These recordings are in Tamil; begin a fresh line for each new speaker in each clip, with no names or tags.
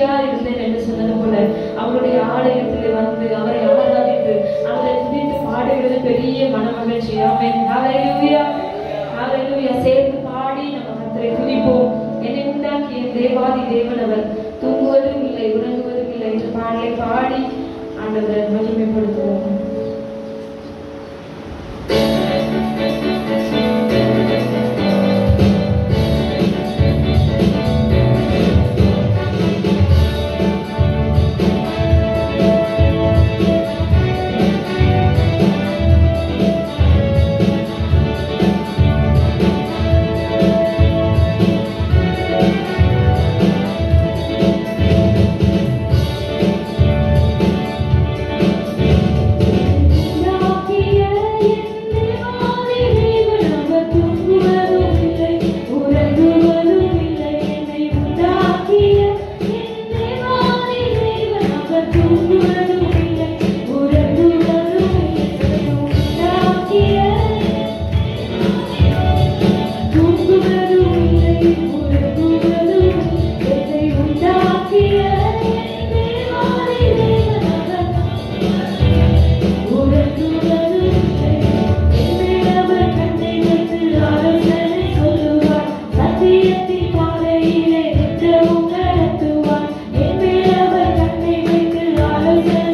மகிழ்ச்சியா இருந்தேன் என்று சொன்னது போல அவருடைய ஆலயத்திலே வந்து அவரை ஆராதித்து அவரை துதித்து பாடுகிறது பெரிய மன மகிழ்ச்சி. ஆமென். ஹல்லேலூயா, ஹல்லேலூயா. சேர்ந்து பாடி நம்ம கர்த்தரை துதிப்போம். என்னை உண்டாக்கிய தேவாதி தேவன் அவர், தூங்குவதும் இல்லை உறங்குவதும் இல்லை என்று பாடலை பாடி ஆண்டவரை மகிமைப்படுத்துவோம்.
பாதையிலே நின்று உணர்த்துவார். என் மேல் அவர் கண்ணை வைத்து ஆலோசனை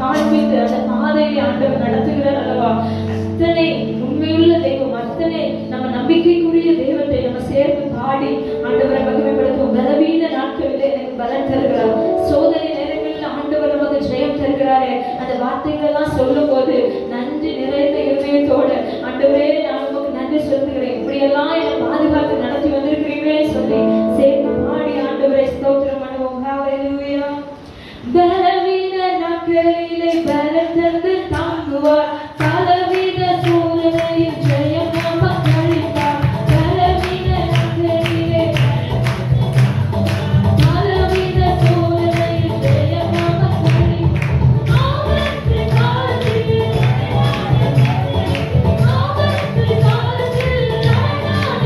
காண்பித்து அந்த பாதையை ஆண்டவர் நடத்துகிறார் அல்லவா. அத்தனை உண்மையுள்ள தெய்வம், அத்தனை நம்ம நம்பிக்கைக்குரிய தெய்வத்தை நம்ம சேர்த்து பாடி ஆண்டவரை மகிமைப்படுத்துவோம். பலவீன நாட்களிலே எனக்கு பலன் தருகிறார், சோதனை நேரங்களில் ஆண்டவர் நமக்கு ஜெயம் தருகிறாரே, அந்த வார்த்தைகள் எல்லாம் சொல்லும் போது நன்றி நிறைந்த இருதயத்தோட ஆண்டவரே நான் உங்களுக்கு நன்றி சொல்லுகிறேன், இப்படியெல்லாம் என்னை பாதுகாத்து நடத்தி வந்திருக்கிறீங்களே சொல்லி சேர்த்து பாடி ஆண்டவரை ஸ்தோத்திரம் பண்ணுவோம். ஹல்லேலூயா. பலவீன நாட்களிலே பலன் தந்து தாங்குவார், பலவித சூழ்நிலையில் ஜெயம் நமக்கு அளிப்பார். பலவீன நாட்களிலே பலவித சூழ்நிலையில் ஜெயம் நமக்கு அளிப்பார். ஆபத்து காலத்தில் ஆபத்து காலத்தில் அழகான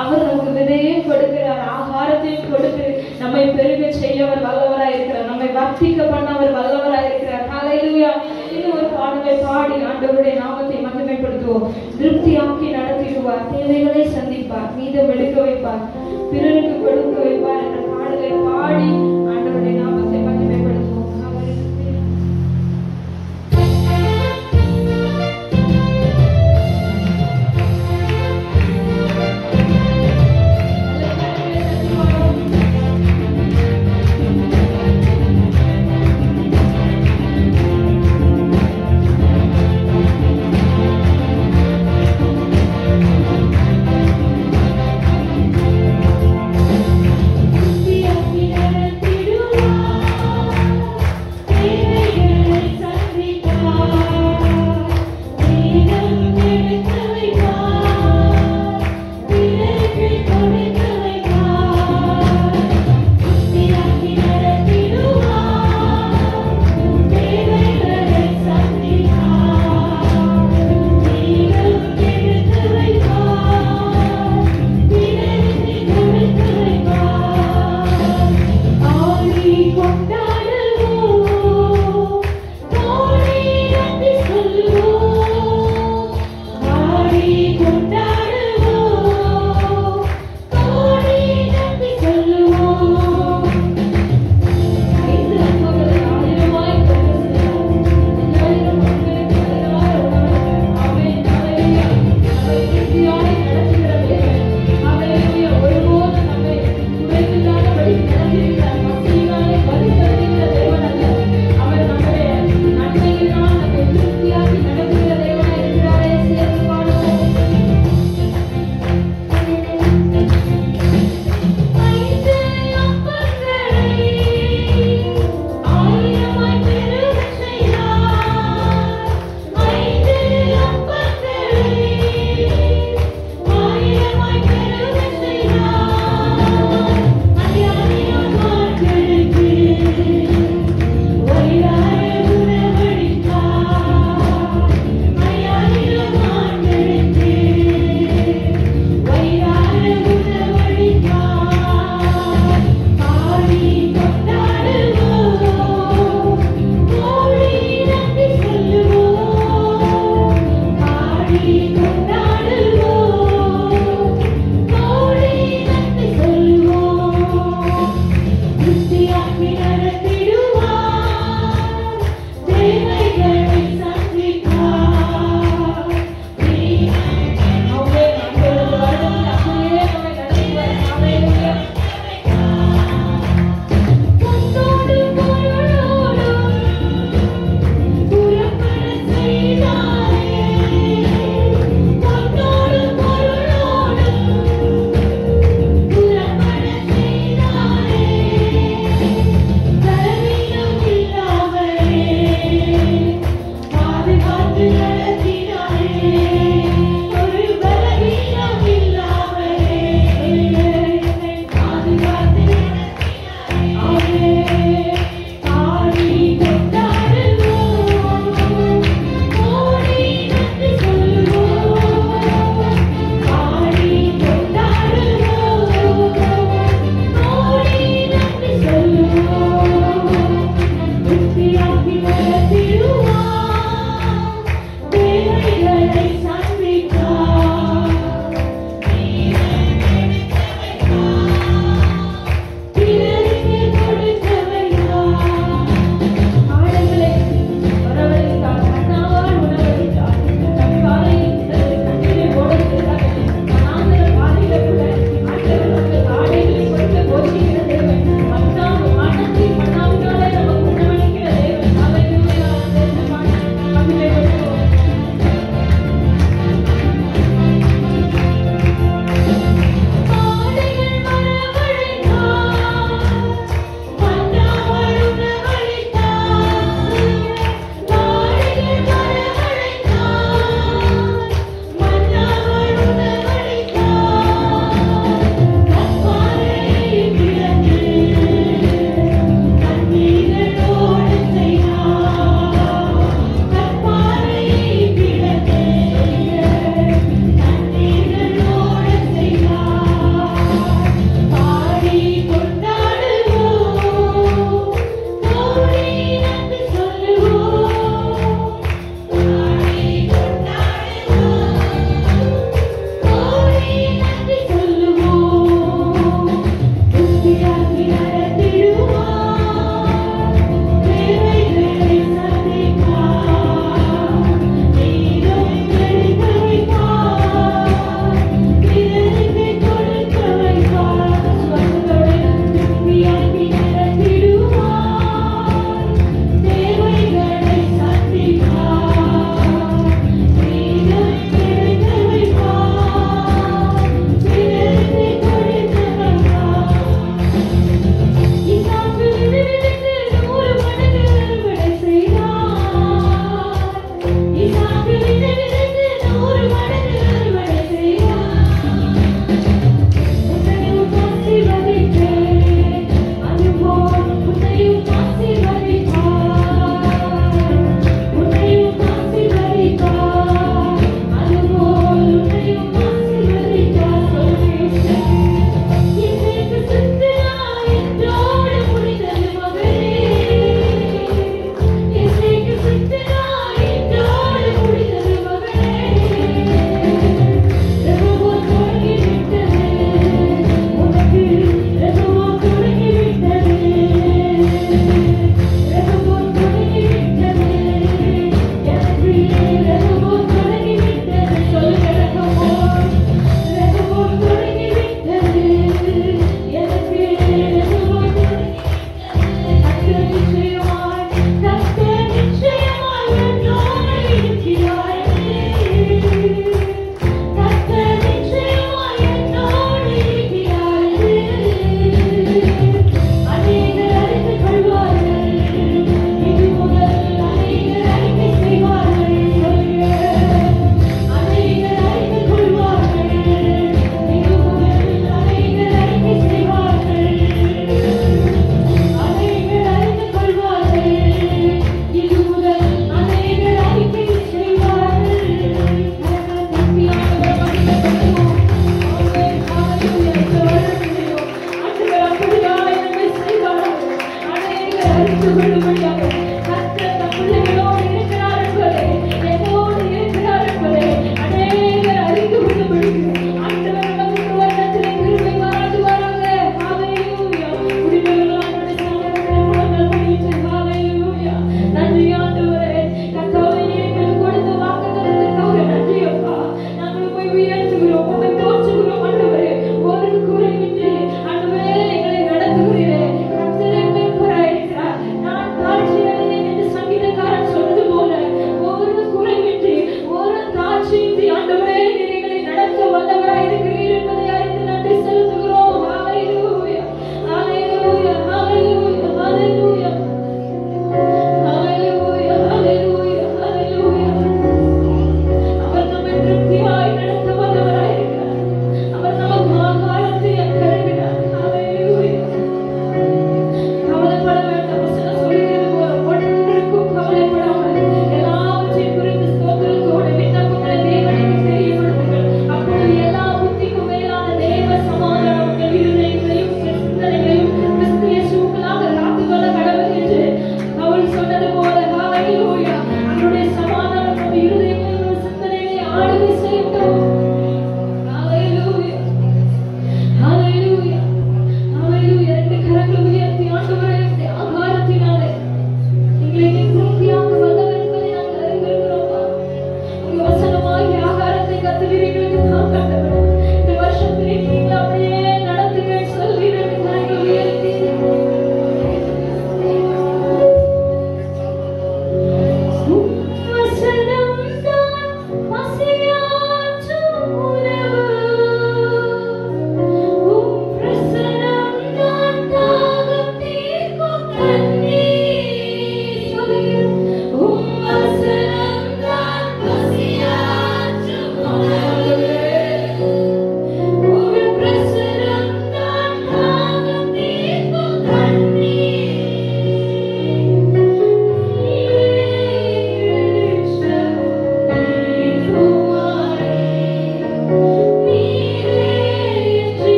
அவர் நமக்கு விதையும் கொடுக்கிறார், ஆகாரத்தையும் கொடுத்து நம்மை பெருக செய்ய அவர் வல்லவராய் இருக்கிறார், நம்மை வர்த்திக்க பண்ண அவர் வல்லவராய் இருக்கிறார். ஹல்லேலூயா. இன்னும் ஒரு பாடலை பாடி ஆண்டவருடைய நாமத்தை மகிமைப்படுத்துவோம். திருப்தியாக்கி நடத்திடுவார், தேவைகளை சந்திப்பார், மீதம் எடுக்க வைப்பார், பிறருக்கு கொடுக்க வைப்பார் என்ற பாடலை பாடி ஆண்டவருடைய நாமத்தை மகிமைப்படுத்துவோம்.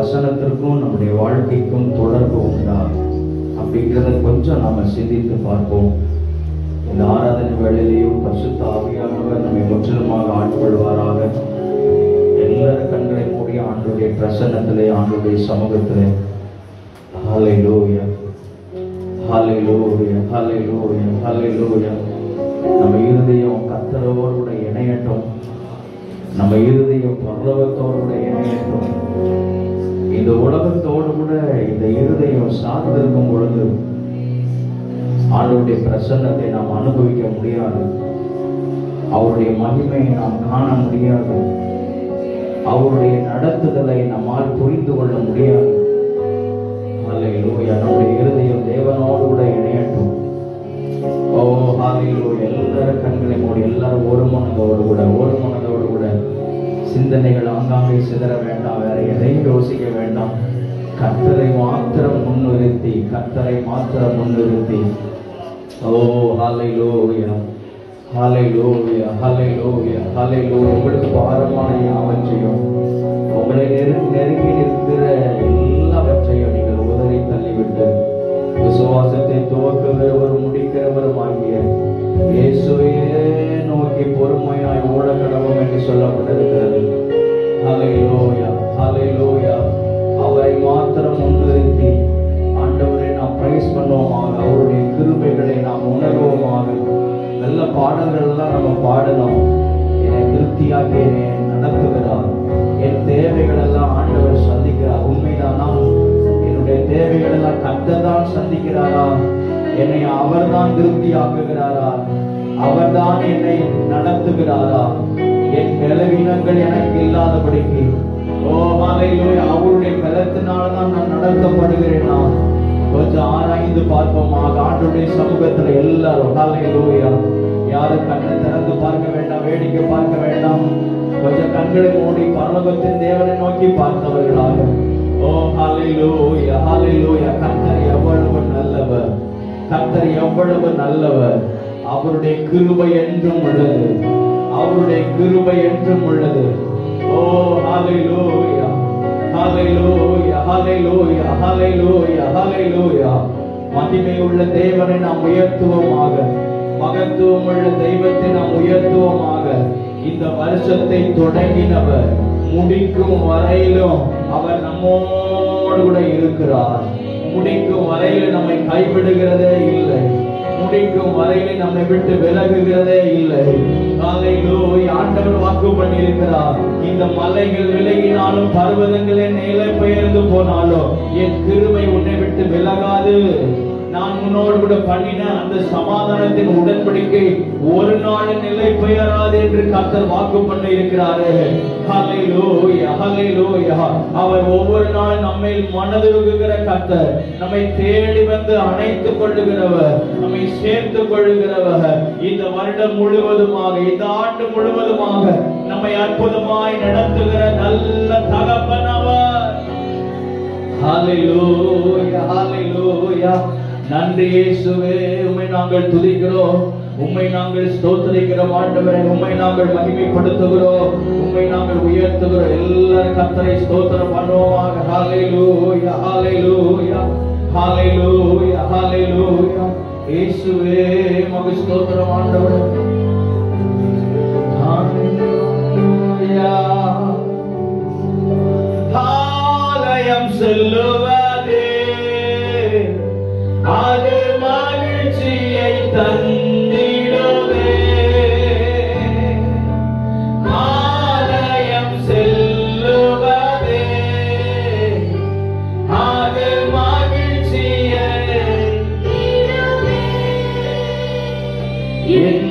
வசனத்திற்கும் நம்முடைய வாழ்க்கைக்கும் தொடர்பு உண்டா அப்படிங்கிறத கொஞ்சம் நாம சிந்தித்து பார்ப்போம். இந்த ஆராதனை வேளையிலையும் பரிசுத்த ஆவியானவர் நம்மை முற்றிலுமாக ஆட்கொள்வாராக. எல்லாரும் கண்களை மூடி ஆண்டவருடைய பிரசன்னத்திலே, ஆண்டவருடைய சமூகத்திலே ஹல்லேலூயா, ஹல்லேலூயா, ஹல்லேலூயா, ஹல்லேலூயா. நம்ம இருதயம் கர்த்தரோடு கூட இணையட்டும். நம்ம இருதயம் பரலோகத்தோடு கூட இணையட்டும். இந்த உலகத்தோடு கூட இந்த இருதயம் சார்ந்திருக்கும் பொழுது ஆண்டவருடைய பிரசன்னத்தை நாம் அனுபவிக்க முடியாது. அவருடைய மகிமையை நாம் காண முடியாது. அவருடைய நடத்துதலை நம்மால் புரிந்து கொள்ள முடியாது. ஹல்லேலூயா. நம்முடைய இருதயம் தேவனோடு கூட இணையட்டும். ஓ ஹல்லேலூயா. எல்லாரும் கண்களை மூடி, எல்லாரும் ஒரு மனதோடு கூட சிந்தனைகள் ஆங்காங்கே சிதற வேண்டாம். வேற எதையும் யோசிக்க வேண்டாம். கர்த்தரை மாத்திரம் முன்னிறுத்தி ஓ ஹல்லேலூயா, ஹல்லேலூயா, ஹல்லேலூயா, ஹல்லேலூயா. உங்களுக்கு பாரமான யாவற்றையும், உங்களை நெருங்கி நிற்கிற எல்லாவற்றையும் நீங்கள் உதறி தள்ளிவிட்டு விசுவாசத்தை துவக்குகிறவர் முடிக்கிறவரும் ஆகிய இயேசுவையே நோக்கி பொறுமையாய் ஓட கடவும் என்று சொல்லப்பட்டிருக்கிறது. ஹல்லேலூயா, ஹல்லேலூயா. அவரை மாத்திரம் முன்னிறுத்தி ஆண்டவரை நாம் பிரைஸ் பண்ணுவோமாக. அவருடைய கிருபைகளை நாம் உணர்வோமாக. நல்ல பாடல்கள் எல்லாம் நம்ம பாடலாம். என்னை திருப்தியாக நடத்துகிறார், என் தேவைகள் எல்லாம் ஆண்டவர் சந்திக்கிறார். உண்மைதானா? என்னுடைய தேவைகள் எல்லாம் கர்த்தர் தான் சந்திக்கிறாரா? என்னை அவர்தான் திருப்தி ஆக்குகிறாரா? அவர்தான் என்னை நடத்துகிறாரா? என் பலவீனங்கள் எனக்கு இல்லாதபடிக்கு ஓ ஹல்லேலூயா, அவருடைய பலத்தினால்தான் நான் நடத்தப்படுகிறேனா? கொஞ்சம் ஆராய்ந்து பார்ப்போமாக. ஆண்டவருடைய சமூகத்துல எல்லாரும் ஹல்லேலூயா. யாரும் கண்ணை திறந்து பார்க்க வேண்டாம், வேடிக்கை பார்க்க வேண்டாம். கொஞ்சம் கண்களை மூடி பரலோகத்தின் தேவனை நோக்கி பார்த்தவர்களாக ஓ ஹல்லேலூயா, ஹல்லேலூயா. கர்த்தர் எவ்வளவு நல்லவர், கர்த்தர் எவ்வளவு நல்லவர். அவருடைய கிருபை என்றும் உள்ளது, அவருடைய கிருபை என்றும் உள்ளது. ஓ ஹல்லேலூயா, ஹல்லேலூயா, ஹல்லேலூயா, ஹல்லேலூயா, ஹல்லேலூயா. மகிமை உள்ள தேவனை நாம் உயர்த்துவோமாக. மகத்துவம் உள்ள தெய்வத்தை நாம் உயர்த்துவோமாக. இந்த வருஷத்தை தொடங்கினவர் முடிக்கும் வரையிலும் அவர் நம்மோடு கூட இருக்கிறார். முடிக்கும் வரையில் நம்மை கைவிடுகிறதே இல்லை. முடிக்கும் வரையில் நம்மை விட்டு விலகுகிறதே இல்லை. ஹல்லேலூயா. ஆண்டவர் வாக்கு பண்ணி இருக்கிறார். இந்த மலைகள் விலகினாலும் பர்வதங்களே நிலை பெயர்ந்து போனாலும் என் கிருபை உன்னை விட்டு விலகாது. நான் உன்னோடு கூட பண்ணின அந்த சமாதானத்தின் உடன்படிக்கை ஒரு நாள் நிலை பெயராது என்று கர்த்தர் வாக்கு பண்ணி இருக்கிறாரு. ஹல்லேலூயா, ஹல்லேலூயா. அவர் ஒவ்வொரு நாள் நம்மை மனதுருகுகிற கர்த்தர், நம்மை தேடி வந்து அணைத்துக் கொள்ளுகிறவர், நம்மை சேர்த்துக் கொள்ளுகிறவர். இந்த வருடம் முழுவதுமாக, இந்த ஆண்டு முழுவதுமாக நம்மை அற்புதமாய் நடத்துகிற நல்ல தகப்பன் அவர். ஹல்லேலூயா, ஹல்லேலூயா. நன்றி இயேசுவே. உம்மை நாங்கள் துதிக்கிறோம், உம்மை நாங்கள் ஸ்தோத்திரிக்கிறோம். ஆண்டவரே, உம்மை நாங்கள் மகிமைப்படுத்துகிறோம், உம்மை நாங்கள் உயர்த்துகிறோம். எல்லாரும் கர்த்தரை ஸ்தோத்திரம் பண்ணுவோமாக. ஹல்லேலூயா, ஹல்லேலூயா, ஹல்லேலூயா, ஹல்லேலூயா. இயேசுவே உமக்கு ஸ்தோத்திரம் ஆண்டவரே. ஹல்லேலூயா. ஆலயம் செல்லுவதே அது மகிழ்ச்சியை தந்திடுவே. ஆலயம் செல்லுவதே அது மகிழ்ச்சியை தந்திடுவே. என்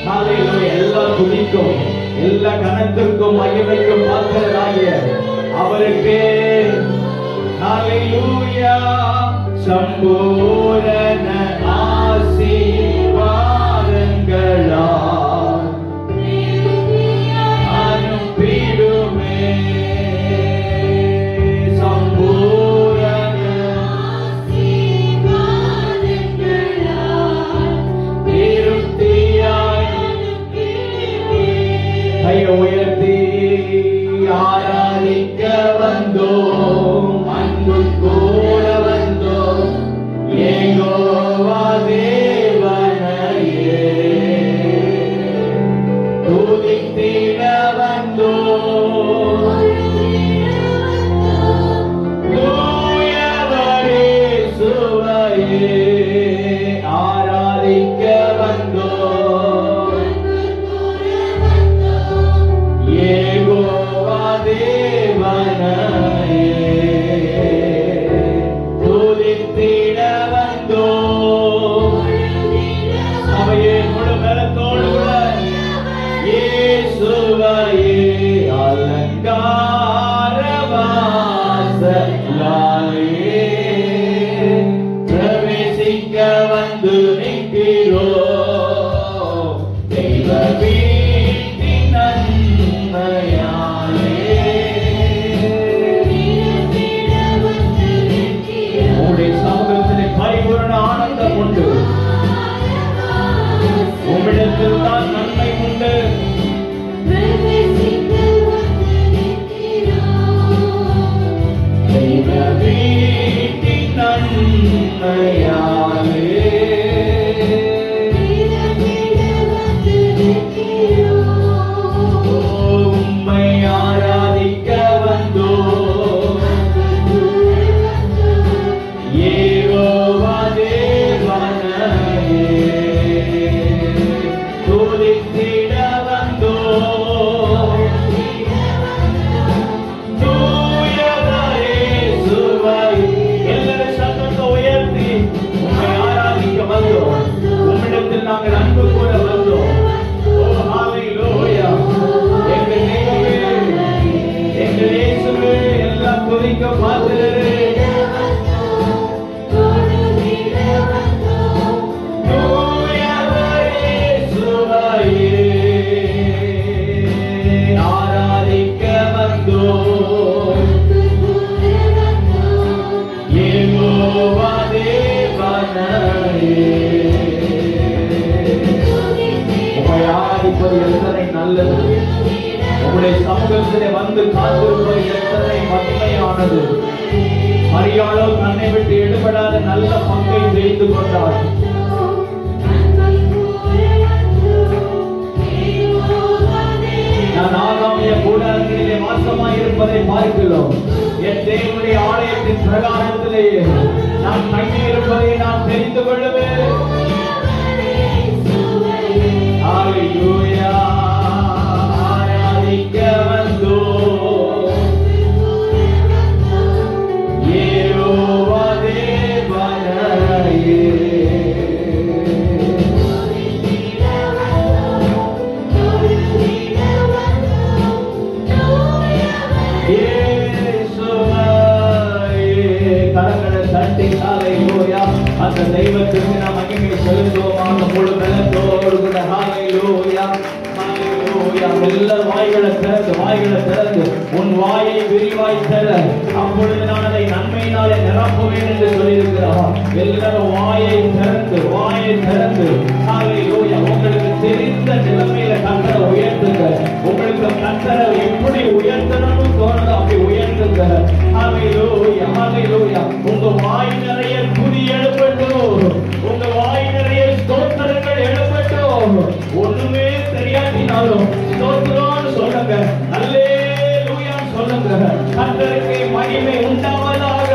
ஹalleluya. எல்லா துதிக்கும் எல்லா கனத்திற்கும் மகிமைக்கும் பாத்திரராகிய அவருக்கு ஹalleluya சம்பூரண ஆசீர்வாதங்களால் அனுப்பிடுமே. சம்பூரண ஆசீர்வாதங்களால் திருப்தியாய் கையை உயர்த்தி ஆராதிக்க வந்தோம், அன்பு கூட வந்தோம் யெகோவா தேவனையே துதித்திட வந்தோம். தூயவரே சுவையே ஆராதிக்க வந்தோம் யெகோவா தேவனையே துதித்திட வந்தோம். அவையே முழு பலத்தோடு கூட இயேசுவையே அலங்கார வாசலாலே பிரவேசிக்க வந்து நிற்கிறோம். தெய்வ வீட்டின் நன்மையாலே உம்முடைய சமூகத்திலே பரிபூரண ஆனந்தம் உண்டு. உம்மிடத்தில் தான் நன்மை உண்டு. தெய்வ வீட்டின் நன்மையாலே உம்மை ஆராதிக்க வந்தோம் யெகோவா தேவனையே துதித்திட வந்தோம். தூயவரே சுவையே எல்லாரும் சத்தத்தை உயர்த்தி உம்மை ஆராதிக்க வந்தோம். உம்மிடத்தில் நாங்கள் அன்பு கூட வந்தோம். ஓ ஹalleluya. எங்கள் தெய்வமே, எங்கள் இயேசுவே, எல்லா துதிக்க பாத்திரரே தூயவரே சுவையே ஆராதிக்க வந்தோம் யெகோவா தேவனையே. உம்மை ஆராதிப்பது எத்தனை நல்லது. உம்முடைய சமூகத்திலே வந்து காத்திருப்பது எத்தனை மகிமையானது. மரியாளோ தன்னை விட்டு எடுபடாத நல்ல பங்கை செய்து கொண்டார். நான் ஆகாமிய கூடாரங்களிலே வாசமாய் இருப்பதை பார்க்கிறோம். என் தேவனுடைய ஆலயத்தின் பிரகாரத்திலே நான் தங்கி இருப்பதை நான் தெரிந்து கொள்ளுவேன். ஹalleluya. ஆராதிக்க வந்தோம் யெகோவா தேவனையே கரங்களை தட்டி ஹalleluya அந்த தெய்வத்துக்கு நாம் மகிமை செலுத்துவோமாக முழு பலத்தோடு கூட ஹalleluya ஹalleluya. எல்லாரும் வாய்களை திறந்து உன் வாயை விரிவாய் தர, அப்பொழுது நான் அதை நன்மையினாலே நிரப்புவேன் என்று சொல்லியிருக்கிறார். எல்லாரும் வாயை திறந்து ஹalleluya. உங்களுக்கு தெரிந்த நிலைமையில கர்த்தரை உயர்த்துங்க. உங்களுக்கு கர்த்தரை எப்படி உயர்த்தணும்னு தோணுதோ அப்படி உயர்த்துங்க. ஹalleluya ஹalleluya. உங்க வாய் நிறைய துதி எழுப்பட்டும். உங்க வாய் நிறைய ஸ்தோத்திரங்கள் எழுப்பட்டும். ஒண்ணுமே தெரியாட்டினாலும் ஸ்தோத்திரம்னு சொல்லுங்க. அல்லேலூயா சொல்லுங்க. கர்த்தருக்கு மகிமை உண்டாவதாக.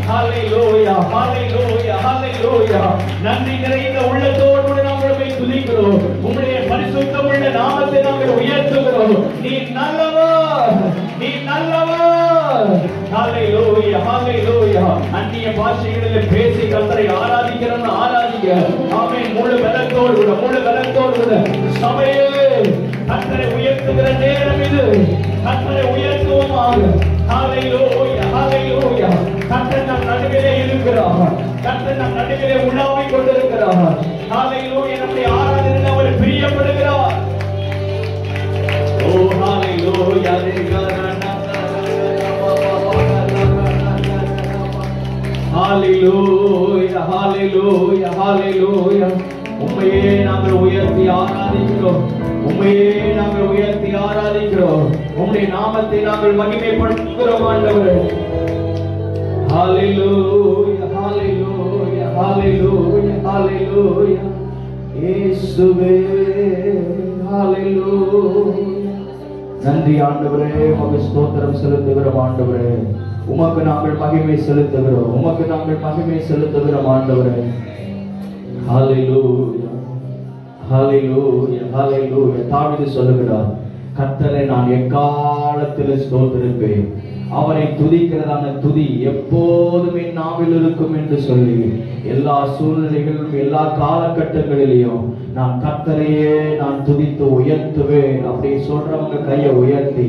ஹalleluya ஹalleluya ஹalleluya. நன்றி நிறைந்த உள்ளத்தோடு நாங்கள் துதிக்கிறோம். உம்முடைய பரிசுத்தமுள்ள நாமத்தை நாங்கள் உயர்த்துகிறோம். நீ நல்லவர், நீ நல்லவர். ஹalleluya ஹalleluya. அந்நிய பாஷைகளில் பேசி கர்த்தரை ஆராதிக்கிறோம். ஆராதிக்க ஆமென். முழு பலத்தோடு இதயத்தோடு கூட முழு கலத்தோடு கூட சபையே கர்த்தரை உயர்த்துகிற நேரம் இது. கர்த்தரை உயர்த்துவோமாக. ஹல்லேலூயா, ஹல்லேலூயா. கர்த்தர் நம் நடுவிலே இருக்கிறார். கர்த்தர் நம் நடுவிலே உலாவிக் கொண்டிருக்கிறார். ஹல்லேலூயா. நம்முடைய ஆராதனை அவர் பிரியப்படுகிறார். ஓ ஹல்லேலூயா. ஹல்லேலூயா, ஹல்லேலூயா, ஹல்லேலூயா. உம்மையே நாங்கள் உயர்த்தி ஆராதிக்கிறோம். உம்மையே நாங்கள் உயர்த்தி ஆராதிக்கிறோம். உம்முடைய நாமத்தை நாங்கள் மகிமைப்படுத்துகிறோம் ஆண்டவரே. ஹல்லேலூயா, ஹல்லேலூயா, ஹல்லேலூயா, ஹல்லேலூயா. இயேசுவே ஹல்லேலூயா. நன்றி ஆண்டவரே, உமக்கு ஸ்தோத்திரம் செலுத்துகிறோம் ஆண்டவரே. உமக்கு நாங்கள் மகிமை செலுத்துகிறோம். உமக்கு நாங்கள் மகிமை செலுத்துகிறோம் ஆண்டவரே. ஹல்லேலூயா, ஹல்லேலூயா, ஹல்லேலூயா. தாவீது சொல்லுகிறார், கர்த்தரை நான் எக்காலத்தில் ஸ்தோத்திரிப்பேன். அவரை துதிக்கிறதான துதி எப்போதும் என் நாவில் இருக்கும் என்று சொல்லி எல்லா சூழ்நிலைகளிலும் எல்லா காலகட்டங்களிலும் நான் கர்த்தரையே நான் துதித்து உயர்த்துவேன் அப்படி சொல்றவங்க கையை உயர்த்தி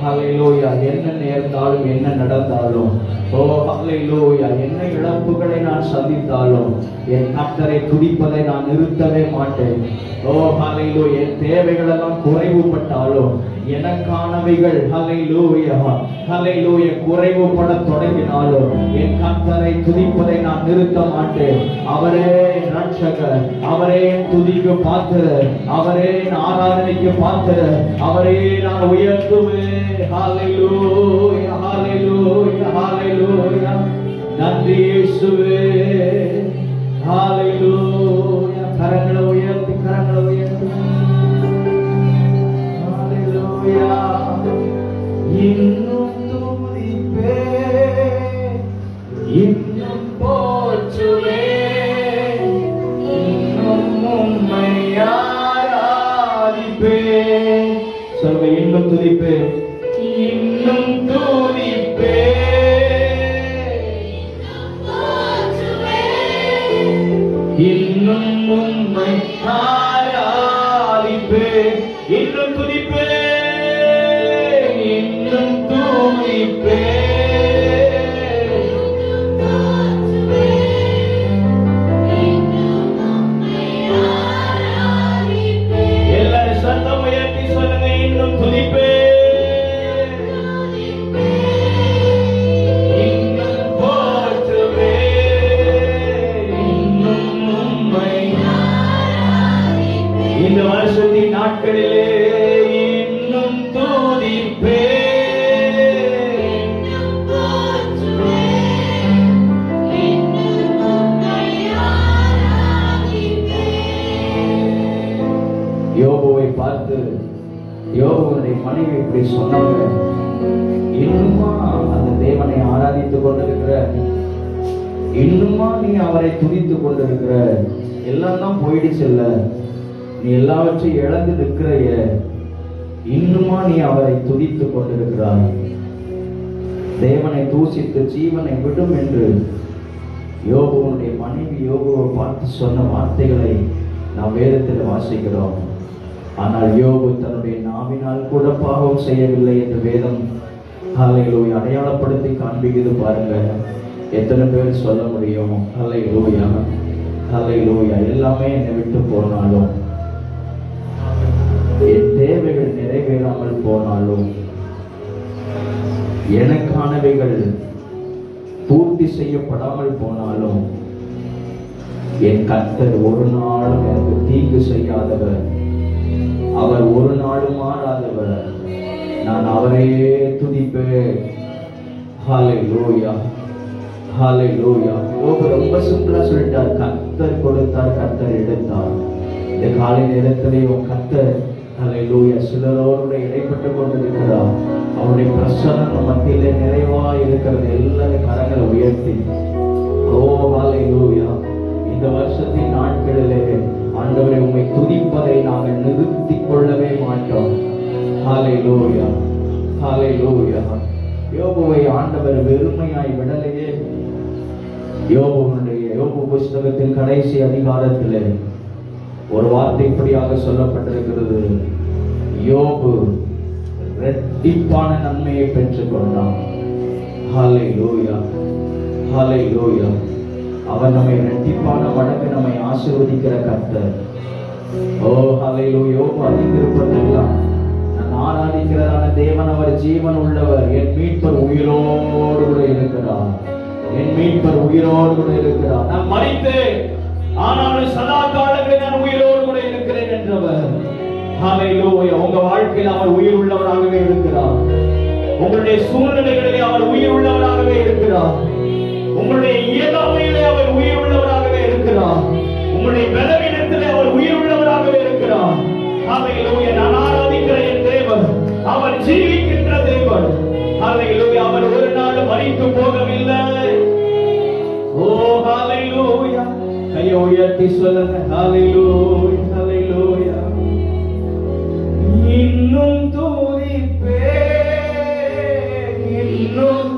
ஹல்லேலூயா. என்ன நேர்ந்தாலும் என்ன நடந்தாலும், ஓ ஹல்லேலூயா, என்ன இழப்புகளை நான் சந்தித்தாலும் என் கர்த்தரை துதிப்பதை நான் நிறுத்தவே மாட்டேன். ஓ ஹல்லேலூயா. என் தேவைகள் எல்லாம் குறைவுபட்டாலும் எனக்கானவைகள் ஹல்லேலூயா, ஹல்லேலூயா குறைவுபட தொடங்கினாலும் என் கர்த்தரை துதிப்பதை நான் நிறுத்த மாட்டேன். அவரே என் ரட்சகர், அவரே என் துதிக்கு பாத்திரர், அவரே என் ஆராதனைக்கு பாத்திரர், அவரே நான் உயர்த்துவேன். ஹல்லேலூயா, ஹல்லேலூயா, ஹல்லேலூயா. நன்றி இயேசுவே. ஹல்லேலூயா. கரங்களை உயர்த்தி, கரங்களை உயர்த்தி. ஹல்லேலூயா. இன்னும் துதிப்பே, இன்னும் போற்றுவே, இன்னும் உம்மை ஆராதிப்பே. சொல்லுங்க, இன்னும் துதிப்பே, இன்னும் துதிப்பே, இன்னும் உம்மை ஆராதிப்பே. இன்னும் துதிப்பே, இன்னும் துதிப்பே. எல்லாரும் சத்தம் உயர்த்தி சொல்லுங்க, இன்னும் துதிப்பே, இன்னும் போற்றுவே, இன்னும் உம்மை. இந்த வருஷத்தின் நாட்களிலே இன்னும் துதிப்பே, யோபுவை பார்த்து யோபுடைய மனைவி இப்படி சொன்னாங்க, இன்னுமா அந்த தேவனை ஆராதித்துக் கொண்டிருக்கிற, இன்னுமா நீ அவரை துதித்துக் கொண்டிருக்கிற, எல்லாம் தான் போயிடுச்சுல்ல, நீ எல்லாவற்றையும் இழந்து நிற்கிறைய, இன்னுமா நீ அவரை துதித்துக் கொண்டிருக்கிறாய்? தேவனை தூசித்து ஜீவனை விடும் என்று யோபுவனுடைய மனைவி யோபுவை பார்த்து சொன்ன வார்த்தைகளை நாம் வேதத்தில் வாசிக்கிறோம். ஆனால் யோபு தன்னுடைய நாவினால் கூட பாவம் செய்யவில்லை என்று வேதம் ஹல்லேலூயா அடையாளப்படுத்தி காண்பிக்குது. பாருங்க, எத்தனை பேர் சொல்ல முடியும் ஹல்லேலூயா, ஹல்லேலூயா. எல்லாமே என்னை விட்டு போனாலும், என் தேவைகள் நிறைவேறாமல் போனாலும், எனக்கானவைகள் பூர்த்தி செய்யப்படாமல் போனாலும், என் கர்த்தர் ஒரு நாளும் எனக்கு தீங்கு செய்யாதவர், அவர் ஒரு நாளும் மாறாதவர். நான் அவரையே துதிப்பேன். ஹல்லேலூயா, ஹல்லேலூயா. ரொம்ப சிம்பிளா சொல்லிட்டார், கர்த்தர் கொடுத்தார், கர்த்தர் எடுத்தார். இந்த காலை நேரத்திலே உன் கர்த்தர் ஹல்லேலூயா சிலரோடு இடைப்பட்டு கொண்டிருக்கிறார். அவருடைய பிரசன்னம் மத்தியிலே நிறைவா இருக்கிறது. எல்லாரும் கரங்களை உயர்த்தி ஓ ஹல்லேலூயா. இந்த வருஷத்தின் நாட்களிலே ஆண்டவரை உம்மை துதிப்பதை நாங்கள் நிறுத்திக் கொள்ளவே மாட்டோம். ஹல்லேலூயா, ஹல்லேலூயா. யோபுவை ஆண்டவர் வெறுமையாய் விடலையே. யோபு புஸ்தகத்தின் கடைசி அதிகாரத்திலே ஒரு வார்த்தை இப்படியாக சொல்லப்பட்டிருக்கிறது, யோபு இரட்டிப்பான நன்மையை பெற்றுக் கொண்டான். ஹல்லேலூயா, ஹல்லேலூயா. அவர் நம்மை இரட்டிப்பான மடங்கு நம்மை ஆசீர்வதிக்கிற கர்த்தர். ஓ ஹல்லேலூயா. யோபு அறிந்திருப்பதெல்லாம், நான் ஆராதிக்கிறதான தேவன் அவர் ஜீவன் உள்ளவர், என் மீட்பர் உயிரோடு கூட இருக்கிறார், என் மீட்பர் உயிரோடு கூட இருக்கிறார். நான் மரித்தேன், ஆனாலும் சதா காலங்களில் நான் உயிரோடு கூட இருக்கிறேன் என்றவர். ஹல்லேலூயா. உங்க வாழ்க்கையில் அவர் உயிர் உள்ளவராகவே இருக்கிறார். உங்களுடைய சூழ்நிலைகளிலே அவர் உயிர் உள்ளவராகவே இருக்கிறார். உங்களுடைய இயலாமையிலே அவர் உயிர் உள்ளவராகவே இருக்கிறார். உங்களுடைய பலவீனத்திலே அவர் உயிர் உள்ளவராகவே இருக்கிறார். ஹல்லேலூயா. நான் ஆராதிக்கிற என் தேவன் அவர் ஜீவிக்கின்ற தேவன். ஹல்லேலூயா. அவர் ஒரு நாள் மரித்து போகவில்லை. ஓ ஹல்லேலூயா. கையை உயர்த்தி சொல்லுங்க, ஹல்லேலூயா, ஹல்லேலூயா. இன்னும் துதிப்பே, இன்னும்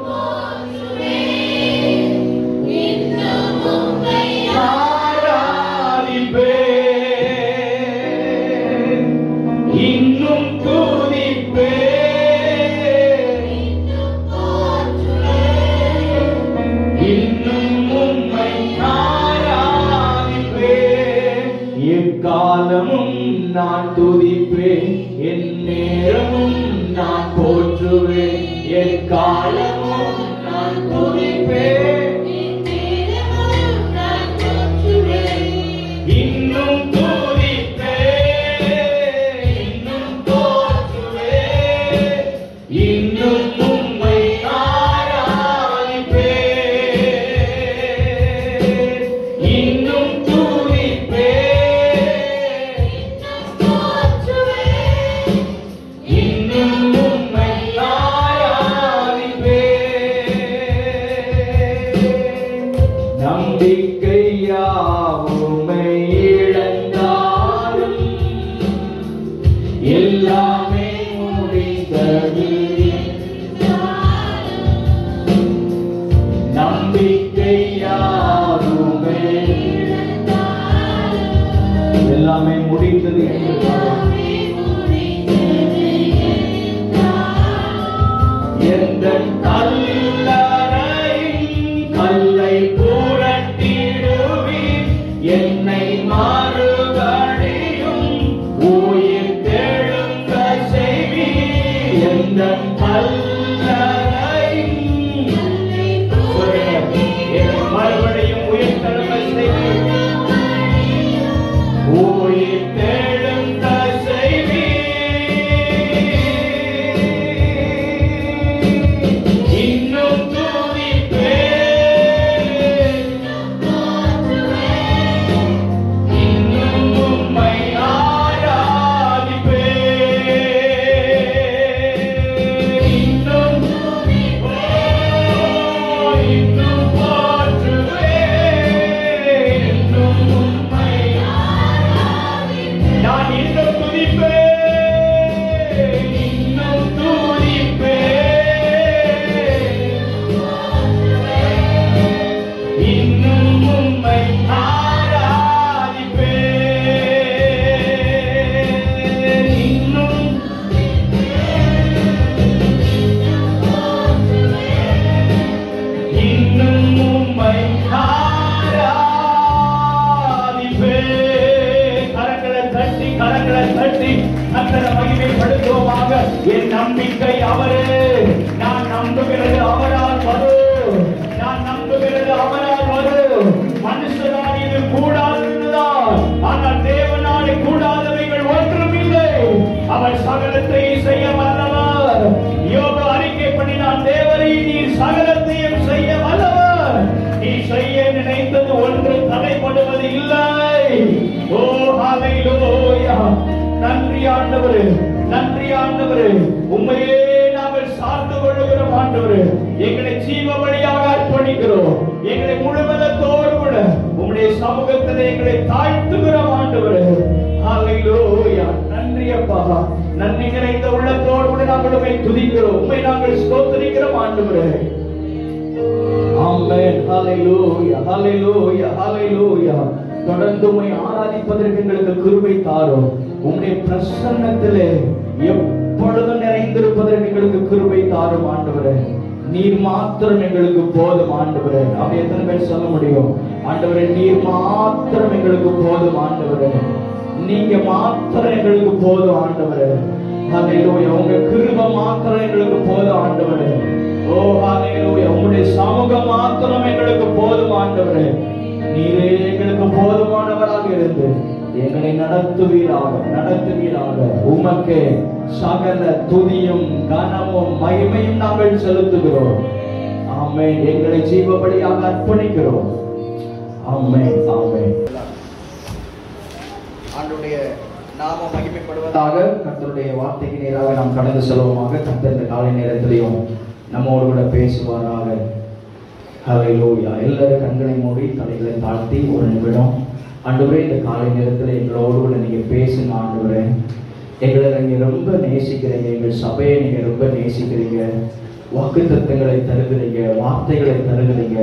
ஆராதிப்பே, இன்னும் துதிப்பே, இன்னும் உம்மை ஆராதிப்பே. எக்காலமும் நான் துதிப்பேன், என் நேரமும் நான் போற்றுவேன். எக்காலமும் நான் துதிப்பேன், இன்னும் துதிப்பேன், இன்னும் போற்றுவேன், இன்னும் உம்மை ஆராதிப்பேன், இன்னும் துதிப்பேன், இன்னும் உம்மை ஆராதிப்பேன். நம்பிக்கையாவுமை இழந்தாலும் எல்லாமே முடிந்தது. நம்பிக்கையாவுமை எல்லாமே முடிந்தது என்று எந்த கல்லறையின் கல்லை புரட்டிடுவீர், என்னை மறுபடியும் உயிர் தெழுங்க செய்வீர். எந்த கல்லறையின் என்னை மறுபடியும் உயிர் தெழுங்க செய்வீர், உயிர் தெழுங்க செய்வீர். இன்னும் துதிப்பேன், இன்னும் உம்மை ஆராதிப்பேன், இன்னும் இன்னும் போற்றுவேன், இன்னும் உம்மை நான் இன்னும் துதிப்பேன், இன்னும் துதிப்பேன், இன்னும் உம்மை ஆராதிப்பேன், இன்னும் இன்னும் உம்மை ஆராதிப்பேன். கரங்களை தட்டி கர்த்தரை மகிமைப்படுத்துவோமாக. என் நம்பிக்கை அவரே, நான் நம்புகிறது அவரால் வரும், நான் நம்புகிறது அவரால் வரும். மனுஷனால் இது கூடாதுதான், ஆனால் தேவனாலே கூடாதவைகள் ஒன்றுமில்லை. அவர் சகலத்தையும் செய்ய வல்லவர். யோபு அறிக்கை பண்ணினான், தேவரே நீர் சகலத்தையும் செய்ய வல்லவர், நீ செய்ய நினைத்தது ஒன்று தடைப்படுவது இல்லை. ஓ ஹல்லேலூயா. நன்றி ஆண்டவரே, நன்றி ஆண்டவரே. உம்மையே நாங்கள் சார்ந்து கொள்ளுகிறோம் ஆண்டவரே. எங்களை ஜீவ வழியாக அர்ப்பணிக்கிறோம். எங்களை முழுவதத்தோடு கூட உம்முடைய சமூகத்தில் எங்களை தாழ்த்துகிறோம் ஆண்டவரே. ஹல்லேலூயா. நன்றி அப்பா. நன்றி நிறைந்த உள்ளத்தோடு கூட நாங்கள் உம்மை துதிக்கிறோம், உம்மை நாங்கள் ஸ்தோத்திரிக்கிறோம் ஆண்டவரே. ஆமென். ஹல்லேலூயா, ஹல்லேலூயா, ஹல்லேலூயா. தொடர்ந்து உம்மை ஆராதிப்பதற்கு எங்களுக்கு கிருபை தாரும். உம்முடைய பிரசன்னத்திலே எப்பொழுதும் நிறைந்திருப்பதற்கு எங்களுக்கு கிருபை தாரும் ஆண்டவரே. நீர் மாத்திரம் எங்களுக்கு போதும் ஆண்டவரே. அப்படி எத்தனை பேர் சொல்ல முடியும்? ஆண்டவரே, நீர் மாத்திரம் எங்களுக்கு போதும் ஆண்டவரே. நீங்க மாத்திரம் எங்களுக்கு போதும் ஆண்டவரே. ஹல்லேலூயா. உங்க கிருபை மாத்திரம் எங்களுக்கு போதும் ஆண்டவரே. ஓ ஹல்லேலூயா. உங்களுடைய சமூகம் மாத்திரம் எங்களுக்கு போதும் ஆண்டவரே. நீரே எங்களுக்கு போதுமானவராக இருந்து எங்களை நடத்துவீராக. உமக்கே சகல துதியும் கனமும் மகிமையும் நாங்கள் செலுத்துகிறோம். ஆமென். எங்களை ஜீவபலியாக அர்ப்பணிக்கிறோம். ஆமென். ஆமென். ஆண்டவருடைய நாமம் மகிமைப்படுவதாக. கர்த்தருடைய வார்த்தைக்கு நேராக நாம் கடந்து செல்வோமாக. கர்த்தர் இந்த காலை நேரத்திலையும் நம்மோடு கூட பேசுவாராக. ஹல்லேலூயா. எல்லாரும் கண்களை மூடி தலைகளை தாழ்த்தி ஒரு நிமிடம் ஆண்டவரே, இந்த காலை நேரத்தில் எங்களோடு கூட நீங்க பேசுங்க ஆண்டவரே. எங்களை நீங்க ரொம்ப நேசிக்கிறீங்க. எங்கள் சபையை நீங்க ரொம்ப நேசிக்கிறீங்க. வாக்குத்தத்தங்களை தருகிறீங்க, வார்த்தைகளை தருகிறீங்க.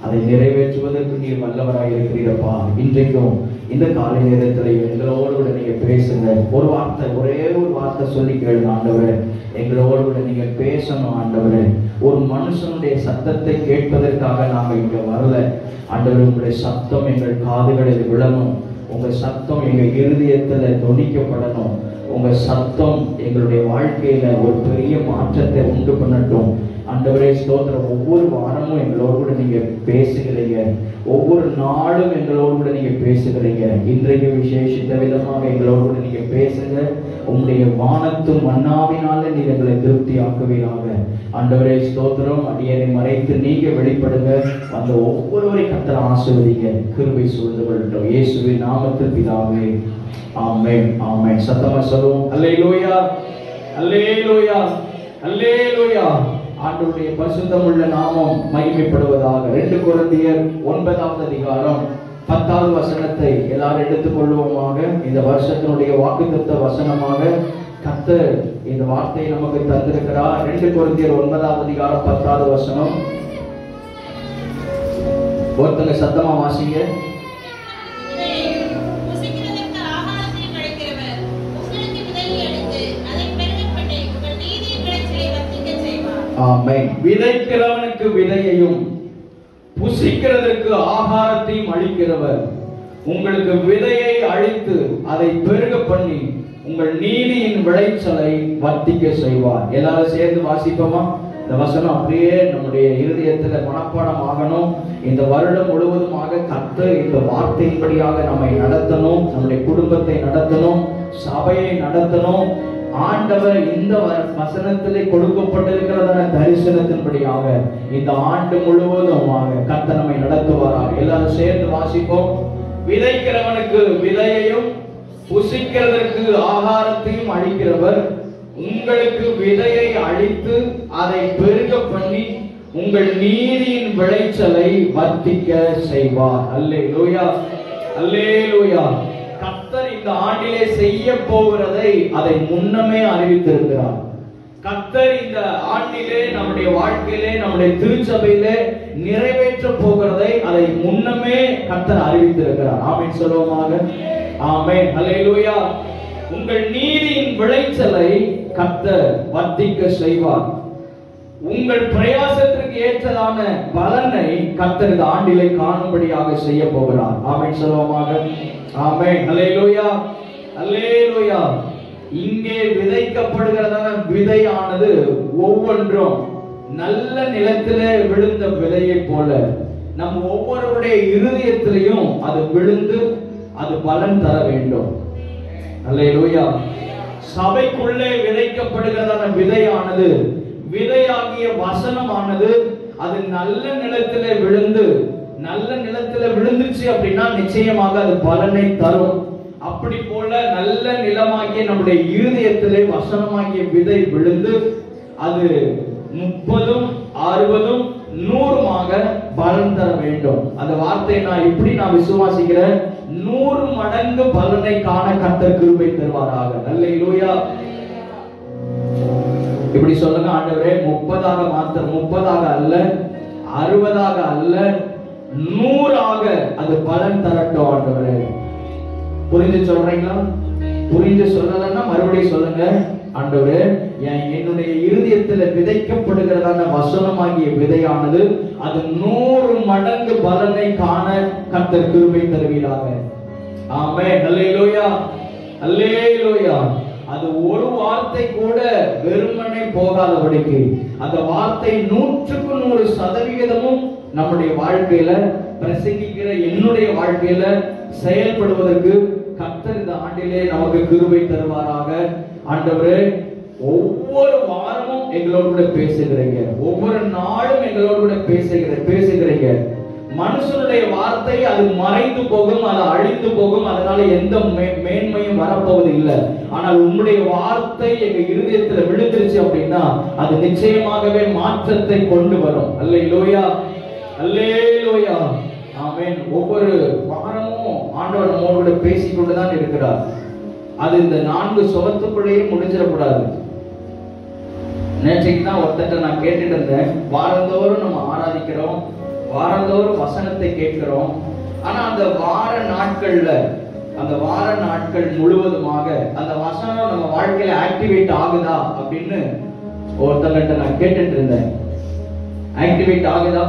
அதை நிறைவேற்றுவதற்கு நீர் வல்லவராக இருக்கிறீரப்பா. இன்றைக்கும் இந்த காலை நேரத்தில் எங்களோடு கூட நீங்க பேசுங்க. ஒரு வார்த்தை, ஒரே ஒரு வார்த்தை சொல்லி கேளுங்க ஆண்டவரே. எங்களோடு கூட நீங்க பேசணும் ஆண்டவரே. ஒரு மனுஷனுடைய சத்தத்தை கேட்பதற்காக நாங்கள் இங்க வரல ஆண்டவரே. உங்களுடைய சத்தம் எங்கள் காதுகளில் விழணும். உங்க சத்தம் எங்க இருதயத்துல தொனிக்கப்படணும். உங்க சத்தம் எங்களுடைய வாழ்க்கையில ஒரு பெரிய மாற்றத்தை உண்டு பண்ணட்டும் ஆண்டவரே. ஸ்தோத்திரம். ஒவ்வொரு வாரமும் எங்களோடு கூட நீங்க பேசுகிறீங்க. ஒவ்வொரு நாளும் எங்களோடு கூட நீங்க பேசுகிறீங்க. இன்றைக்கு விசேஷித்த விதமாக எங்களோடு கூட நீங்க பேசுங்க. உங்களுடைய வானத்தும் மன்னாவினால நீர் எங்களை திருப்தி ஆக்குவீராக ஆண்டவரே. ஸ்தோத்திரம். அடியனை மறைத்து நீங்க வெளிப்படுங்க. அந்த ஒவ்வொருவரை கர்த்தர் ஆசீர்வதிங்க. கிருபை சூழ்ந்து கொள்ளட்டும். இயேசுவின் நாமத்தில் பிதாவே. ஆமென். ஆமென். சத்தமா சொல்லுவோம். அல்லேலூயா, அல்லேலூயா, அல்லேலூயா. ஆண்டவருடைய பரிசுத்தமுள்ள நாமம் மகிமைப்படுவதாக. 2 கொரிந்தியர் 9வது அதிகாரம் 10வது வசனத்தை எல்லாரும் எடுத்துக் கொள்வோமாக. இந்த வருஷத்தினுடைய வாக்குத்தத்த வசனமாக கர்த்தர் இந்த வார்த்தையை நமக்கு தந்திருக்கிறார். 2 கொரிந்தியர் 9வது அதிகாரம் 10வது வசனம். ஒருத்தங்க சத்தமா வாசிங்க. ஆமென். விதைக்கிறவனுக்கு விதையையும் புசிக்கிறதற்கு ஆகாரத்தையும் அளிக்கிறவர் உங்களுக்கு விதையை அழித்து அதை பெருக பண்ணி உங்கள் நீதியின் விளைச்சலை வர்த்திக்க செய்வார். எல்லாரும் சேர்ந்து வாசிப்போமா? இந்த வசனம் அப்படியே நம்முடைய இருதயத்துல மனப்பாடம் ஆகணும். இந்த வருடம் முழுவதுமாக கர்த்தர் இந்த வார்த்தையின்படியாக நம்மை நடத்தணும். நம்முடைய குடும்பத்தை நடத்தணும், சபையை நடத்தணும். ஆண்டவர் இந்த வசனத்திலே கொடுக்கப்பட்டிருக்கிறதான தரிசனத்தின்படியாக இந்த ஆண்டு முழுவதுமாக கர்த்தர் நம்மை நடத்துவாராக. எல்லாரும் சேர்ந்து வாசிப்போம். விதைக்கிறவனுக்கு விதையையும் புசிக்கிறதற்கு ஆகாரத்தையும் அளிக்கிறவர் உங்களுக்கு விதையை அளித்து அதை பெருக பண்ணி உங்கள் நீதியின் விளைச்சலை வர்த்திக்க செய்வார். அல்லேலூயா, அல்லேலூயா. கர்த்தர் இந்த ஆண்டிலே செய்ய போகிறதை அதை முன்னமே அறிவித்திருக்கிறார். கர்த்தர் இந்த ஆண்டிலே நம்முடைய வாழ்க்கையிலே நம்முடைய திருச்சபையிலே நிறைவேற்ற போகிறதை அதை முன்னமே கர்த்தர் அறிவித்திருக்கிறார். ஆமென் சொல்லுவோமாக. ஆமென். அல்லேலூயா. உங்கள் நீதியின் விளைச்சலை கர்த்தர் வர்த்திக்க செய்வார். உங்கள் பிரயாசத்திற்கு ஏற்றதான பலனை கர்த்தர் இந்த ஆண்டிலே காணும்படியாக செய்ய போகிறார். ஆமென் சொல்லுவோமாக. ஆமென். அல்லேலூயா, அல்லேலூயா. இங்கே விதைக்கப்படுகிறதான விதையானது ஒவ்வொன்றும் நல்ல நிலத்திலே விழுந்த விதையை போல நம் ஒவ்வொருவருடைய இருதயத்திலையும் அது விழுந்து அது பலன் தர வேண்டும். அல்லேலூயா. சபைக்குள்ளே விதைக்கப்படுகிறதான விதையானது, விதையாகிய வசனமானது அது நல்ல நிலத்திலே விழுந்து, நல்ல நிலத்திலே விழுந்துச்சு அப்படின்னா நிச்சயமாக அது பலனை தரும். அப்படி போல நல்ல நிலமாகிய நம்முடைய இருதயத்திலே வசனமாகிய விதை விழுந்து அது 30, 60, 100 பலன் தர வேண்டும். அந்த வார்த்தை நான் இப்படி விசுவாசிக்கிறேன். 100 மடங்கு பலனை காண கர்த்தர் கிருபை தருவாராக. அல்லேலூயா. இப்படி சொல்லுங்க, ஆண்டவரே 30 மாத்திரம், 30 அல்ல, 60 அல்ல, 100ஆக அது பலன் தரட்டும் ஆண்டவரே. புரிஞ்சு சொல்றீங்களா? புரிஞ்சு சொல்லலன்னா மறுபடியும் சொல்லுங்க. ஆண்டவரே, என்னுடைய இருதயத்தில் விதைக்கப்படுகிறதான வசனமாகிய விதையானது அது 100 மடங்கு பலனை காண கர்த்தர் கிருபை தருவீராக. ஆமென். அல்லேலூயா, அல்லேலூயா. அது ஒரு வார்த்தை கூட வெறுமனே போகாதபடிக்கு அந்த வார்த்தை 100க்கு 100% நம்முடைய வாழ்க்கையில பிரசங்கிக்கிற என்னுடைய வாழ்க்கையில செயல்படுவதற்கு கர்த்தர் இந்த ஆண்டிலே நமக்கு கிருபை தருவாராக. ஆண்டவரே, ஒவ்வொரு வாரமும் எங்களோடு கூட பேசுகிறீங்க, ஒவ்வொரு நாளும் எங்களோடு கூட பேசுகிறீங்க. மனுஷனுடைய வார்த்தை அது மறைந்து போகும், அது அழிந்து போகும், அதனால எந்த மேன்மையும் வரப்போவது இல்லை. ஆனால் உங்களுடைய வார்த்தை எங்க இருதயத்துல விழுந்துருச்சு அப்படின்னா அது நிச்சயமாகவே மாற்றத்தை கொண்டு வரும். அல்லேலூயா, அல்லேலூயா, ஆமென். ஒவ்வொரு வாரமும் ஆண்டவர் நம்மோடு பேசிக்கொண்டுதான் இருக்கிறார். அது இந்த 4 சுவத்துக்குள்ளேயே முடிஞ்சிடக்கூடாது. நேற்றைக்கு தான் ஒருத்தட்ட நான் கேட்டுட்டு இருந்தேன், வாரந்தோறும் நம்ம ஆராதிக்கிறோம், வாரந்தோறும் வசனத்தை கேட்கிறோம், ஆனா அந்த வார நாட்கள் முழுவதுமாக அந்த வசனம் நம்ம வாழ்க்கையில ஆக்டிவேட் ஆகுதா அப்படின்னு ஒருத்தங்கிட்ட நான் கேட்டுட்டு இருந்தேன். ஆக்டிவேட் ஆகுதா?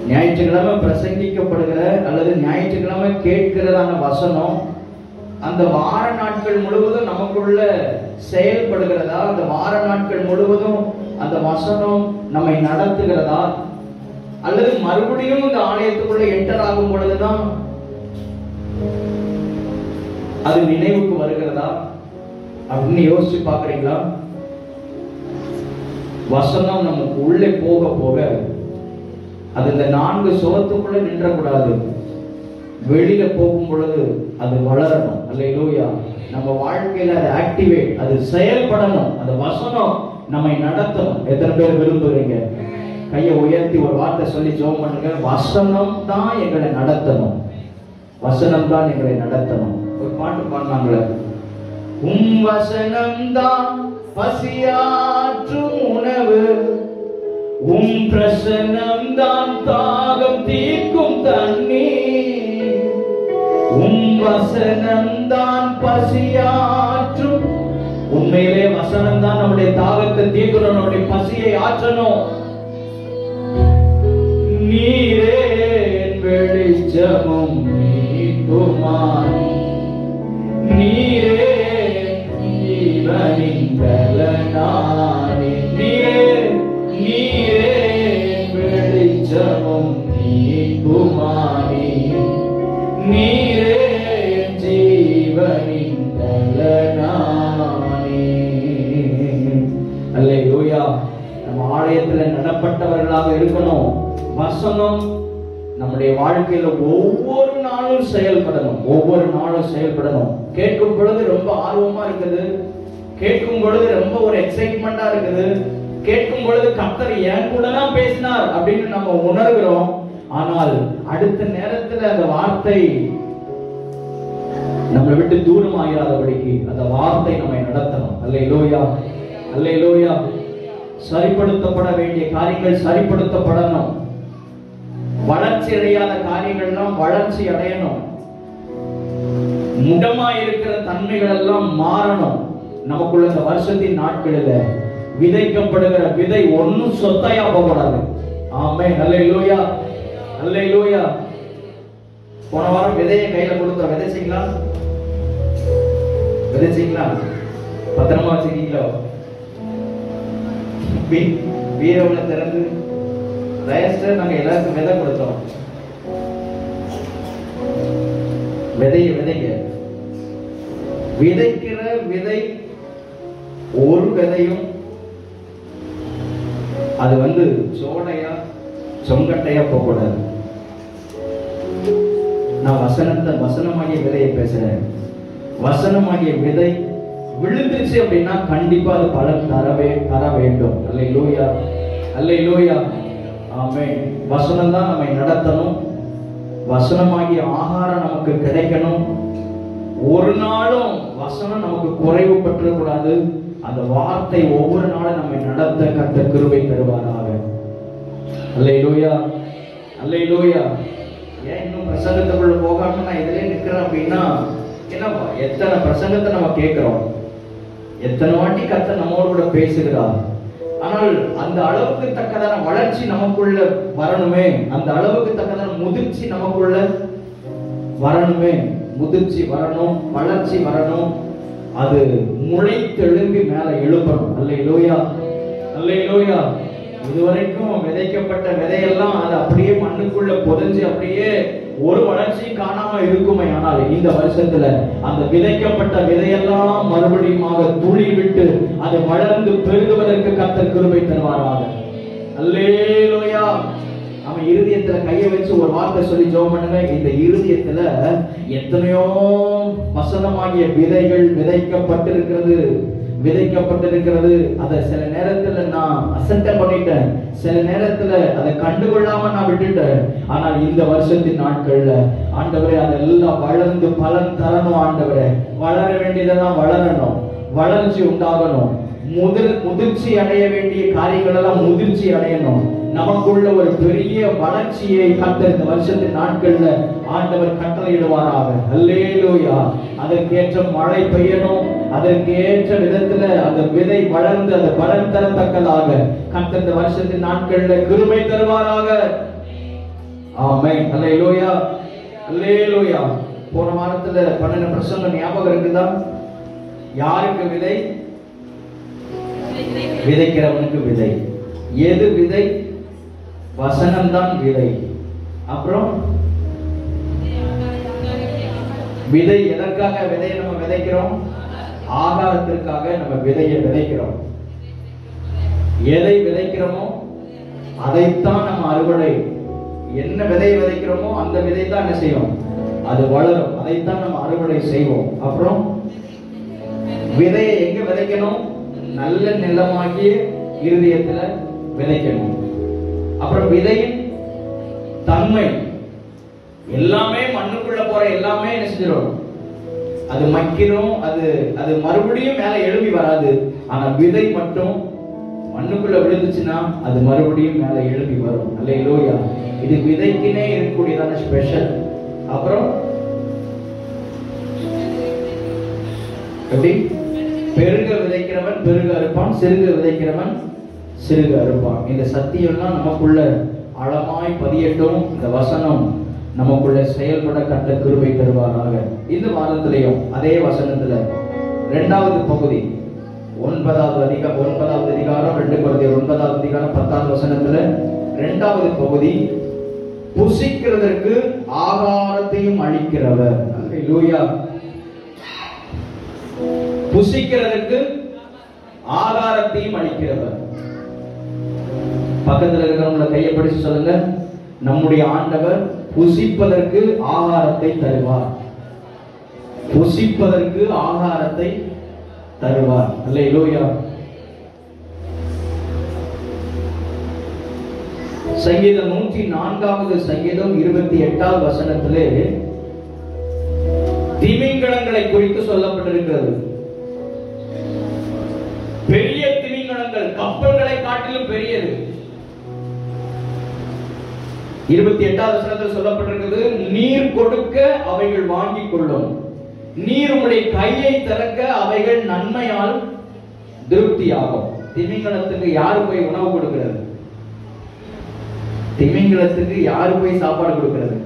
ஞாயிற்றுக்கிழமை பிரசங்கிக்கப்படுகிற அல்லது ஞாயிற்றுக்கிழமை கேட்கிறதான வசனம் அந்த வார நாட்கள் முழுவதும் நமக்குள்ள செயல்படுகிறதா? அந்த வார நாட்கள் முழுவதும் அந்த வசனம் நம்மை நடத்துகிறதா? அல்லது மறுபடியும் இந்த ஆலயத்துக்குள்ள என்டர் ஆகும் பொழுதுதான் அது நினைவுக்கு வருகிறதா அப்படின்னு யோசிச்சு பாக்குறீங்களா? வசனம் நமக்கு உள்ளே போக போக அது இந்த 4 சுவத்துக்குள்ள நின்றக்கூடாது, வெளியில போகும் பொழுது அது வளரணும். அல்லேலூயா. நம்ம வாழ்க்கையில அது ஆக்டிவேட், அது செயல்படணும், அந்த வசனம் நம்மை நடத்தணும். எத்தனை பேர் விரும்புறீங்க? கையை உயர்த்தி ஒரு வார்த்தை சொல்லி ஜெபம் பண்ணுங்க. வசனம் தான் எங்களை நடத்தணும், வசனம் தான் எங்களை நடத்தணும். ஒரு பாட்டு பாடினாங்களே, உம் வசனம் தான் பசியாற்றும் உணவு, உம் பிரசன்னம் தான் தாகம் தீர்க்கும் தண்ணீர், உம் வசனம் தான் பசியாற்றும். உண்மையிலே வசனம் தான் நம்முடைய தாகத்தை தீர்க்கணும், நம்முடைய பசியை ஆற்றணும். நீரே வெளிச்சமும் மீட்புமாய், நீரே ஜீவனின் பலனானே, நீரே வெளிச்சமும் மீட்புமாய், நீரே ஜீவனின் பலனானே. அல்லேலூயா. நம்ம ஆலயத்துல நடப்பட்டவர்களாக இருக்கணும். வசனம் நம்முடைய வாழ்க்கையில ஒவ்வொரு நாளும் செயல்படணும், ஒவ்வொரு நாளும் செயல்படணும். கேட்கும் பொழுது ரொம்ப ஆர்வமா இருக்குது, கேட்கும் பொழுது ரொம்ப ஒரு எக்ஸைட்மெண்டா இருக்குது, கேட்கும் பொழுது கர்த்தர் என் கூட தான் பேசினார் அப்படின்னு நம்ம உணர்கிறோம். ஆனால் அடுத்த நேரத்துல அந்த வார்த்தை நம்மளை விட்டு தூரம் ஆகிறாதபடிக்கு அந்த வார்த்தை நம்மை நடத்தணும். அல்லேலூயா, அல்லேலூயா. சரிப்படுத்தப்பட வேண்டிய காரியங்கள் சரிப்படுத்தப்படணும், வளர்ச்சி அடையாத காரியங்கள்லாம் வளர்ச்சி அடையணும், முடமா இருக்கிற தன்மைகள் எல்லாம் மாறணும். நமக்குள்ள இந்த வருஷத்தின் நாட்களில் விதைக்கப்படுகிற விதை ஒன்னும் சொத்தையா போகக்கூடாது. ஆமென். அல்லேலூயா, அல்லேலூயா. போன வாரம் விதையை கையில கொடுத்தோம், விதைச்சிங்களா? பத்திரமா வச்சுக்கீங்களோ? வீரவனை திறந்து ரெஜிஸ்டர் நாங்க எல்லாருக்கும் விதை கொடுத்தோம். விதைங்க, விதைக்கிற விதை ஒரு விதையும் அது சோடையா சொங்கட்டையா போகக்கூடாது. நான் வசனமாகிய விதையை பேசுறேன். வசனமாகிய விதை விழுந்துருச்சு அப்படின்னா கண்டிப்பா அது பலன் தர வேண்டும். அல்லேலூயா, அல்லேலூயா. ஆமென். வசனம் தான் நம்மை நடத்தணும். வசனமாகிய ஆகாரம் நமக்கு கிடைக்கணும். ஒரு நாளும் வசனம் நமக்கு குறைவு பற்றக்கூடாது. அந்த வார்த்தை ஒவ்வொரு நாளும் நம்மை நடத்த கர்த்தர் கிருபை தருவாராக. அல்லேலூயா, அல்லேலூயா. ஏன் இன்னும் பிரசங்கத்துக்குள்ள போகாம நான் இதிலே நிக்கிறேன் அப்படின்னா, என்னப்பா எத்தனை பிரசங்கத்தை நம்ம கேட்கிறோம், எத்தனை வாட்டி கர்த்தர் நம்மோடு கூட பேசுகிறார். ஆனால் அந்த அளவுக்கு தக்கதான வளர்ச்சி நமக்குள்ள வரணுமே, அந்த அளவுக்கு தக்கதான முதிர்ச்சி நமக்குள்ள வரணுமே. முதிர்ச்சி வரணும், வளர்ச்சி வரணும், அது முளைத்தெழும்பி மேல எழுப்பணும். அல்லேலூயா, அல்லேலூயா. இதுவரைக்கும் விதைக்கப்பட்ட விதையெல்லாம் அது அப்படியே மண்ணுக்குள்ள புதைஞ்சு அப்படியே ஒரு வளர்ச்சி காணாம இருக்குமே. ஆனால் இந்த வருஷத்துல அந்த விதைக்கப்பட்ட விதையெல்லாம் மறுபடியும் துளி விட்டு அது வளர்ந்து பெருகுவதற்கு கர்த்தர் கிருபை தருவாராக. அல்லேலூயா. அவன் இருதயத்துல கையை வச்சு ஒரு வார்த்தை சொல்லி ஜெபம் பண்ணுங்க. இந்த இருதயத்துல எத்தனையோ வசனமாகிய விதைகள் விதைக்கப்பட்டிருக்கிறது. அதை சில நேரத்துல நான் அசட்டை பண்ணிட்டேன், சில நேரத்துல அதை கண்டுகொள்ளாம நான் விட்டுட்டேன். ஆனால் இந்த வருஷத்தின் நாட்கள்ல ஆண்டவரே அதெல்லாம் வளர்ந்து பலன் தரணும். ஆண்டவரே வளர வேண்டியதெல்லாம் வளரணும், வளர்ச்சி உண்டாகணும், முதிர்ச்சி அடைய வேண்டிய காரியங்கள் எல்லாம் முதிர்ச்சி அடையணும். நமக்குள்ள ஒரு பெரிய வளர்ச்சியை கர்த்தர் இந்த வருஷத்தின் நாட்கள்ல ஆண்டவர் கட்டளையிடுவாராக. அல்லேலூயா. அதற்கேற்ற மழை பெய்யணும், அதற்கேற்ற விதத்துல அந்த விதை வளர்ந்து அந்த பலன் தரத்தக்கதாக கர்த்தர் இந்த வருஷத்தின் நாட்கள்ல கிருபை தருவாராக. ஆமென். அல்லேலூயா, அல்லேலூயா. போன வாரத்துல 12 பிரசங்கம் ஞாபகம் இருக்குதா? யாருக்கு விதை? விதைக்கிறவனுக்கு விதை. எது விதை? வசனம் தான் விதை. அப்புறம் விதை எதற்காக விதையை நம்ம விதைக்கிறோம்? ஆகாரத்திற்காக நம்ம விதையை விதைக்கிறோம். எதை விதைக்கிறோமோ அதைத்தான் நம்ம அறுவடை. என்ன விதையை விதைக்கிறோமோ அந்த விதை தான் என்ன செய்யும்? அது வளரும். அதைத்தான் நம்ம அறுவடை செய்வோம். அப்புறம் விதையை எங்க விதைக்கணும்? நல்ல நிலமாகிய இருதயத்துல விதைக்கணும். அப்புறம் விதையின் தன்மை எல்லாமே மண்ணுக்குள்ள போற எல்லாமே என்ன செஞ்சிடும்? அது மக்கிரும், அது மறுபடியும் மேல எழும்பி வராது. ஆனா விதை மட்டும் மண்ணுக்குள்ள விழுந்துச்சுன்னா அது மறுபடியும் மேல எழும்பி வரும். அல்லேலூயா. இது விதைக்குனே இருக்கக்கூடியதான ஸ்பெஷல். அப்புறம் எப்படி? பெருக விதைக்கிறவன் பெருக அறுப்பான், சிறுக விதைக்கிறவன் சிறுக அறுப்பான். இந்த சத்தியம்லாம் நமக்குள்ள ஆழமாய் பதியட்டும். இந்த வசனம் நமக்குள்ள செயல்பட கர்த்தர் கிருபை தருவாராக. இந்த வாரத்திலையும் அதே வசனத்துல 2வது பகுதி 9வது அதிகாரம் 2 கொரிந்தியர் 9வது அதிகாரம் 10வது வசனத்துல 2வது பகுதி, புசிக்கிறதற்கு ஆகாரத்தையும் அளிக்கிறவர். அல்லேலூயா. புசிக்கிறதற்கு ஆகாரத்தையும் அளிக்கிறவர். பக்கத்துல இருக்கிறவங்கள கையை பிடிச்சு சொல்லுங்க, நம்முடைய ஆண்டவர் புசிப்பதற்கு ஆகாரத்தை தருவார். புசிப்பதற்கு ஆகாரத்தை தருவார். அல்லேலூயா. சங்கீதம் 104வது சங்கீதம் 28வது வசனத்திலே திமிங்கலங்களை குறித்து சொல்லப்பட்டிருக்கிறது. பெரிய திமிங்கலங்கள், கப்பல்களை காட்டிலும் பெரியது. 28வது வசனத்தில் சொல்லப்பட்டிருக்கிறது, நீர் கொடுக்க அவைகள் வாங்கிக் கொள்ளும், நீர் உங்களுடைய கையை திறக்க அவைகள் நன்மையால் திருப்தியாகும். திமிங்கலத்துக்கு யாரு போய் உணவு கொடுக்கிறது? திமிங்கலத்துக்கு யாரு போய் சாப்பாடு கொடுக்கிறது?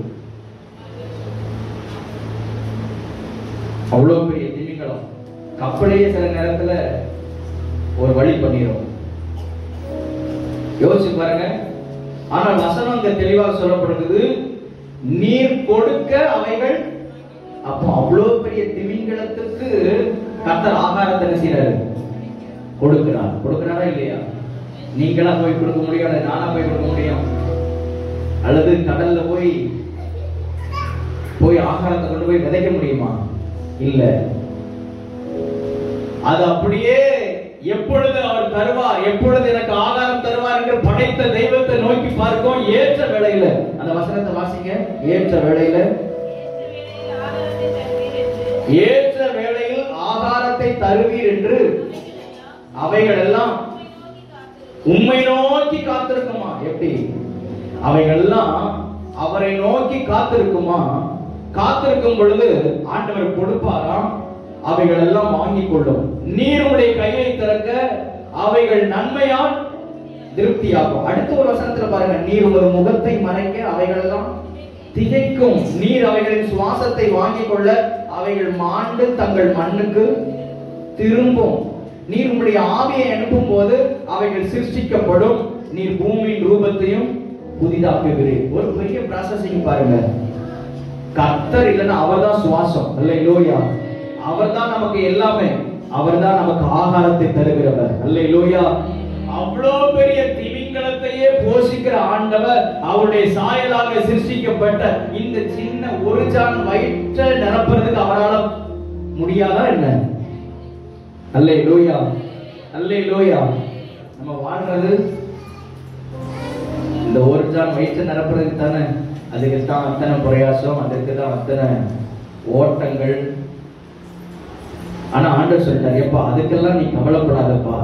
அவ்வளவு பெரிய திமிங்கலம். கப்பலையே சில நேரத்துல ஒரு வழி பண்ணிரும். யோசிச்சு பாருங்க. ஆனால் வசனம் அங்க தெளிவாக சொல்லப்படுகிறது, நீர் கொடுக்க அவைகள். அப்போ அவ்வளவு பெரிய திமிங்கலத்துக்கு கர்த்தர் ஆகாரத்தை செய்யறாரு, கொடுக்கிறார். கொடுக்கிறாரா இல்லையா? நீங்களா போய் கொடுக்க முடியும், நானா போய் கொடுக்க முடியும்? அல்லது கடல்ல போய் ஆகாரத்தை கொண்டு போய் விதைக்க முடியுமா? இல்ல. அது அப்படியே எப்பொழுது அவர் தருவார், எப்பொழுது எனக்கு ஆகாரம் தருவார் என்று படைத்த தெய்வத்தை நோக்கி பார்க்கும். ஏற்ற வேளையில, அந்த வசனத்தை வாசிங்க. ஏற்ற வேளையில, ஏற்ற வேளையில் ஆகாரத்தை தருவீர் என்று அவைகள் எல்லாம் உம்மை நோக்கி காத்திருக்குமா? எப்படி? அவைகள் எல்லாம் அவரை நோக்கி காத்திருக்குமா? காத்திருக்கும் பொழுது ஆண்டவர் கொடுப்பாராம், அவைகள் எல்லாம் வாங்கிக் கொள்ளும். நீர் உடைய கையை திறக்க அவைகள் நன்மையால் திருப்தியாகும். அடுத்த ஒரு வசனத்துல பாருங்க, நீர் ஒரு முகத்தை மறைக்க அவைகள் எல்லாம் திகைக்கும். நீர் அவைகளின் சுவாசத்தை வாங்கிக் கொள்ள அவைகள் மாண்டு தங்கள் மண்ணுக்கு திரும்பும். நீர் உடைய ஆவியை அனுப்பும் போது அவைகள் சிருஷ்டிக்கப்படும். நீர் பூமியின் ரூபத்தையும் புதிதாக்குகிறீர். ஒரு பெரிய ப்ராசஸிங் பாருங்க. கர்த்தர் இல்லைன்னா அவர்தான் சுவாசம். அல்லேலூயா. அவர்தான் நமக்கு எல்லாமே. அவர்தான் நமக்கு ஆகாரத்தை தருகிறவர். அல்லேலூயா. அவ்வளோ பெரிய திமிங்கலத்தையே போஷிக்கிற ஆண்டவர், அவருடைய சாயலாக சிருஷ்டிக்கப்பட்ட இந்த சின்ன ஒரு ஜான் வயிற்றை நிரப்புறதுக்கு அவரால் முடியாதா என்ன? அல்லேலூயா. அல்லேலூயா. நம்ம வாழ்றது இந்த ஒரு ஜான் வயிற்றை நிரப்புறதுக்கு தானே. அதுக்கு தான் அத்தனை பிரயாசம், அதுக்கு தான் அத்தனை ஓட்டங்கள். ஆனா ஆண்டவர் சொல்லிட்டாரு, எப்பா அதுக்கெல்லாம் நீ கவலைப்படாதப்பா,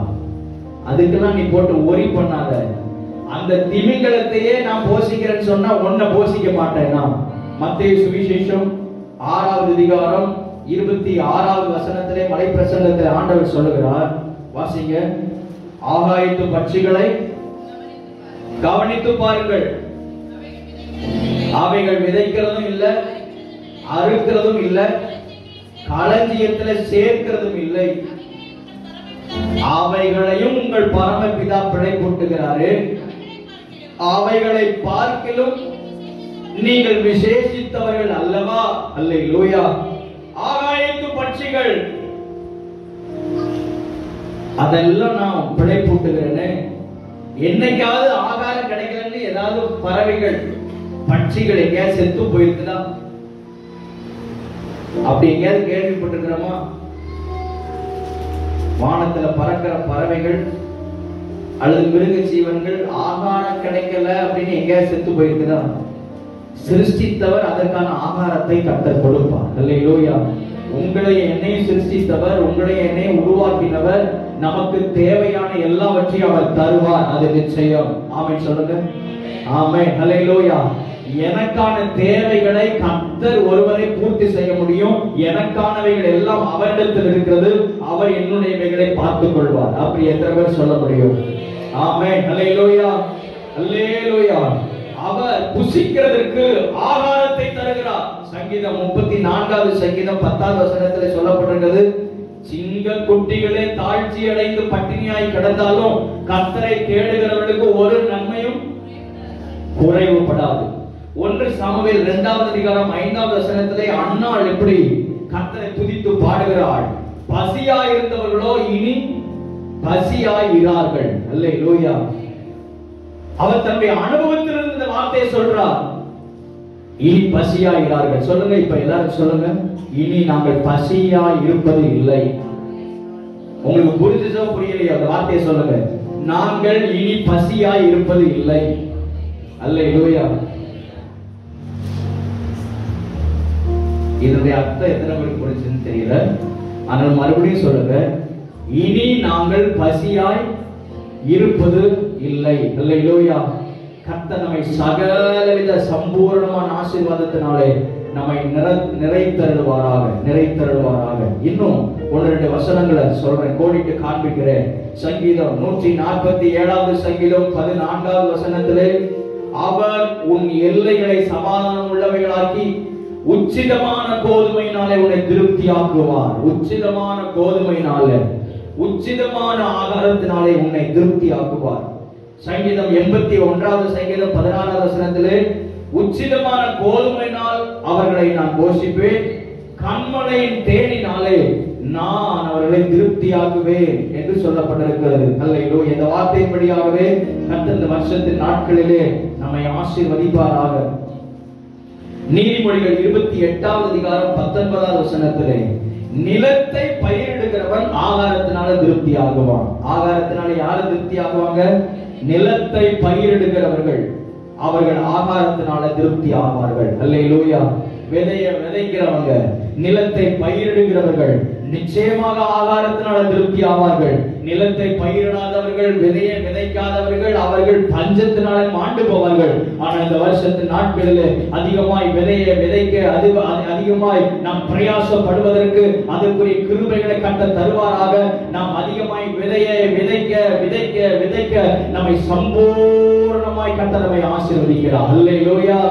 அதுக்கெல்லாம் நீ போட்டு ஒரி பண்ணாத. அந்த திமிங்கலத்தையே நான் போஷிக்கிறேன்னு சொன்னா ஒன்ன போஷிக்க மாட்டேன்னா. மத்தேயு சுவிசேஷம் 6வது அதிகாரம் 26வது வசனத்திலே மலை பிரசங்கத்தில் ஆண்டவர் சொல்லுகிறார், வாசிங்க. ஆகாயத்து பட்சிகளை கவனித்து பாருங்கள், அவைகள் விதைக்கிறதும் இல்லை, அறுக்கிறதும் இல்லை, களஞ்சியத்தில் சேர்க்கிறதும் இல்லை, அவைகளையும் உங்கள் பரமபிதா பிழை போட்டுகிறாரு. அவைகளை பார்க்கிலும் நீங்கள் விசேஷித்தவர்கள் அல்லவா? அல்லேலூயா. ஆகாயத்து பட்சிகள் அதெல்லாம் நான் பிழை போட்டுகிறேன்னு. என்னைக்காவது ஆகாரம் கிடைக்கலன்னு ஏதாவது பறவைகள் பட்சிகள் எங்கேயாவது செத்து போயிருக்குதா? அப்படி எங்கேயாவது கேள்விப்பட்டிருக்கிறோமா? வானத்துல பறக்கிற பறவைகள் அல்லது மிருக ஜீவன்கள் ஆகாரம் கிடைக்கல அப்படின்னு எங்கேயாவது செத்து போயிருக்குதா? சிருஷ்டித்தவர் அதற்கான ஆகாரத்தை கர்த்தர் கொடுப்பார். அல்லேலூயா. உங்களை என்னையும் சிருஷ்டித்தவர், உங்களை என்னையும் உருவாக்கினவர், நமக்கு தேவையான எல்லாவற்றையும் அவர் தருவார். அது நிச்சயம். ஆமென் சொல்லுங்க. ஆமென். அல்லேலூயா. எனக்கான தேவைகளை கர்த்தர் ஒருவரை பூர்த்தி செய்ய முடியும். எனக்கானவைகள் எல்லாம் அவரிடத்தில் இருக்கிறது. அவர் என்னுடையவைகளை பார்த்துக் கொள்வார். அப்படி எத்தனை பேர் சொல்ல முடியும்? ஆமென். அல்லேலூயா. அல்லேலூயா. அவர் புசிக்கிறதற்கு ஆகாரத்தை தருகிறார். சங்கீதம் 34வது சங்கீதம் 10வது வசனத்தில் சொல்லப்பட்டிருக்கிறது, சிங்க குட்டிகளே தாழ்ச்சி அடைந்து பட்டினியாய் கிடந்தாலும் கர்த்தரை தேடுகிறவர்களுக்கு ஒரு நன்மையும் குறைவுபடாது. 1 சாமுவேல் 2வது அதிகாரம் 5வது வசனத்திலே அன்னாள் எப்படி கர்த்தரை துதித்து பாடுகிறாள். பசியாய் இருந்தவர்களோ இனி பசியாய் இரார்கள். அல்லேலூயா. அவர் தன்னுடைய அனுபவத்திலிருந்து இந்த வார்த்தையை சொல்றார், இனி பசியாய் இரார்கள். சொல்லுங்க, இப்ப எல்லாரும் சொல்லுங்க, இனி நாங்கள் பசியாய் இருப்பது இல்லை. உங்களுக்கு புரிஞ்சுச்சோ புரியலையோ அந்த வார்த்தையை சொல்லுங்க. நாங்கள் இனி பசியாய் இருப்பது இல்லை. அல்லேலூயா. இதனுடைய அர்த்தம் எத்தனை பேருக்கு புரிஞ்சுன்னு தெரியல. ஆனால் மறுபடியும் சொல்லுங்க, இனி நாங்கள் பசியாய் இருப்பது இல்லை. அல்லேலூயா. கர்த்தர் நம்மை சகலவித சம்பூர்ணமான ஆசீர்வாதத்தினாலே நம்மை நிறைத்தருள்வாராக. இன்னும் 1-2 வசனங்களை சொல்றேன், கோடிட்டு காண்பிக்கிறேன். சங்கீதம் 147வது சங்கீதம் 14வது வசனத்திலே, அவர் உன் எல்லைகளை சமாதானம் உள்ளவைகளாக்கி உச்சிதமான கோதுமையினாலே உன்னை திருப்தியாக்குவார். உச்சிதமான கோதுமையினாலே, உச்சிதமான ஆகாரத்தினாலே உன்னை திருப்தியாக்குவார். சங்கீதம் 81வது சங்கீதம் 16வது வசனத்திலே, உச்சிதமான கோதுமையினால் அவர்களை நான் போஷிப்பேன், கண்மலையின் தேனினாலே நான் அவர்களை திருப்தியாக்குவேன் என்று சொல்லப்பட்டிருக்கிறது. அல்லேலூயா. இந்த வார்த்தையின்படியாகவே கர்த்தர் இந்த வருஷத்தின் நாட்களிலே நம்மை ஆசீர்வதிப்பாராக. நீதிமொழிகள் 28வது அதிகாரம் 19வது வசனத்திலே, நிலத்தை பயிரிடுகிறவன் ஆகாரத்தினால திருப்தி ஆகுவான். ஆகாரத்தினால யாரு திருப்தி ஆகுவாங்க? நிலத்தை பயிரிடுகிறவர்கள், அவர்கள் ஆகாரத்தினால திருப்தி ஆவார்கள். அல்லேலூயா. விதைக்கிறவங்க, நிலத்தை பயிரிடுகிறவர்கள், நிச்சயமாக ஆகாரத்தினால திருப்தி ஆவார்கள். நிலத்தை பயிரிடாதவர்கள், விதையை விதைக்காதவர்கள், அவர்கள் பஞ்சத்தினால மாண்டு போவார்கள். ஆனால் இந்த வருஷத்தின் நாட்களில் அதிகமாய் விதையை விதைக்க, அதிகமாய் நாம் பிரயாசப்படுவதற்கு அதற்குரிய கிருபைகளை கட்ட தருவாராக. நாம் அதிகமாய் விதையை விதைக்க விதைக்க விதைக்க நம்மை சம்பூர்ணமாய் கட்ட நம்மை ஆசீர்வதிக்கிறார். அல்லேலூயா,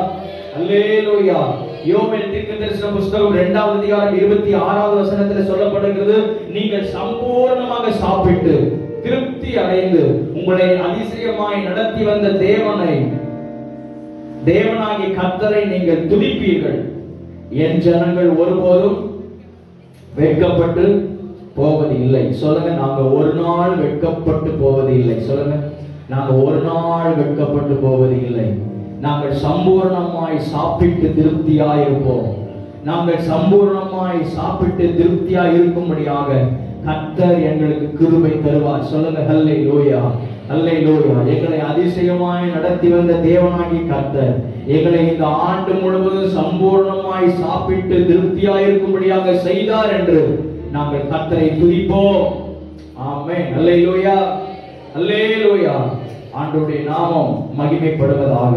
அல்லேலூயா. யோவேல் தீர்க்கதரிசன புத்தகம் 2ஆம் அதிகாரம் 26வது வசனத்தில் சொல்லப்படுகிறது, நீங்கள் சம்பூர்ணமாக சாப்பிட்டு திருப்தி அடைந்து உங்களை அதிசயமாய் நடத்தி வந்த தேவனாகிய கர்த்தரை நீங்கள் துதிப்பீர்கள். என் ஜனங்கள் ஒருபோதும் வெட்கப்பட்டு போவது இல்லை. சொல்லுங்க, நாங்க ஒரு நாள் வெட்கப்பட்டு போவது இல்லை. சொல்லுங்க, நாங்க ஒரு நாள் வெட்கப்பட்டு போவது இல்லை. நாங்கள் சம்பூர்ணமாய் சாப்பிட்டு திருப்தியாய் இருப்போம். நாங்கள் சம்பூர்ணமாய் சாப்பிட்டு திருப்தியாய் இருக்கும்படியாக கர்த்தர் எங்களுக்கு கிருபை தருவார். சொல்லுங்க, ஹல்லேலூயா, ஹல்லேலூயா. எங்களை அதிசயமாய் நடத்தி வந்த தேவனாகிய கர்த்தர் எங்களை இந்த ஆண்டு முழுவதும் சம்பூர்ணமாய் சாப்பிட்டு திருப்தியாய் இருக்கும்படியாக செய்தார் என்று நாங்கள் கர்த்தரை துதிப்போம். ஆமென், ஹல்லேலூயா, ஹல்லேலூயா. ஆண்டவருடைய நாமம் மகிமைப்படுவதாக.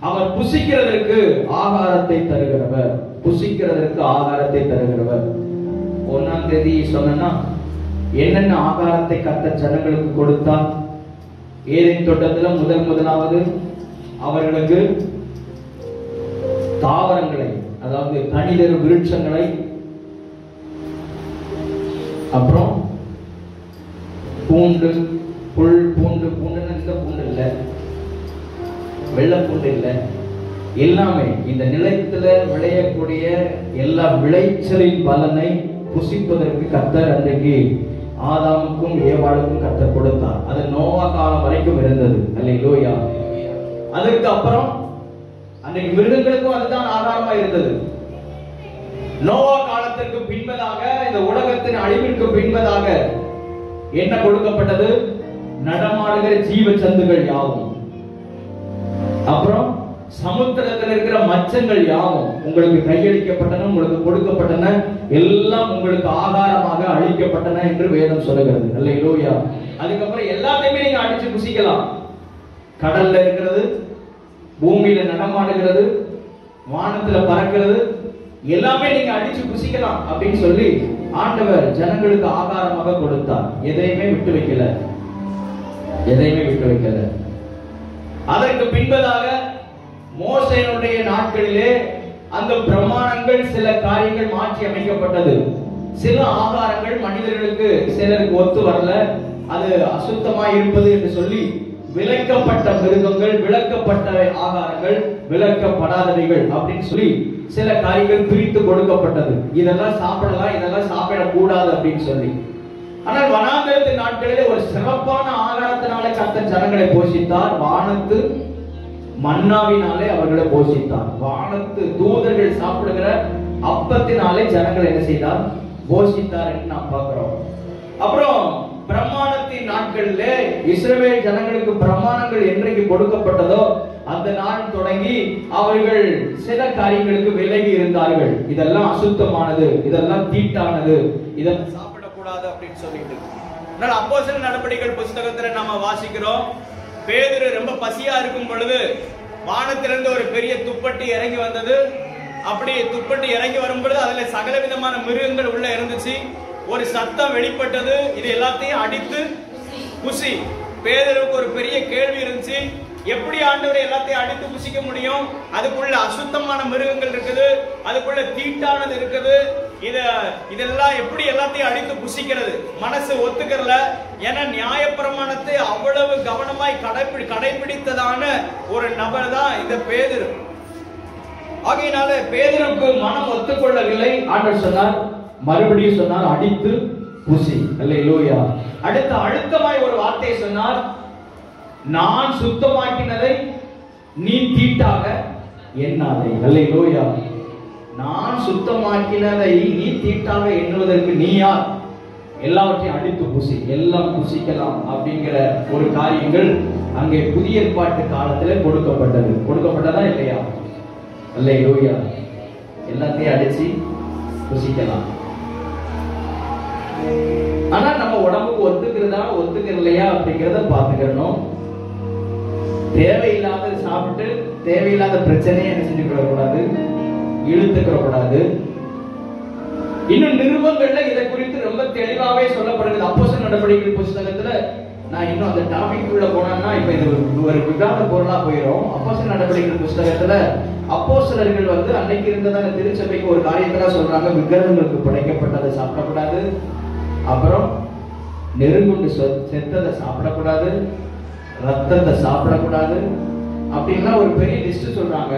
அவர் புசிக்கிறதற்கு ஆகாரத்தை தருகிறவர், புசிக்கிறதற்கு ஆகாரத்தை தருகிறவர். 1ஆம் தேதி சொன்னா என்னென்ன ஆகாரத்தை கர்த்தர் ஜனங்களுக்கு கொடுத்தார்? ஏதேன் தோட்டத்தில் முதலாவது அவர்களுக்கு தாவரங்களை, அதாவது கனிதரு விருட்சங்களை, அப்புறம் பூண்டு, பூண்டுன்னு இந்த பூண்டு இல்லை, வெள்ளை பூண்டு இல்லை, எல்லாமே இந்த நிலத்துல விளையக்கூடிய எல்லா விளைச்சலின் பலனை புசிப்பதற்கு கர்த்தர் அன்றைக்கு ஆதாமுக்கும் ஏவாளுக்கும் கர்த்தர் கொடுத்தார். அது நோவா காலம் வரைக்கும் இருந்தது. அல்லேலூயா. அதுக்கு அப்புறம் அன்றைக்கு மிருகங்களுக்கும் அதுதான் ஆதாரமா இருந்தது. நோவா காலத்திற்கு பின்பதாக, இந்த உலகத்தின் அழிவிற்கு பின்பதாக என்ன கொடுக்கப்பட்டது? நடமாடுகிற ஜீவ சந்துகள் யாவும், அப்புறம் சமுத்திரத்தில் இருக்கிற மச்சங்கள் யாவும் உங்களுக்கு கையளிக்கப்பட்டன, உங்களுக்கு கொடுக்கப்பட்டன, எல்லாம் உங்களுக்கு ஆகாரமாக அளிக்கப்பட்டன என்று வேதம் சொல்லுகிறது. அல்லேலூயா. அதுக்கப்புறம் எல்லாத்தையுமே நீங்க அடிச்சு புசிக்கலாம். கடல்ல இருக்கிறது, பூமியில நடமாடுகிறது, வானத்துல பறக்கிறது, எல்லாமே நீங்க அடிச்சு புசிக்கலாம் அப்படின்னு சொல்லி ஆண்டவர் ஜனங்களுக்கு ஆகாரமாக கொடுத்தார். எதையுமே விட்டு வைக்கல, எதையுமே விட்டு வைக்கல. அதற்கு பின்பதாக மோசேயினுடைய நாட்களிலே அந்த பிரமாணங்கள், சில காரியங்கள் மாற்றி அமைக்கப்பட்டது. சில ஆகாரங்கள் மனிதர்களுக்கு சிலருக்கு ஒத்து வரல, அது அசுத்தமாய் இருப்பது என்று சொல்லி விலக்கப்பட்ட மிருகங்கள், விலக்கப்பட்ட ஆகாரங்கள், விலக்கப்படாதவைகள் அப்படின்னு சொல்லி சில காரியங்கள் பிரித்து கொடுக்கப்பட்டது. இதெல்லாம் சாப்பிடலாம், இதெல்லாம் சாப்பிடக்கூடாது அப்படின்னு சொல்லி. ஆனால் வனாந்திரத்தின் நாட்களிலே ஒரு சிறப்பான ஆகாரத்தினாலே கர்த்தர் ஜனங்களை போஷித்தார். வானத்து மன்னாவினாலே அவர்களை போஷித்தார். வானத்து தூதர்கள் சாப்பிடுகிற அப்பத்தினாலே ஜனங்களை என்ன செய்தார்? போஷித்தார் என்று நாம் பார்க்கிறோம். அப்புறம் பிரமாணத்தின் நாட்களிலே இஸ்ரவேல் ஜனங்களுக்கு பிரமாணங்கள் என்றைக்கு கொடுக்கப்பட்டதோ அந்த நாள் தொடங்கி அவர்கள் சில காரியங்களுக்கு விலகி இருந்தார்கள். இதெல்லாம் அசுத்தமானது, இதெல்லாம் தீட்டானது, இதெல்லாம் சாப்பிடக்கூடாது அப்படின்னு சொல்லிட்டு. ஆனால் அப்போஸ்தலர் நடபடிகள் புத்தகத்துல நாம வாசிக்கிறோம், பேதுரு ரொம்ப பசியா இருக்கும் பொழுது வானத்திலிருந்து ஒரு பெரிய துப்பட்டி இறங்கி வந்தது. அப்படி துப்பட்டி இறங்கி வரும் பொழுது அதுல சகல விதமான மிருகங்கள் உள்ள இருந்துச்சு. ஒரு சத்தம் வெளிப்பட்டது, இது எல்லாத்தையும் அடித்து புசி. பேதுருக்கு ஒரு பெரிய கேள்வி இருந்துச்சு, எப்படி ஆண்டவரை எல்லாத்தையும் அடித்து புசிக்க முடியும்? அதுக்குள்ள அசுத்தமான மிருகங்கள் இருக்குது, அதுக்குள்ள தீட்டானது இருக்குது, இதெல்லாம் எப்படி எல்லாத்தையும் அடித்து புசிக்கிறது? மனசு ஒத்துக்கறல. ஏன்னா நியாயப்பிரமாணத்தை அவ்வளவு கவனமாய் கடைபிடித்ததான ஒரு நபர் தான் இந்த பேதுரு. ஆகையினால பேதுருக்கு மனம் ஒத்துக்கொள்ளவில்லை. ஆண்டவர் சொன்னார், மறுபடியும் சொன்னார், அடித்து புசி. அல்லேலூயா. அடுத்த அழுத்தமாய் ஒரு வார்த்தை சொன்னார், நான் சுத்தமாக்கினதை நீ தீட்டாக எண்ணாதே. அல்லேலூயா. நான் சுத்தமாக்கினதை நீ தீட்டாக எண்ணுவதற்கு நீ யார்? எல்லாவற்றையும் அடித்து புசி, எல்லாம் புசிக்கலாம் அப்படிங்கிற ஒரு காரியங்கள் அங்கே புதிய ஏற்பாட்டு காலத்துல கொடுக்கப்பட்டதா இல்லையா? அல்லேலூயா. எல்லாத்தையும் அடிச்சு புசிக்கலாம். ஆனா நம்ம உடம்புக்கு ஒத்துக்கிறதா ஒத்துக்கிறலையா அப்படிங்கிறத பாத்துக்கிறணும். தேவையில்லாத சாப்பிட்டு தேவையில்லாத பிரச்சனையை என்ன செஞ்சுக்கிற கூடாது, இழுத்துக்கிற கூடாது. இன்னும் நிருபங்கள்ல இதை குறித்து ரொம்ப தெளிவாவே சொல்லப்படுகிறது. அப்போஸ்தலர் நடவடிக்கைகள் புத்தகத்துல நான் இன்னும் அந்த டாபிக் உள்ள போனேன்னா இப்ப இது ஒரு விவாத பொருளா போயிடும். அப்போஸ்தலர் நடவடிக்கைகள் புத்தகத்துல அப்போஸ்தலர்கள் அன்னைக்கு இருந்ததான திருச்சபைக்கு ஒரு காரியத்துல சொல்றாங்க, விக்கிரகங்களுக்கு படைக்கப்பட்டதை சாப்பிடக்கூடாது, அப்புறம் நெருங்குண்டு செத்ததை சாப்பிடக்கூடாது, ரத்தத்தை சாப்பிடக்கூடாது அப்படின்னா ஒரு பெரிய லிஸ்ட் சொல்றாங்க.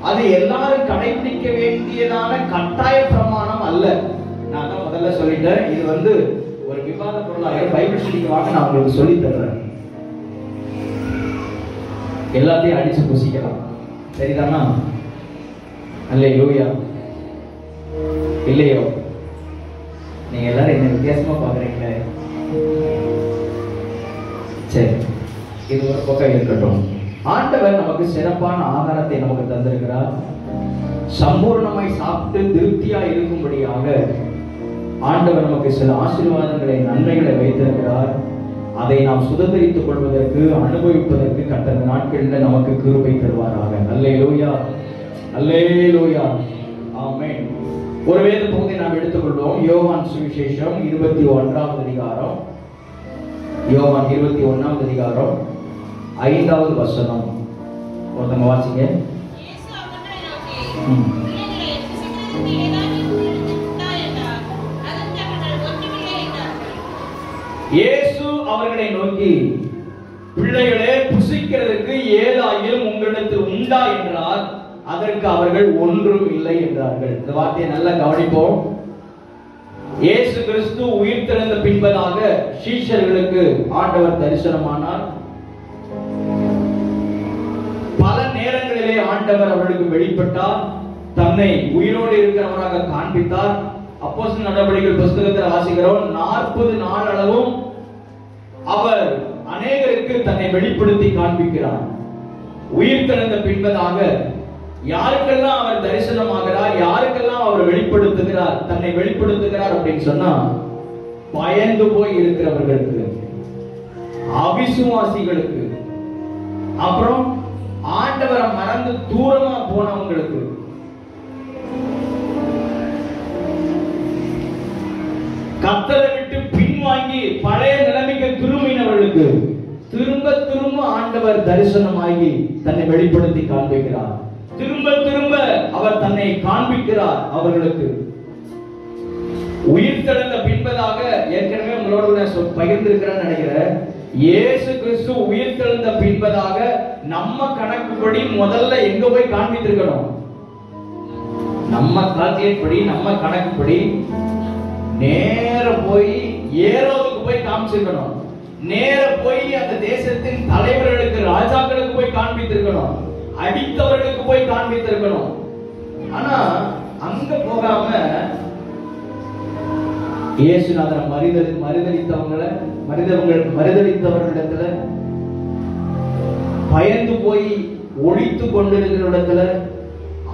அது எல்லாரும் கடைபிடிக்க வேண்டியதான கட்டாய பிரமாணம் அல்ல. நான் தான் முதல்ல சொல்லிட்டேன், இது ஒரு விவாத பொருளாக பைபிள் ஸ்டடிக்கு வாங்க, நான் உங்களுக்கு சொல்லி தர்றேன். எல்லாத்தையும் அடிச்சு புசிக்கலாம், சரிதானா? அல்லேலூயா. இல்லையோ? நீங்க எல்லாரும் என்ன வித்தியாசமா பாக்குறீங்களே. சரி, இது ஒரு பக்கம் இருக்கட்டும். ஆண்டவர் நமக்கு சிறப்பான ஆகாரத்தை நமக்கு தந்திருக்கிறார். சம்பூர்ணமாய் சாப்பிட்டு திருப்தியா இருக்கும்படியாக ஆண்டவர் நமக்கு சில ஆசீர்வாதங்களை, நன்மைகளை வைத்திருக்கிறார். அதை நாம் சுதந்திரித்துக் கொள்வதற்கு, அனுபவிப்பதற்கு கர்த்தர் நாட்களில் நமக்கு கிருபை தருவாராக. அல்லேலூயா, அல்லேலூயா, ஆமென். ஒரு வேத பகுதியை நாம் எடுத்துக்கொள்வோம். யோவான் சுவிசேஷம் 21வது அதிகாரம், யோவான் 21வது அதிகாரம் 5வது வசனம். ஒருத்தங்க வாசிங்க. இயேசு அவர்களை நோக்கி, பிள்ளைகளே, புசிக்கிறதுக்கு ஏதாயிலும் உங்களிடத்தில் உண்டா என்றார். அதற்கு அவர்கள் ஒன்றும் இல்லை என்றார்கள். இந்த வார்த்தையை நல்லா கவனிப்போம். இயேசு கிறிஸ்து உயிர் தெழுந்த பின்பதாக சீஷர்களுக்கு ஆண்டவர் தரிசனமானார். பல நேரங்களிலே ஆண்டவர் அவர்களுக்கு வெளிப்பட்டார், தன்னை உயிரோடு இருக்கிறவராக காண்பித்தார். அப்போஸ்தலர் நடவடிக்கைகள் புத்தகத்தில் வாசிக்கிறோம், 40 நாள் அளவும் அவர் அநேகருக்கு தன்னை வெளிப்படுத்தி காண்பிக்கிறார். உயிர் தெழுந்த பின்பதாக யாருக்கெல்லாம் அவர் தரிசனமாகிறார், யாருக்கெல்லாம் அவர் வெளிப்படுத்துகிறார், தன்னை வெளிப்படுத்துகிறார் அப்படின்னு சொன்னா, பயந்து போய் இருக்கிறவர்களுக்கு, அவிசுவாசிகளுக்கு, அப்புறம் ஆண்டவரை மறந்து தூரமா போனவங்களுக்கு, கர்த்தரை விட்டு பின்வாங்கி பழைய நிலைமைக்கு திரும்பினவர்களுக்கு திரும்ப திரும்ப ஆண்டவர் தரிசனமாகி தன்னை வெளிப்படுத்தி காண்பிக்கிறார். திரும்ப திரும்ப அவர் தன்னை காண்பிக்கிறார் அவர்களுக்கு. உயிர் தெழுந்த பின்பதாக ஏற்கனவே உங்களோட நான் பகிர்ந்திருக்கிறேன்னு நினைக்கிறேன். இயேசு கிறிஸ்து உயிர் தெழுந்த பின்பதாக நம்ம கணக்குப்படி முதல்ல எங்க போய் காண்பித்திருக்கணும்? நம்ம கால்குலேட், நம்ம கணக்குப்படி நேர போய் ஏரோதுக்கு போய் காமிச்சிருக்கணும். நேர போய் அந்த தேசத்தின் தலைவர்களுக்கு, ராஜாக்களுக்கு போய் காண்பித்திருக்கணும். அடித்தவர்களுக்கு போய் காண்பித்திருக்கணும். ஆனா அங்க போகாம இயேசுநாதரை மறுதலித்தவர்களிடத்துல, பயந்து போய் ஒழித்து கொண்டிருக்கிற இடத்துல,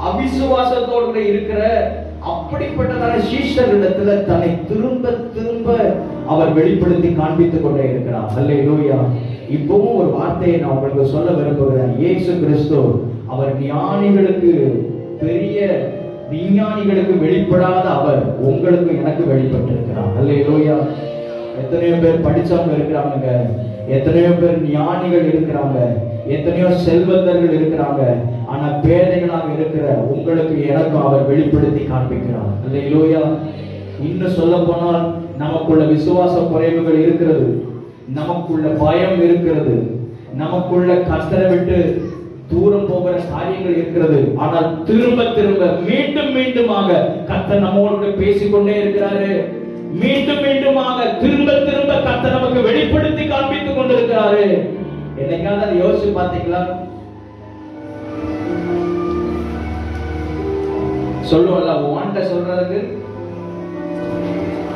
அவிசுவாசத்தோடு இருக்கிற அப்படிப்பட்டதான சீஷர்களிடத்துல தன்னை திரும்ப திரும்ப அவர் வெளிப்படுத்தி காண்பித்துக் கொண்டே இருக்கிறார். அல்லேலூயா. இப்பவும் ஒரு வார்த்தையை நான் உங்களுக்கு சொல்ல விரும்புகிறேன். இயேசு கிறிஸ்து அவர் ஞானிகளுக்கு, பெரிய விஞ்ஞானிகளுக்கு வெளிப்படாத அவர் உங்களுக்கு எனக்கு வெளிப்பட்டிருக்கிறார். அல்லேலூயா. எத்தனையோ பேர் படிச்சவங்க இருக்கிறாங்க, எத்தனையோ பேர் ஞானிகள் இருக்கிறாங்க, எத்தனையோ செல்வந்தர்கள் இருக்கிறாங்க. ஆனா பேதைகளாக இருக்கிற உங்களுக்கு எனக்கும் அவர் வெளிப்படுத்தி காண்பிக்கிறார். அல்லேலூயா. இன்னும் சொல்ல போனால் நமக்குள்ள விசுவாச குறைவுகள் இருக்கிறது, நமக்குள்ள பயம் இருக்கிறது, நமக்குள்ள கர்த்தரை விட்டு தூரம் போகிற காரியங்கள் இருக்கிறது. ஆனால் திரும்ப திரும்ப மீண்டும் மீண்டுமாக கர்த்தர் நம்மோடு பேசிக்கொண்டே இருக்கிறாரு. மீண்டும் மீண்டுமாக திரும்ப திரும்ப கர்த்தர் நமக்கு வெளிப்படுத்தி காண்பித்துக் கொண்டிருக்கிறாரு. என்னைக்காவது அதை யோசிச்சு பார்த்தீங்களா? சொல்லுவோம்ல, உன்கிட்ட சொல்றதுக்கு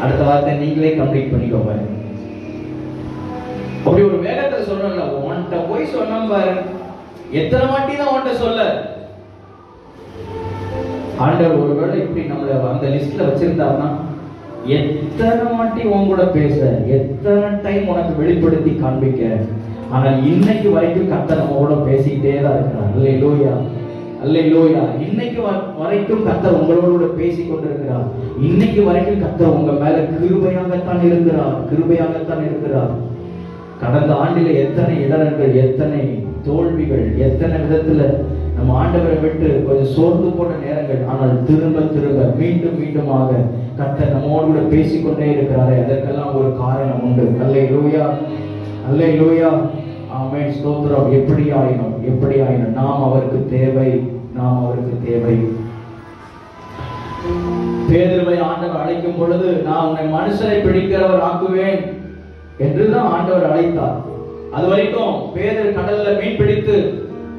அடுத்த வார்த்தை நீங்களே கம்ப்ளீட் பண்ணிக்கோங்க. அப்படி ஒரு வேகத்துல சொல்லல, உன்கிட்ட போய் சொன்ன பாரு, எத்தனை வாட்டி தான் உன்கிட்ட சொல்ல. ஆண்டவர் ஒருவேளை இப்படி நம்மள அந்த லிஸ்ட்ல வச்சிருந்தாருன்னா எத்தனை வாட்டி உன் கூட பேச, எத்தனை டைம் உனக்கு வெளிப்படுத்தி காண்பிக்க, ஆனால் இன்னைக்கு வரைக்கும் கர்த்தர் நம்ம கூட பேசிக்கிட்டே தான் இருக்கிறார். அல்லேலூயா, அல்லேலூயா. இன்னைக்கு வரைக்கும் கர்த்தர் உங்களோட பேசி கொண்டிருக்கிறார். இன்னைக்கு வரைக்கும் கர்த்தர் உங்க மேல கிருபையாகத்தான் இருக்கிறார், கிருபையாகத்தான் இருக்கிறார். கடந்த ஆண்டில எத்தனை இடர்கள், எத்தனை தோல்விகள், எத்தனை விதத்துல நம்ம ஆண்டவரை விட்டு கொஞ்சம் சோர்ந்து போன நேரங்கள், ஆனால் திரும்ப திரும்ப மீண்டும் மீண்டுமாக கர்த்தர் நம்மோடு கூட பேசிக்கொண்டே இருக்கிறாரே, அதற்கெல்லாம் ஒரு காரணம் உண்டு. அல்லேலூயா, அல்லேலூயா, ஆமென், ஸ்தோத்திரம். எப்படி ஆயினும் நாம் அவருக்கு தேவை, நாம் அவருக்கு தேவை. பேதுருவை ஆண்டவர் அழைக்கும் பொழுது, நான் உன்னை மனுஷரை பிடிக்கிறவர் ஆக்குவேன் என்றுதான் ஆண்டவர் அழைத்தார். அது வரைக்கும் பேதுரு கடல்ல மீன் பிடித்து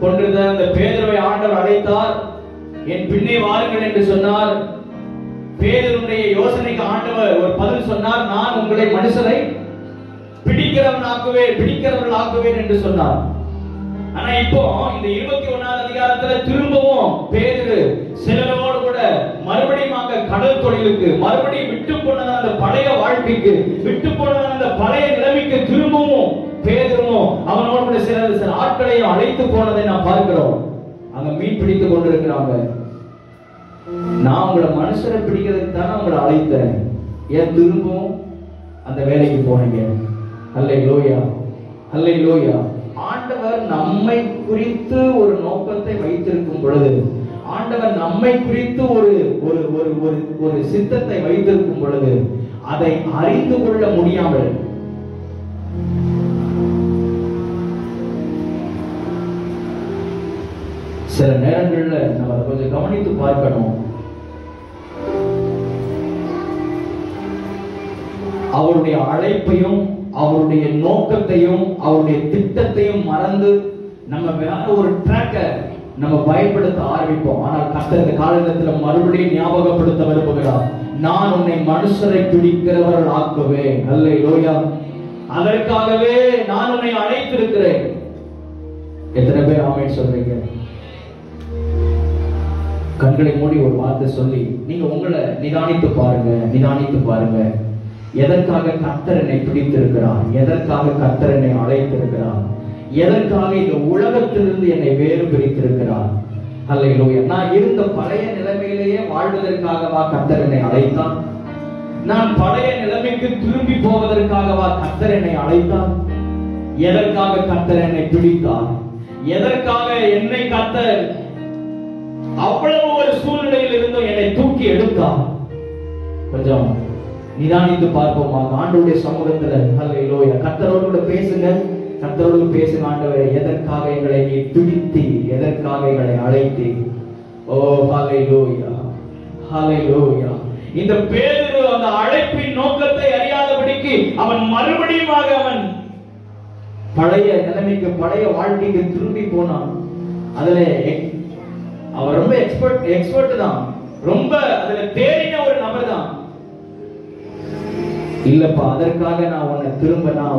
கொண்டிருந்த அந்த பேதுருவை ஆண்டவர் அழைத்தார். என் பின்னே வாருங்கள் என்று சொன்னார். பேதுருடைய யோசனைக்கு ஆண்டவர் ஒரு பதில் சொன்னார். நான் உங்களை மனுஷரை பிடிக்கிறவர்கள் ஆக்குவேன் என்று சொன்னார். ஆனா இப்போ இந்த 21வது அதிகாரத்துல திரும்பவும் பேதுரு சிலரோடு கூட மறுபடியும் கடல் தொழிலுக்கு, மறுபடியும் விட்டு போனதான அந்த பழைய வாழ்க்கைக்கு, விட்டு போனதான அந்த பழைய நிலைமைக்கு திரும்பவும் பேதுருவும் அவனோடு கூட சில ஆட்களையும் அழைத்து போனதை நாம் பார்க்கிறோம். அங்க மீன் பிடித்துக் கொண்டிருக்கிறாங்க. நான் உங்களை மனுஷரை பிடிக்கிறதுக்கு தானே உங்களை அழைத்தேன், ஏன் திரும்பவும் அந்த வேலைக்கு போனீங்க? அல்லேலூயா, அல்லேலூயா. ஆண்டவர் நம்மை குறித்து ஒரு நோக்கத்தை வைத்திருக்கும் பொழுது, ஆண்டவர் நம்மை குறித்து ஒரு சித்தத்தை வைத்திருக்கும் பொழுது, அதை அறிந்து கொள்ள முடியாமல் சில நேரங்கள்ல நம்ம கொஞ்சம் கவனித்து பார்க்கணும். அவருடைய அழைப்பையும் அவருடைய நோக்கத்தையும் அவருடைய திட்டத்தையும் மறந்து நம்ம வேற ஒரு ட்ராக்க நம்ம பயன்படுத்த ஆரம்பிப்போம். ஆனால் கர்த்தர் இந்த காலகட்டத்தில் மறுபடியும் ஞாபகப்படுத்த விரும்புகிறார். நான் உன்னை மனுஷரை பிடிக்கிறவர்கள் ஆக்குவேன். அல்லேலூயா. அதற்காகவே நான் உன்னை அழைத்திருக்கிறேன். எத்தனை பேர் ஆமென் சொல்றீங்க? கண்களை மூடி ஒரு வார்த்தை சொல்லி நீங்க உங்களை நிதானித்து பாருங்க, நிதானித்து பாருங்க. எதற்காக கர்த்தர் என்னை பிடித்திருக்கிறார்? எதற்காக கர்த்தர் என்னை அழைத்திருக்கிறார்? எதற்காக இந்த உலகத்திலிருந்து என்னை வேறு பிரித்திருக்கிறார்? அல்லேலூயா. நான் இருந்த பழைய நிலைமையிலேயே வாழ்வதற்காகவா கர்த்தர் என்னை அழைத்தார்? நான் பழைய நிலைமைக்கு திரும்பி போவதற்காகவா கர்த்தர் என்னை அழைத்தார்? எதற்காக கர்த்தர் என்னை பிடித்தார்? எதற்காக என்னை கர்த்தர் அவ்வளவு ஒரு சூழ்நிலையில் இருந்தும் என்னை தூக்கி எடுத்தார்? கொஞ்சம் நிதானித்து பார்ப்போமா ஆண்டவருடைய சமூகத்துல. அல்லேலூயா. கர்த்தரோடு கூட பேசுங்க, கர்த்தரோடு பேசுங்க. ஆண்டவரே, எதற்காக எங்களை நீ பிடித்தி, எதற்காக எங்களை அழைத்தி? ஓ ஹல்லேலூயா, ஹல்லேலூயா. இந்த பேதுரு அந்த அழைப்பின் நோக்கத்தை அறியாதபடிக்கு அவன் மறுபடியும் அவன் பழைய நிலைமைக்கு, பழைய வாழ்க்கைக்கு திரும்பி போனான். அதுல அவன் ரொம்ப எக்ஸ்பர்ட் தான், ரொம்ப அதுல தேறின ஒரு நபர் தான். இல்லப்பா, அதற்காக நான்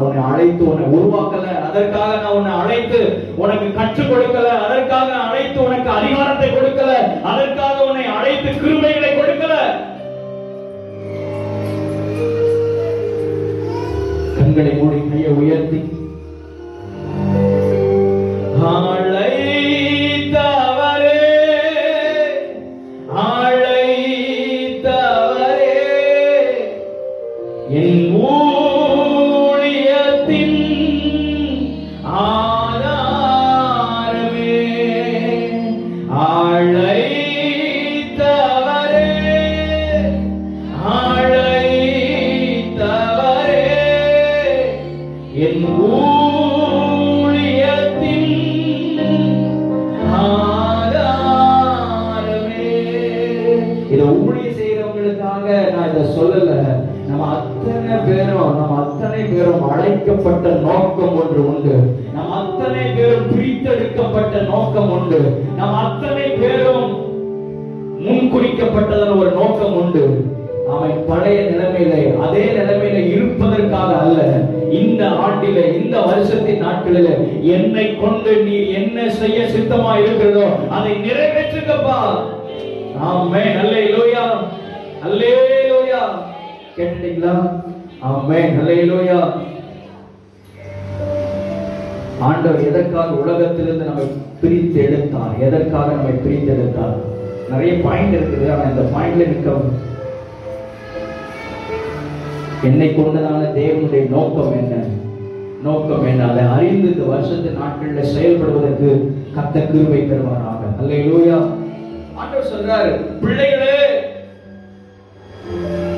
உன்னை அழைத்து உன்னை உருவாக்கல, அதற்காக நான் உன்னை அழைத்து உனக்கு கற்றுக் கொடுக்கல, அதற்காக அழைத்து உனக்கு அதிகாரத்தை கொடுக்கல, அதற்காக உன்னை அழைத்து கிருபைகளை கொடுக்கல. கண்களை மூடி கையை உயர்த்தி அழைக்கப்பட்ட நோக்கம் ஒன்று உண்டு. நம் அத்தனை பேரும் பிரித்தெடுக்கப்பட்ட நோக்கம் உண்டு. நம் அத்தனை பேரும் முன்குறிக்கப்பட்டதன் ஒரு நோக்கம் உண்டு. அவன் பழைய நிலைமையில, அதே நிலைமையில இருப்பதற்காக அல்ல. இந்த ஆண்டில, இந்த வருஷத்தின் நாட்களில என்னை கொண்டு நீ என்ன செய்ய சித்தமா இருக்கிறதோ அதை நிறைவேற்றுங்கப்பா. ஆமென். அல்லேலூயா, அல்லேலூயா. கேட்டீங்களா? ஆமென். ஹல்லேலூயா. ஆண்டவர் எதற்காக உலகத்திலிருந்து நம்மை பிரித்து எடுத்தார்? எதற்காக நம்மை பிரித்து எடுத்தார்? நிறைய பாயிண்ட் இருக்குது. ஆனா இந்த பாயிண்ட்ல நிற்க என்னை கொண்டதான தேவனுடைய நோக்கம் என்ன? நோக்கம் என்ன? அதை அறிந்து இந்த வருஷத்து நாட்களில் செயல்படுவதற்கு கர்த்தர் கிருபை தருவாராக. அல்லேலூயா. ஆண்டவர் சொல்றாரு, பிள்ளைகளே,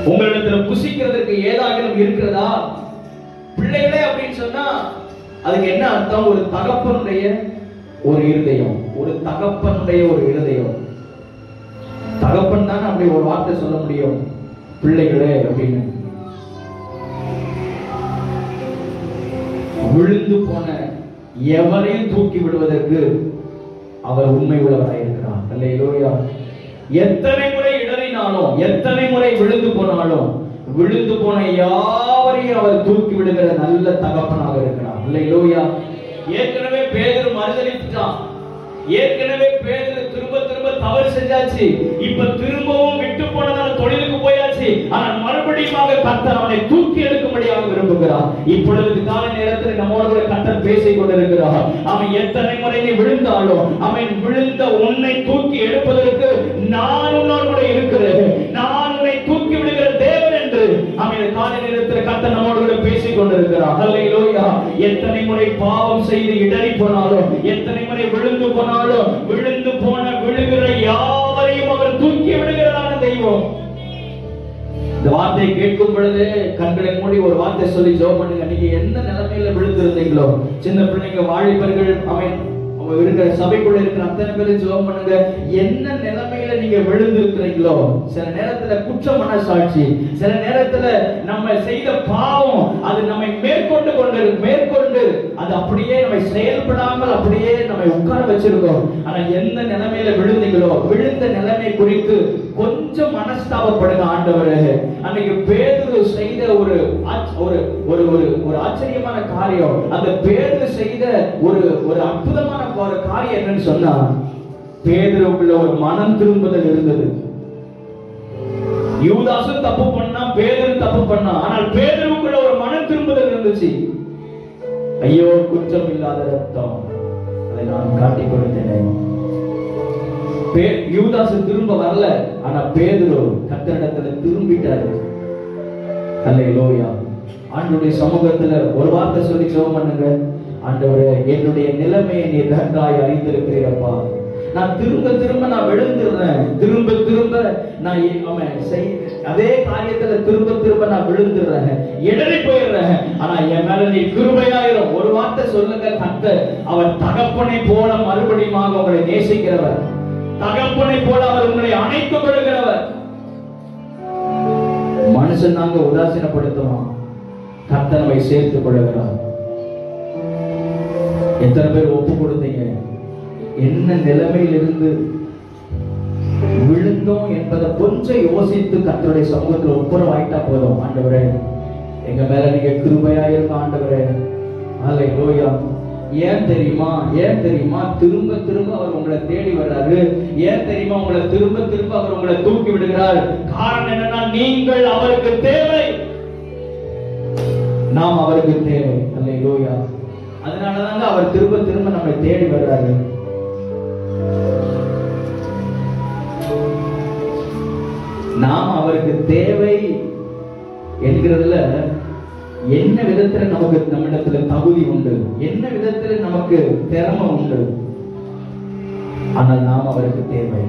உங்களிடத்துல புசிக்கிறதுக்கு ஏதாகிலும் இருக்கிறதா? பிள்ளைகளே அப்படின்னு சொன்னா அதுக்கு என்ன அர்த்தம்? ஒரு தகப்பனுடைய ஒரு இருதயம், ஒரு தகப்பனுடைய ஒரு இருதயம். தகப்பன் தான் அப்படி ஒரு வார்த்தை சொல்ல முடியும், பிள்ளைகளே அப்படின்னு. விழுந்து போன எவரையும் தூக்கி விடுவதற்கு அவர் உண்மை உள்ளவராக இருக்கிறார். அல்லேலூயா. எத்தனை முறை இடறினாலும், எத்தனை முறை விழுந்து போனாலும், விழுந்து போன யாவரையும் அவர் தூக்கி விடுகிற நல்ல தகப்பனாக இருக்கிறார். அல்லேலூயா. ஏற்கனவே பேதுரு மறுதலித்துட்டான். ஏற்கனவே பேதுரு திரும்ப திரும்ப தவறு செஞ்சாச்சு. இப்ப திரும்பவும் விட்டு போனதான தொழிலுக்கு போயாச்சு. ஆனால் மறுபடியும் கர்த்தர் அவனை தூக்கி எடுக்கும்படியாக விரும்புகிறார். இப்பொழுது கால நேரத்தில் நம்மோடு கர்த்தர் பேசிக் கொண்டிருக்கிறார். அவன் எத்தனை முறை நீ விழுந்தாலும், அவன் விழுந்த உன்னை தூக்கி எடுப்பதற்கு நான் உன்னோடு கூட இருக்கிறேன். நான் உன்னை தூக்கி விடுகிற தேவன் என்று அவன் கால நேரத்தில் கர்த்தர் நம்மோடு கூட பேசிக் கொண்டிருக்கிறார். அல்லேலூயா. எத்தனை முறை பாவம் செய்து இடறி போனாலும், எத்தனை முறை விழுந்து போனாலும், விழுந்து போன விழுகிற யாவரையும் அவர் தூக்கி விடுகிறதான தெய்வம். இந்த வார்த்தையை கேட்கும் பொழுது கண்களை மூடி ஒரு வார்த்தை சொல்லி ஜெபம் பண்ணுங்க. நீங்க எந்த நிலைமையில விழுந்திருந்தீங்களோ, சின்ன பிள்ளைங்க, வாலிபர்கள், அவன் இருக்கிற சபைக்குள்ள இருக்கிற அத்தனை பேரும் ஜெபம் பண்ணுங்க. என்ன நிலைமையில நீங்க விழுந்திருக்கிறீங்களோ, சில நேரத்துல குற்ற மனசாட்சி, சில நேரத்துல நம்ம செய்த பாவம் அது நம்மை மேற்கொண்டு அது அப்படியே நம்மை செயல்படாமல் அப்படியே நம்மை உட்கார வச்சிருக்கோம். ஆனா எந்த நிலைமையில விழுந்தீங்களோ, விழுந்த நிலைமை குறித்து கொஞ்சம் மனஸ்தாபப்படுங்க. ஆண்டவரே, அன்னைக்கு பேதுரு செய்த ஒரு ஆச்சரியமான காரியம், அந்த பேதுரு செய்த ஒரு அற்புதமான ஒரு காரியம் என்னன்னு சொன்னா, பேதுருவுக்குள்ள ஒரு மனம் திரும்புதல் இருந்தது. யூதாசும் தப்பு பண்ணா, பேதுரு தப்பு பண்ணா, ஆனால் பேதுருவுக்குள்ள ஒரு மனம் திரும்புதல் இருந்துச்சு. ஐயோ, குற்றம் இல்லாத ரத்தம், அதை நான் காட்டிக் கொடுத்தேன். யூதாசு திரும்ப வரல, ஆனா பேதுரு கர்த்தரிடத்துல திரும்பிட்டாரு. அல்லேலூயா. ஆண்டவருடைய சமூகத்துல ஒரு வார்த்தை சொல்லி ஜெபம் பண்ணுங்க. ஆண்டவரே, என்னுடைய நிலைமையை நீர் நன்றாய் அறிந்திருக்கிறீரப்பா. நான் திரும்ப திரும்ப நான் விழுந்துடுறேன், திரும்ப திரும்ப நான் அதே காரியத்துல திரும்ப திரும்ப நான் விழுந்துடுறேன், இடறி போயிடுறேன். ஆனா என் மேல நீ கிருபையாயிரும். ஒரு வார்த்தை சொல்லுங்க. கர்த்தர் அவர் தகப்பனை போல மறுபடியும் உங்களை நேசிக்கிறவர், தகப்பனை போல அவர் உங்களை அணைத்துக் கொள்கிறவர். மனுஷன் நாங்க உதாசீனப்படுத்துவோம், கர்த்தர் நம்மை சேர்த்துக் கொள்கிறார். எத்தனை பேர் ஒப்பு கொடுத்தீங்க? என்ன நிலைமையில் இருந்து விழுந்தோம் என்பதை கொஞ்சம் யோசித்து கர்த்தருடைய சமூகத்தில் ஒப்புரவாயிட்டா போதும். ஆண்டவரே, எங்க மேல நீங்க கிருபையா இருக்க ஆண்டவரே. அல்லேலூயா. ஏன் தெரியுமா திரும்ப திரும்ப அவர் உங்களை தேடி வர்றாரு? ஏன் தெரியுமா உங்களை திரும்ப திரும்ப அவர் உங்களை தூக்கி விடுகிறார்? காரணம் என்னன்னா, நீங்கள் அவருக்கு தேவை, நாம் அவருக்கு தேவை. அல்லேலூயா. அதனாலதாங்க அவர் திரும்ப திரும்ப நம்மை தேடி வர்றாரு. நாம் அவருக்கு தேவை என்கிறதுல என்ன விதத்துல நமக்கு நம்மிடத்துல தகுதி உண்டு, என்ன விதத்துல நமக்கு திறமை உண்டு, ஆனால் நாம் அவருக்கு தேவை.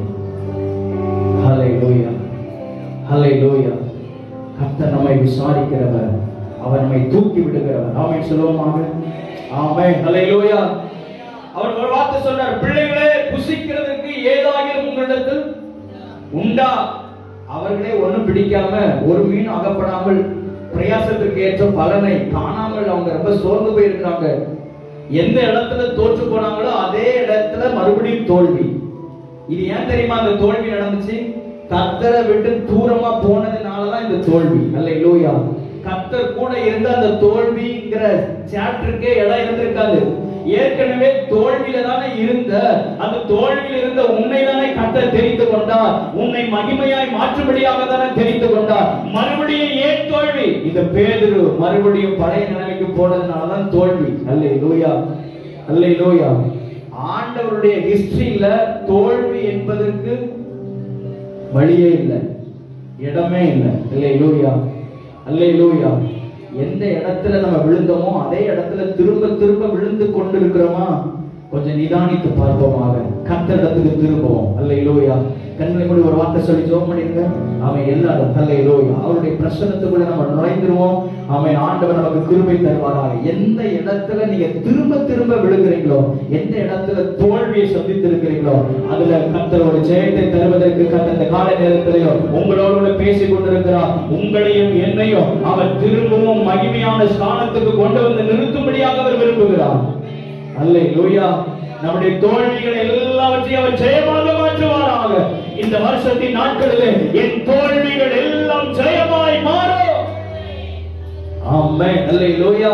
ஹல்லேலூயா, ஹல்லேலூயா. கர்த்தர் நம்மை விசாரிக்கிறவர், அவர் நம்மை தூக்கி விடுகிறவர். ஆமென் சொல்லுவோமாக. ஆமென். ஹல்லேலூயா. அவர் ஒரு வார்த்தை சொன்னார், பிள்ளைகளே, புசிக்கிறதுக்கு ஏதாகிலும் உங்களிடத்தில் உண்டா? அவர்களே ஒண்ணும் பிடிக்காம, ஒரு மீன் அகப்படாமல், பிரயாசத்திற்கு ஏற்ற பலனை காணாமல் அவங்க ரொம்ப சோர்ந்து போயிருக்காங்க. எந்த இடத்துல தோற்று போனாங்களோ அதே இடத்துல மறுபடியும் தோல்வி. இது ஏன் தெரியுமா அந்த தோல்வி நடந்துச்சு? கர்த்தரை விட்டு தூரமா போனதுனாலதான் இந்த தோல்வி. அல்லேலூயா. கர்த்தர் கூட இருந்த அந்த தோல்விங்கிற சாப்டருக்கே இடம் இருந்திருக்காது. ஏற்கனவே தோல்வியில தானே இருந்த, அந்த தோல்வியில் இருந்த உன்னை தானே கர்த்தர் தெரிந்து கொண்டார். உன்னை மகிமையாய் மாற்றும்படியாக தானே தெரிந்து கொண்டார். மறுபடியும் ஏன் இந்த பேதுரு மறுபடியும் பழைய நிலைமைக்கு போனதுனாலதான் தோல்வி. அல்லேலூயா, அல்லேலூயா. ஆண்டவருடைய ஹிஸ்டரியில தோல்வி என்பதற்கு வழியே இல்லை, இடமே இல்லை. அல்லேலூயா, அல்லேலூயா. எந்த இடத்துல நம்ம விழுந்தோமோ அதே இடத்துல திரும்ப திரும்ப விழுந்து கொண்டிருக்கிறோமா? கொஞ்சம் நிதானித்து பார்ப்போமாக. கர்த்தரிடத்துக்கு திரும்புவோம். அல்லேலூயா. கண்களை மூடி ஒரு வார்த்தை சொல்லி ஜெபம் பண்ணிருங்க. அவன் எல்லாரும் அல்லேலூயா அவருடைய பிரசன்னத்துக்குள்ள நம்ம நுழைந்துருவோம். அவன் ஆண்டவர் நமக்கு கிருபை தருவாராக. எந்த இடத்துல நீங்க திரும்ப திரும்ப விழுகிறீங்களோ, எந்த இடத்துல தோல்வியை சந்தித்திருக்கிறீங்களோ, அதுல கர்த்தர் ஒரு ஜெயத்தை தருவதற்கு கர்த்தர் இந்த கால நேரத்திலேயும் உங்களோடு பேசிக் கொண்டிருக்கிறார். உங்களையும் என்னையும் அவர் திரும்பவும் மகிமையான ஸ்தானத்துக்கு கொண்டு வந்து நிறுத்தும்படியாக அவர் விரும்புகிறார். அல்லேலூயா. நம்முடைய தோல்விகளை எல்லாவற்றையும் அவர் ஜெயமாக மாற்றுவாராக. இந்த வருஷத்தின் நாட்களிலே என் தோல்விகள் எல்லாம் ஜெயமாய் மாறும். ஆமென். அல்லேலூயா,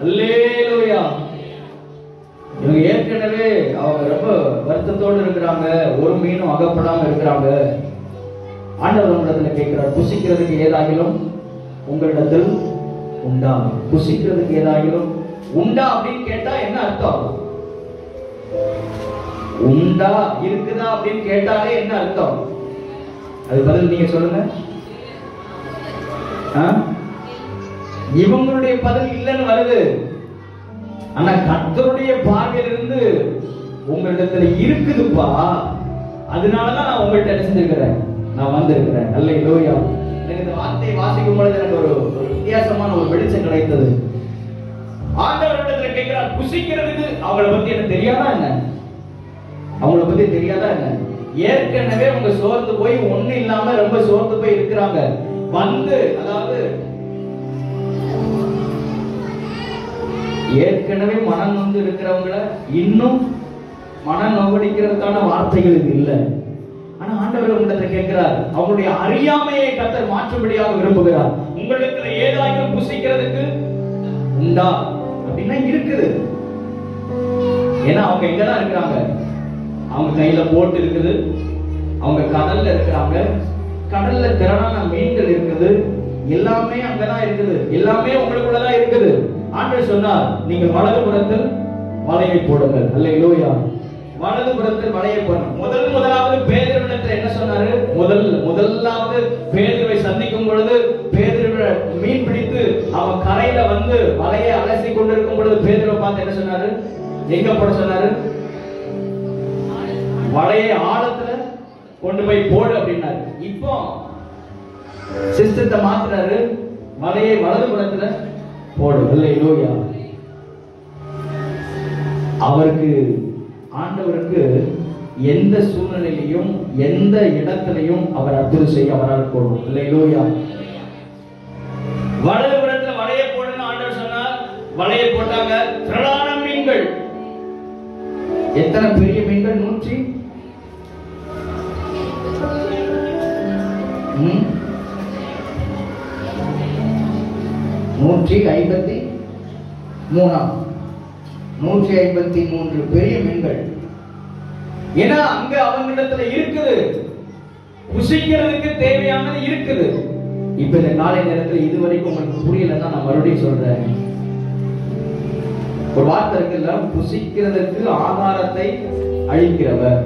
அல்லேலூயா. இவங்க ஏற்கனவே அவங்க ரொம்ப வருத்தத்தோடு இருக்கிறாங்க, ஒரு மீனும் அகப்படாம இருக்கிறாங்க. ஆண்டவர் உங்களிடத்துல கேட்கிறார், புசிக்கிறதுக்கு ஏதாகிலும் உங்களிடத்தில் உண்டா? புசிக்கிறதுக்கு ஏதாகிலும் உண்டா அப்படின்னு கேட்டா என்ன அர்த்தம்? உண்டா இருக்குதா அப்படின்னு கேட்டாலே என்ன அர்த்தம்? அது பதில் நீங்க சொல்லுங்க. இவங்களுடைய பதில் இல்லைன்னு வருது. ஆனா கர்த்தருடைய பார்வையிலிருந்து உங்களிடத்துல இருக்குதுப்பா, அதனாலதான் நான் உங்கள்கிட்ட என்ன செஞ்சிருக்கிறேன், நான் வந்திருக்கிறேன். அல்லேலூயா. எனக்கு இந்த வார்த்தையை வாசிக்கும் பொழுது எனக்கு ஒரு வித்தியாசமான ஒரு வெளிச்சம் கிடைத்தது. ஆண்டவரிடத்துல கேட்கிறார், புசிக்கிறதுக்கு அவங்கள பத்தி எனக்கு தெரியாதா என்ன? அவங்கள பத்தி தெரியாதா என்ன? ஏற்கனவே அவங்க சோர்ந்து போய் ஒண்ணு இல்லாம ரொம்ப சோர்ந்து போய் இருக்கிறாங்க. வந்து அதாவது ஏற்கனவே மனம் வந்து இருக்கிறவங்கள இன்னும் மனம் நோவடிக்கிறதுக்கான வார்த்தைகள் இது இல்லை. ஆனா ஆண்டவர் உங்களிடத்துல கேட்கிறார், அவங்களுடைய அறியாமையை கர்த்தர் மாற்றும்படியாக விரும்புகிறார். உங்களுக்கு ஏதாயும் புசிக்கிறதுக்கு உண்டா அப்படின்னா இருக்குது. ஏன்னா அவங்க எங்கதான் இருக்கிறாங்க? அவங்க கையில போட்டு இருக்குது, அவங்க கடல்ல இருக்கிறாங்க, கடல்ல திரளான மீன்கள் இருக்குது, எல்லாமே அங்கதான் இருக்குது, எல்லாமே உங்களுக்குள்ளதான் இருக்குது. ஆண்டவர் சொன்னார், நீங்கள் வலதுபுறத்தில் வலையை போடுங்கள். அல்லேலூயா. வலதுபுறத்தில் வலையை போடுங்க. முதலாவது பேதுருவிடத்தில் என்ன சொன்னாரு? முதலாவது பேதுருவை சந்திக்கும் பொழுது பேதுருவை மீன் பிடித்து அவன் கரையில வந்து வலையை அலசி கொண்டிருக்கும் பொழுது பேதுருவை பார்த்து என்ன சொன்னாரு? எங்க போட சொன்னாரு? வலையை ஆழத்துல கொண்டு போய் போடு அப்படின்னாரு. இப்போ சிஸ்டத்தை மாத்துறாரு, வலையை வலதுபுறத்துல போடு. அல்லேலூயா. அவருக்கு ஆண்டவருக்கு எந்த சூழ்நிலையிலும் எந்த இடத்திலையும் அவர் அற்புதம் செய்ய அவரால் போடும். அல்லேலூயா. வலதுபுறத்துல வலையை போடுன்னு ஆண்டவர் சொன்னார். வலையை போட்டாங்க. திரளான மீன்கள். எத்தனை பெரிய மீன்கள்? 153 பெரிய மீன்கள். ஏன்னா அங்க அவங்களிடத்துல இருக்குது, புசிக்கிறதுக்கு தேவையானது இருக்குது. இப்ப இந்த காலை நேரத்தில் இதுவரைக்கும் உங்களுக்கு புரியலன்னா நான் மறுபடியும் சொல்றேன். ஒரு வார்த்தை இருக்குல்ல, புசிக்கிறதுக்கு ஆகாரத்தை அளிக்கிறவர்,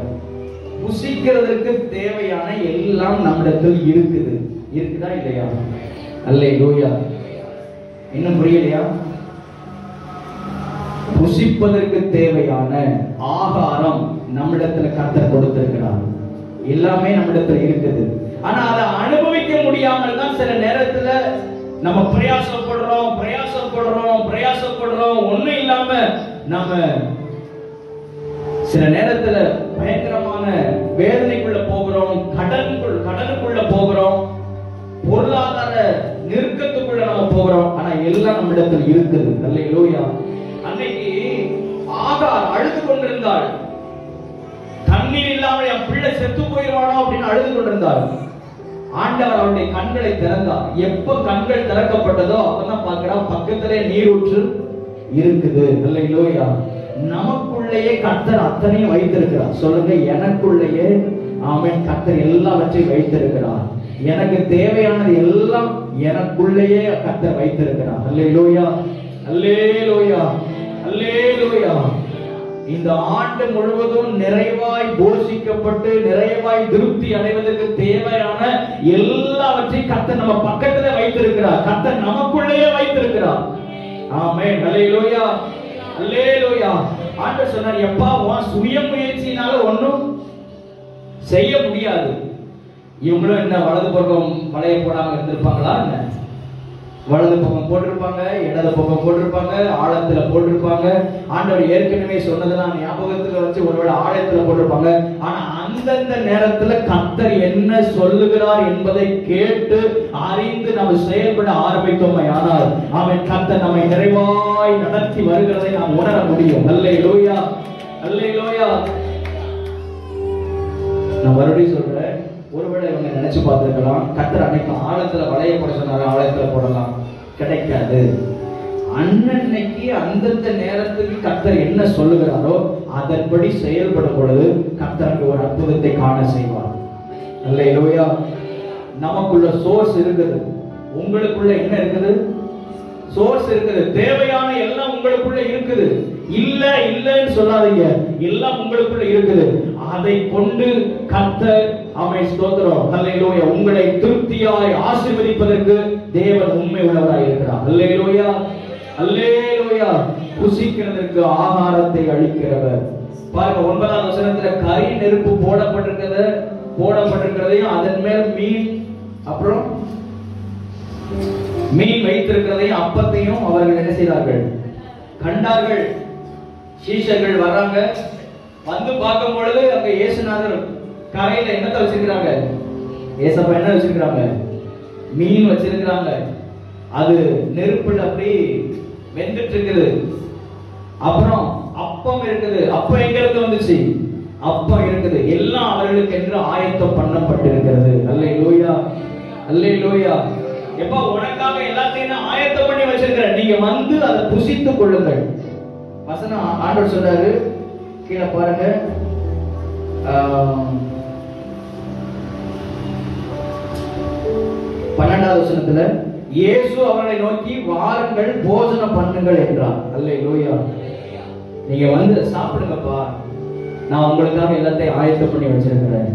புசிக்கிறதுக்கு தேவையான எல்லாம் நம்மிடத்தில் இருக்குது. இருக்குதா இல்லையா? அல்லேலூயா. இன்னும் புரியலையா? புசிப்பதற்கு தேவையான ஆகாரம் நம்மிடத்துல கர்த்தர் கொடுத்திருக்கிறார். எல்லாமே நம்மிடத்துல இருக்குது. ஆனா அதை அனுபவிக்க முடியாமல் தான் சில நேரத்துல நம்ம பிரயாசப்படுறோம் ஒண்ணும் இல்லாம நம்ம சில நேரத்துல பயங்கரமான வேதனைக்குள்ள போகிறோம், கடனுக்குள்ள போகிறோம், பொருளாதார நெருக்கத்துக்குள்ள நம்ம போகிறோம். ஆனா எல்லாம் நம்மிடத்தில் இருக்குது. அல்லேலூயா. அன்னைக்கு ஆகார் அழுது கொண்டிருந்தாள். தண்ணீர் இல்லாம என் பிள்ளை செத்து போயிடுவானோ அப்படின்னு அழுது கொண்டிருந்தாள். ஆண்டவர் அவருடைய கண்களை திறந்தார். எப்ப கண்கள் திறக்கப்பட்டதோ அப்பதான் பார்க்கிறா பக்கத்திலே நீரூற்று இருக்குது. அல்லேலூயா. நமக்குள்ளேயே கர்த்தர் அத்தனையும் வைத்திருக்கிறார். சொல்லுங்க, எனக்குள்ளேயே ஆமென், கர்த்தர் எல்லாவற்றையும் வைத்திருக்கிறார். எனக்கு தேவையானது எல்லாம் எனக்குள்ளேயே கர்த்தர் வைத்திருக்கிறார். அல்லேலூயா, அல்லேலூயா, அல்லேலூயா. இந்த ஆண்டு முழுவதும் நிறைவாய் போஷிக்கப்பட்டு நிறைவாய் திருப்தி அடைவதற்கு தேவையான எல்லாவற்றையும் கர்த்தர் நம்ம பக்கத்துல வைத்திருக்கிறார். கர்த்தர் நமக்குள்ளேயே வைத்திருக்கிறார். ஆமென், அல்லேலூயா, அல்லேலூயா. ஆண்டவர் சொன்னார், எப்பா உன் சுய முயற்சியினால ஒண்ணும் செய்ய முடியாது. இவங்களும் என்ன வலது பக்கம் வளைய போடாம இருந்திருப்பாங்களா? என்ன வலது பக்கம் போட்டிருப்பாங்க, இடது பக்கம் போட்டிருப்பாங்க, ஆழத்துல போட்டிருப்பாங்க. ஆண்டவர் ஏற்கனவே சொன்னதெல்லாம் ஞாபகத்துல வச்சு ஒருவேளை ஆழத்துல போட்டிருப்பாங்க. ஆனா அந்தந்த நேரத்துல கர்த்தர் என்ன சொல்லுகிறார் என்பதை கேட்டு அறிந்து நம்ம செயல்பட ஆரம்பித்தோம். ஆனால் அவன் கர்த்தர் நம்மை நிறைவாய் நடத்தி வருகிறதை நாம் உணர முடியும். அல்லேலூயா, அல்லேலூயா. நான் மறுபடியும் சொல்றேன், ஒருவேளை இவங்க நினைச்சு பார்த்திருக்கலாம், கர்த்தர் அன்னைக்கு ஆழத்துல வளைய போட சொன்னாரு, ஆழத்துல போடலாம். கிடைக்காது. அன்னைக்கு அந்தந்த நேரத்துக்கு கர்த்தர் என்ன சொல்லுகிறாரோ அதன்படி செயல்படும் பொழுது கர்த்தருக்கு ஒரு அற்புதத்தை காண செய்வார். அல்லேலூயா. நமக்குள்ள சோர்ஸ் இருக்குது. உங்களுக்குள்ள என்ன இருக்குது? சோர்ஸ் இருக்குது. தேவையான எல்லாம் உங்களுக்குள்ள இருக்குது. இல்ல இல்லன்னு சொல்லாதீங்க, எல்லாம் உங்களுக்குள்ள இருக்குது. அதை கொண்டு கர்த்தர் அவரை ஸ்தோத்திரம், அல்லேலூயா, உங்களை திருப்தியாய் ஆசீர்வதிப்பதற்கு தேவன் உண்மை உள்ளவராய் இருக்கிறார். அல்லேலூயா, அல்லேலூயா. புசிக்கிறதற்கு ஆகாரத்தை அளிக்கிறவர். பாருங்க 9வது வசனத்துல கரி நெருப்பு போடப்பட்டிருக்கிறதையும் அதன் மேல் மீன், அப்புறம் மீன் வைத்திருக்கிறதையும் அப்பத்தையும் அவர்கள் என்ன செய்தார்கள்? கண்டார்கள். சீஷர்கள் வர்றாங்க. வந்து பார்க்கும் பொழுது அங்க இயேசுநாதர் கரையில என்னத்தை வச்சிருக்கிறாங்க? ஏசப்பா என்ன வச்சிருக்கிறாங்க? மீன் வச்சிருக்கிறாங்க. அது நெருப்புல அப்படி வெந்துட்டு இருக்குது. அப்புறம் அப்பம் இருக்குது. அப்பம் எங்க இருந்து வந்துச்சு? அப்பம் இருக்குது. எல்லாம் அவர்களுக்கு என்று ஆயத்தம் பண்ணப்பட்டிருக்கிறது. அல்லேலூயா, அல்லேலூயா. எப்பா உனக்காக எல்லாத்தையும் ஆயத்தம் பண்ணி வச்சிருக்கிறேன், நீங்க வந்து அதை புசித்துக் கொள்ளுங்கள். வசனம் ஆண்டவர் சொல்றாரு, கீழே பாருங்க, 12வது வசனத்துல இயேசு அவர்களை நோக்கி வாருங்கள் போஜனம் பண்ணுங்கள் என்றார். அல்லேலூயா. நீங்க வந்து சாப்பிடுங்கப்பா, நான் உங்களுக்காக எல்லாத்தையும் ஆயத்தம் பண்ணி வச்சிருக்கிறேன்.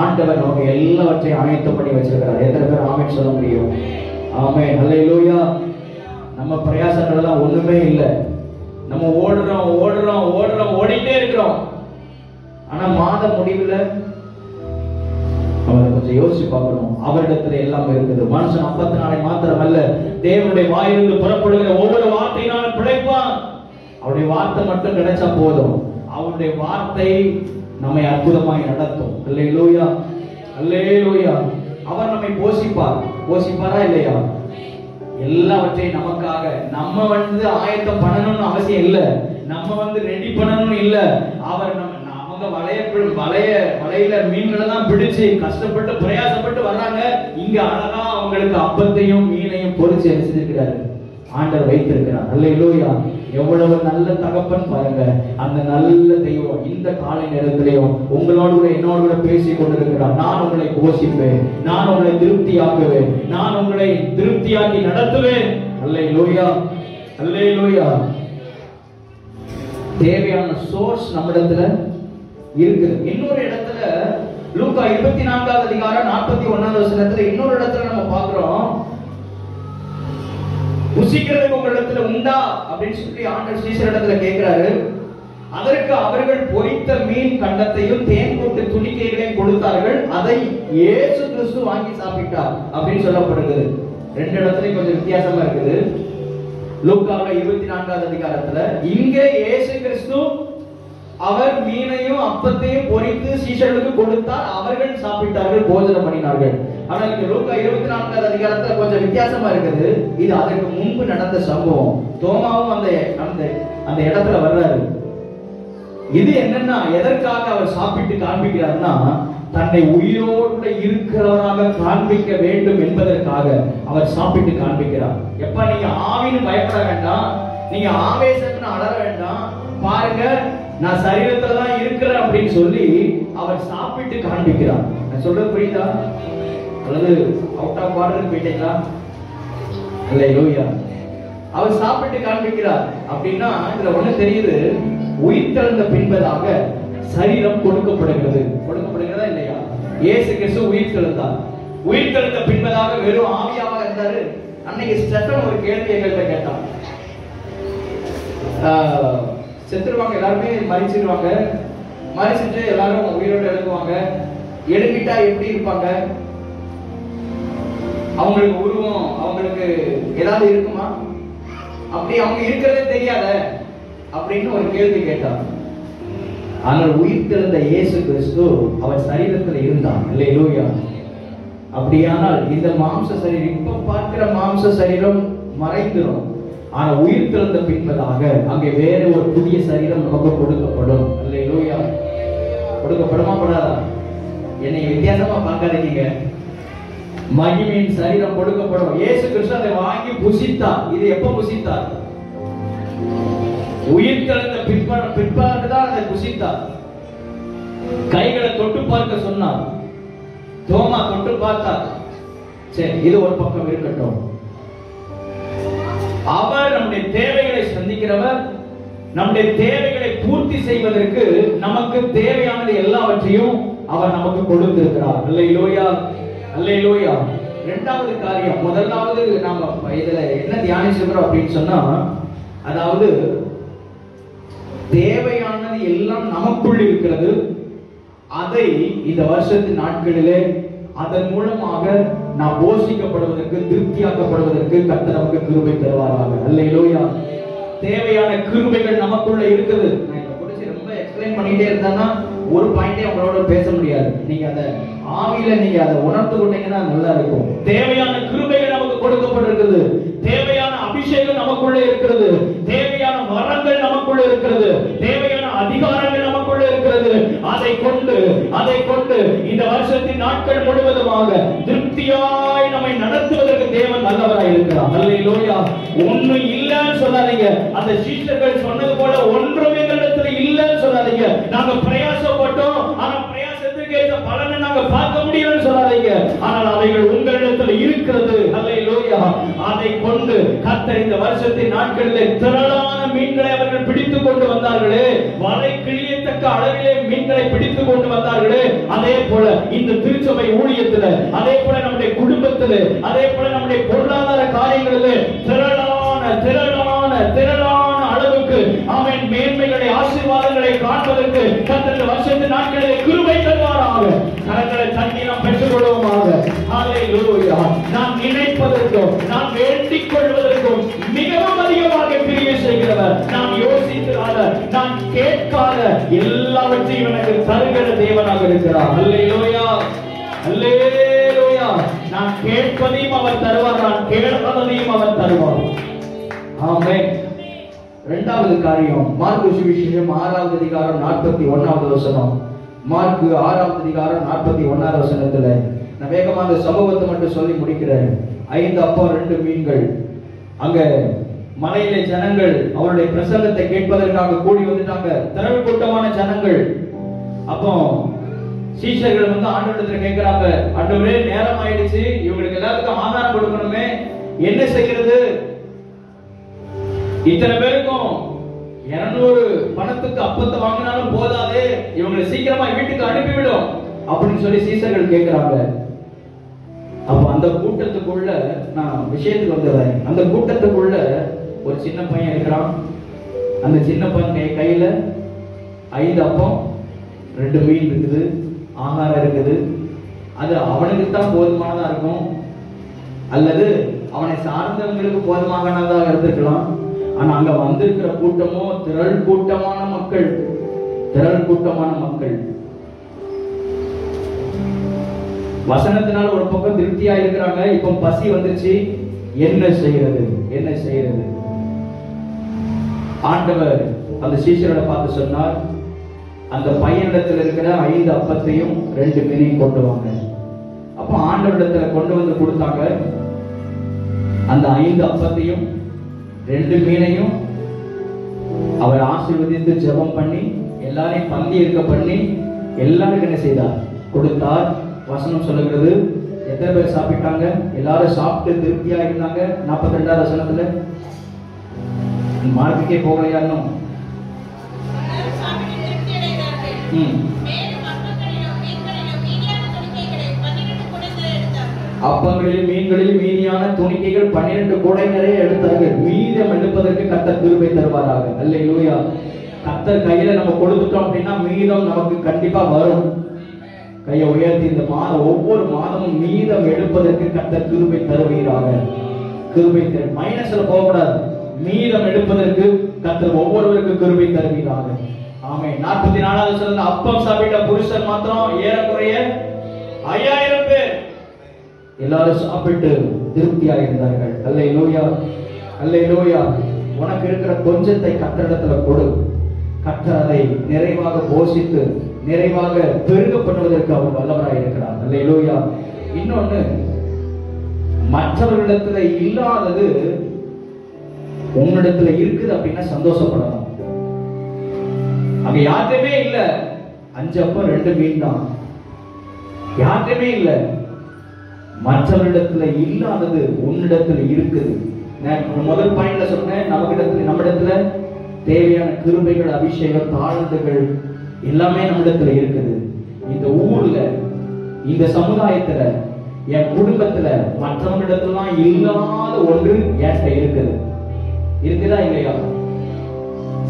ஆண்டவர் நமக்கு எல்லாவற்றையும் ஆயத்தம் பண்ணி வச்சிருக்கிறார். எத்தனை பேர் ஆமென் சொல்ல முடியும்? ஆமென், அல்லேலூயா. நம்ம பிரயாசங்கள் எல்லாம் ஒண்ணுமே இல்லை. நம்ம ஓடிட்டே இருக்கிறோம். ஆனா மாத முடிவுல அவரை கொஞ்சம் யோசிச்சு பார்க்கணும். அவரிடத்துல எல்லாம் இருக்குது. மனுஷன் அப்பத்தினாலே மாத்திரமல்ல, தேவனுடைய வாயிலிருந்து புறப்படுகிற ஒவ்வொரு வார்த்தையினாலும் பிழைப்பான். அவருடைய வார்த்தை மட்டும் கிடைச்சா போதும். அவருடைய வார்த்தை நம்மை அற்புதமாய் நடத்தும். அல்லேலூயா, அல்லேலூயா. அவர் நம்மை போஷிப்பாரா இல்லையா? எல்லாவற்றையும் நமக்காக நம்ம வந்து ஆயத்தம் பண்ணணும்னு அவசியம் இல்ல, நம்ம ரெடி பண்ணணும்னு இல்ல. அவர் அவங்க வலையில மீன்களை தான் பிடிச்சு கஷ்டப்பட்டு பிரயாசப்பட்டு வர்றாங்க. இங்க அழகா அவங்களுக்கு அப்பத்தையும் மீனையும் பொரிச்சு செஞ்சிருக்கிறாரு, ஆண்டவர் வைத்திருக்கிறார். அல்லேலூயா. எவ்வளவு நல்ல தகப்பன் பாருங்க. அந்த நல்ல தெய்வம் இந்த காலை நேரத்திலையும் உங்களோடு கூட என்னோடு கூட பேசிக் கொண்டிருக்கிறார். நான் உங்களை போஷிப்பேன், நான் உங்களை திருப்தியாக்குவேன், நான் உங்களை திருப்தியாக்கி நடத்துவேன். அல்லேலூயா, அல்லேலூயா. தேவையான சோர்ஸ் நம்மிடத்துல இருக்குது. இன்னொரு இடத்துல லூக்கா 24வது அதிகாரம் 41வது வசனத்துல இன்னொரு இடத்துல நம்ம பார்க்கிறோம், புசிக்கிறதுக்கு உங்களிடத்துல உண்டா அப்படின்னு சொல்லி ஆண்டவர் சீஷரிடத்துல கேட்கிறாரு. அதற்கு அவர்கள் பொரித்த மீன் கண்டத்தையும் தேன் கூட்டு துணிக்கைகளையும் கொடுத்தார்கள். அதை இயேசு கிறிஸ்து வாங்கி சாப்பிட்டார் அப்படின்னு சொல்லப்படுகிறது. ரெண்டு இடத்துலயும் கொஞ்சம் வித்தியாசமா இருக்குது. லூக்காவுல 24வது அதிகாரத்துல இங்கே இயேசு கிறிஸ்து அவர் மீனையும் அப்பத்தையும் பொரித்து சீஷர்களுக்கு கொடுத்தார், அவர்கள் சாப்பிட்டார்கள், போஜனம் பண்ணினார்கள். ஆனா இங்க லூக்கா 24வது அதிகாரத்துல கொஞ்சம் வித்தியாசமா இருக்குது. இது அதற்கு முன்பு நடந்த சம்பவம். தோமாவும் அந்த இடத்துல வர்றாரு. இது என்னன்னா, எதற்காக அவர் சாப்பிட்டு காண்பிக்கிறார்னா, தன்னை உயிரோடு இருக்கிறவராக காண்பிக்க வேண்டும் என்பதற்காக அவர் சாப்பிட்டு காண்பிக்கிறார். எப்ப நீங்க ஆவின்னு பயப்பட வேண்டாம், நீங்க ஆவேசம்னு அலற வேண்டாம். பாருங்க, நான் சரீரத்துல தான் இருக்கிறேன் அப்படின்னு சொல்லி அவர் சாப்பிட்டு காண்பிக்கிறார். நான் சொல்றது புரியுதா? அல்லது அவுட் ஆஃப் ஆர்டர் போயிட்டீங்களா? அல்லேலூயா. அவர் சாப்பிட்டு காண்பிக்கிறார் அப்படின்னா இதுல ஒண்ணு தெரியுது, உயிர்த்தெழுந்த பின்பதாக சரீரம் கொடுக்கப்படுகிறது. கொடுக்கப்படுகிறதா இல்லையா? இயேசு கிறிஸ்து உயிர்த்தெழுந்தார். உயிர்த்தெழுந்த பின்பதாக வெறும் ஆவியாக இருந்தாரு. அன்னைக்கு ஸ்டெஃபன் ஒரு கேள்வி எங்கள்கிட்ட கேட்டான். செத்துருவாங்க, எல்லாருமே மரிச்சிருவாங்க, மரிச்சிட்டு எல்லாரும் உயிரோடு எழுதுவாங்க. எழுப்பிட்டா எப்படி இருப்பாங்க? அவங்களுக்கு உருவம், அவங்களுக்கு ஏதாவது இருக்குமா? அப்படி அவங்க இருக்கிறதே தெரியாத அப்படின்னு ஒரு கேள்வி கேட்டார். ஆனால் உயிர்த்தெழுந்த இயேசு கிறிஸ்து அவர் சரீரத்தில் இருந்தார். அல்லேலூயா. அப்படியானால் இந்த மாம்ச சரீரம், இப்ப பார்க்கிற மாம்ச சரீரம் மறைந்துடும். ஆனா உயிர்த்தெழுந்த பின்பதாக அங்கே வேற ஒரு புதிய சரீரம் நமக்கு கொடுக்கப்படும். அல்லேலூயா. கொடுக்கப்படுமா படாதா? என்னை வித்தியாசமா பார்க்காதீங்க. மகிமையின் சரீரம் கொடுக்கப்படும். இயேசு கிறிஸ்து அதை வாங்கி புசித்தார். இது எப்ப புசித்தார்? உயிர்த்தெழுந்த பிற்பாடுதான் அதை புசித்தார். கைகளை தொட்டு பார்க்க சொன்னார். தோமா தொட்டு பார்த்தார். சரி, இது ஒரு பக்கம் இருக்கட்டும். அவர் நம்முடைய தேவைகளை சந்திக்கிறவர். நம்முடைய தேவைகளை பூர்த்தி செய்வதற்கு நமக்கு தேவையானது எல்லாவற்றையும் அவர் நமக்கு கொடுத்திருக்கிறார். அல்லேலூயா, அல்லேலூயா. இரண்டாவது காரியம், முதலாவது நாம இதுல என்ன தியானிச்சிருக்கிறோம் அப்படின்னு சொன்னா, அதாவது தேவையானது எல்லாம் நமக்குள் இருக்கிறது. அதை இந்த வருஷத்தின் நாட்களிலே அதன் மூலமாக நாம் போஷிக்கப்படுவதற்கு, திருப்தியாக்கப்படுவதற்கு கர்த்தர் நமக்கு கிருபை தருவாராக. அல்லேலூயா. தேவையான கிருபைகள் நமக்குள்ள இருக்குது. நான் இத குறித்து ரொம்ப எக்ஸ்பிளைன் பண்ணிட்டே இருந்தானா ஒரு பாயிண்டே உங்களோட பேச முடியாது. நீங்க அந்த ஆவியில நீங்க அதை உணர்ந்து கொண்டீங்கன்னா நல்லா இருக்கும். தேவையான கிருபைகள் நமக்கு கொடுக்கப்பட்டிருக்கிறது. தேவையான அபிஷேகம் நமக்குள்ள இருக்கிறது. தேவையான வரங்கள் நமக்குள்ள இருக்கிறது. தேவையான அதிகாரங்கள் நமக்குள்ள இருக்கிறது. அதை கொண்டு இந்த வருஷத்தின் நாட்கள் முழுவதுமாக திருப்தியாய் நம்மை நடத்துவதற்கு தேவன் நல்லவராய் இருக்கிறார். அல்லேலூயா. ஒண்ணு இல்லன்னு சொல்லாதீங்க. அந்த சீஷர்கள் சொன்னது போல ஒன்றும் எங்களிடத்துல இல்லன்னு சொல்லாதீங்க. நாங்க பிரயாசப்பட்டோம், ஆனா பிரயாசத்துக்கு ஏற்ற பலனை நாங்க பார்க்க முடியலன்னு சொல்லாதீங்க. ஆனால் அவைகள் உங்களிடத்துல இருக்கிறது. அல்லேலூயா. அதை கொண்டு கர்த்தர் இந்த வருஷத்தின் நாட்களிலே திரளான மீன்களை அவர்கள் பிடித்துக் கொண்டு வந்தார்களே, வலை கிழியத்தக்க அளவிலே மீன்களை பிடித்துக் கொண்டு வந்தார்களே, அதே போல இந்த திருச்சபை ஊழியத்தில், அதே போல நம்முடைய குடும்பத்தில், அதே போல நம்முடைய பொருளாதார காரியங்களிலே திரளான அளவுக்கு ஆமென் மேன்மைகளை, ஆசீர்வாதங்களை காண்பதற்கு கர்த்தர் இந்த வருஷத்தின் நாட்களிலே கிருபை தருவாராக. கரங்களை தட்டி நாம் பெற்றுக் கொள்வோமாக. ஹல்லேலூயா. நாம் நினைப்பதற்கும் நாம் வேண்டிக் கொள்வதற்கும் மிகவும் அதிகமாக கிரியை செய்கிறவர். நாம் யோசிக்காத, நாம் கேட்காத எல்லாவற்றையும் எனக்கு தருகிற தேவனாக இருக்கிறார். அல்லேலூயா, அல்லேலூயா. நாம் கேட்பதையும் அவர் தருவார், நாம் கேட்பதையும் அவர் தருவார். ஆமென். இரண்டாவது காரியம், மார்க்கு சுவிசேஷம் 6வது அதிகாரம் 41வது வசனம். மார்க்கு 6வது அதிகாரம் 41வது வசனத்துல நான் வேகமாக அந்த சம்பவத்தை மட்டும் சொல்லி முடிக்கிறேன். 5 அப்பம் 2 மீன்கள். அங்க மலையிலே ஜனங்கள் அவருடைய பிரசங்கத்தை கேட்பதற்காக கூடி வந்துட்டாங்க. திரள் கூட்டமான ஜனங்கள். அப்போ சீஷர்கள் வந்து ஆண்டவரிடத்துல கேட்கிறாங்க, ஆண்டவரே நேரம் ஆயிடுச்சு, இவங்களுக்கு எல்லாருக்கும் ஆகாரம் கொடுக்கணுமே, என்ன செய்கிறது? இத்தனை பேருக்கும் 200 பணத்துக்கு அப்பத்தை வாங்கினாலும் போதாதே, இவங்களை சீக்கிரமா வீட்டுக்கு அனுப்பிவிடும் அப்படின்னு சொல்லி சீஷர்கள் கேட்கிறாங்க. அப்ப அந்த கூட்டத்துக்குள்ள நான் விஷயத்துக்கு வந்துடுறேன். அந்த கூட்டத்துக்குள்ள ஒரு சின்ன பையன் இருக்கிறான். அந்த சின்ன பையன் கையில 5 அப்பம் 2 மீன் இருக்குது, ஆகாரம் இருக்குது. அது அவனுக்கு தான் போதுமானதா இருக்கும், அல்லது அவனை சார்ந்தவங்களுக்கு போதுமானதாக இருந்திருக்கலாம். ஆனா அங்க வந்திருக்கிற கூட்டமோ திரள் கூட்டமான மக்கள். வசனத்தினால ஒரு பக்கம் திருப்தியா இருக்கிறாங்க, இப்ப பசி வந்துருச்சு. என்ன செய்யறது? ஆண்டவர் அந்த சீஷரை பார்த்து சொன்னார், அந்த பையனிடத்தில் இருக்கிற 5 அப்பத்தையும் 2 மீனையும் கொண்டு வாங்க. அப்ப ஆண்டவரிடத்துல கொண்டு வந்து கொடுத்தாங்க. அந்த 5 அப்பத்தையும் 2 மீனையும் அவர் ஆசீர்வதித்து ஜெபம் பண்ணி எல்லாரையும் பந்தி இருக்க பண்ணி எல்லாருக்கும் என்ன செய்தார்? கொடுத்தார். வசனம் சொல்லுகிறது, எத்தனை பேர் சாப்பிட்டாங்க? எல்லாரும் சாப்பிட்டு திருப்தியா இருந்தாங்க. 42வது வசனத்துல மார்க்குக்கே போகலையா இன்னும்? அப்பங்களில் மீன்களில் மீதியான துணிக்கைகள் 12 கூடை நிறைய எடுத்தார்கள். மீதம் எடுப்பதற்கு கர்த்தர் கிருபை தருவாராக. அல்லேலூயா. கர்த்தர் கையில நம்ம கொடுத்துட்டோம் அப்படின்னா மீதம் நமக்கு கண்டிப்பா வரும். கையை உயர்த்தி இந்த மாதம் ஒவ்வொரு மாதமும் மீதம் எடுப்பதற்கு கர்த்தர் கிருபை தருவீராக. கிருபை மைனஸ்ல போகக்கூடாது. மீதம் எடுப்பதற்கு கர்த்தர் ஒவ்வொருவருக்கு கிருபை தருவீராக. ஆமென். 44வது வசனத்துல அப்பம் சாப்பிட்ட புருஷர் மாத்திரம் ஏறக்குறைய 5000 பேர் எல்லாரும் சாப்பிட்டு திருப்தியாக இருந்தார்கள். அல்லேலூயா, அல்லேலூயா. உனக்கு இருக்கிற கொஞ்சத்தை கர்த்தரிடத்துல கொடு. கர்த்தர் அதை நிறைவாக போஷித்து நிறைவாக பெருக பண்ணுவதற்கு அவர் வல்லவராய் இருக்கிறார். அல்லேலூயா. இன்னொன்னு, மற்றவர்களிடத்துல இல்லாதது உன்னிடத்துல இருக்குது அப்படின்னா சந்தோஷப்படணும். அங்க யாருமே இல்ல, 5 அப்பம் 2 மீன் தான். யாருமே இல்ல. மற்றவரிடத்துல இல்லாதது உன்னிடத்துல இருக்குது. நான் முதல் பாயிண்ட்ல சொன்னேன், நம்மிடத்துல தேவையான கிருபைகள், அபிஷேகம், தாழ்ந்துகள் எல்லாமே நம்மிடத்துல இருக்குது. இந்த ஊர்ல, இந்த சமுதாயத்துல, என் குடும்பத்துல மற்றவங்களிடத்துலாம் இல்லாத ஒன்று என்கிட்ட இருக்குது. இருக்குதா இல்லையா?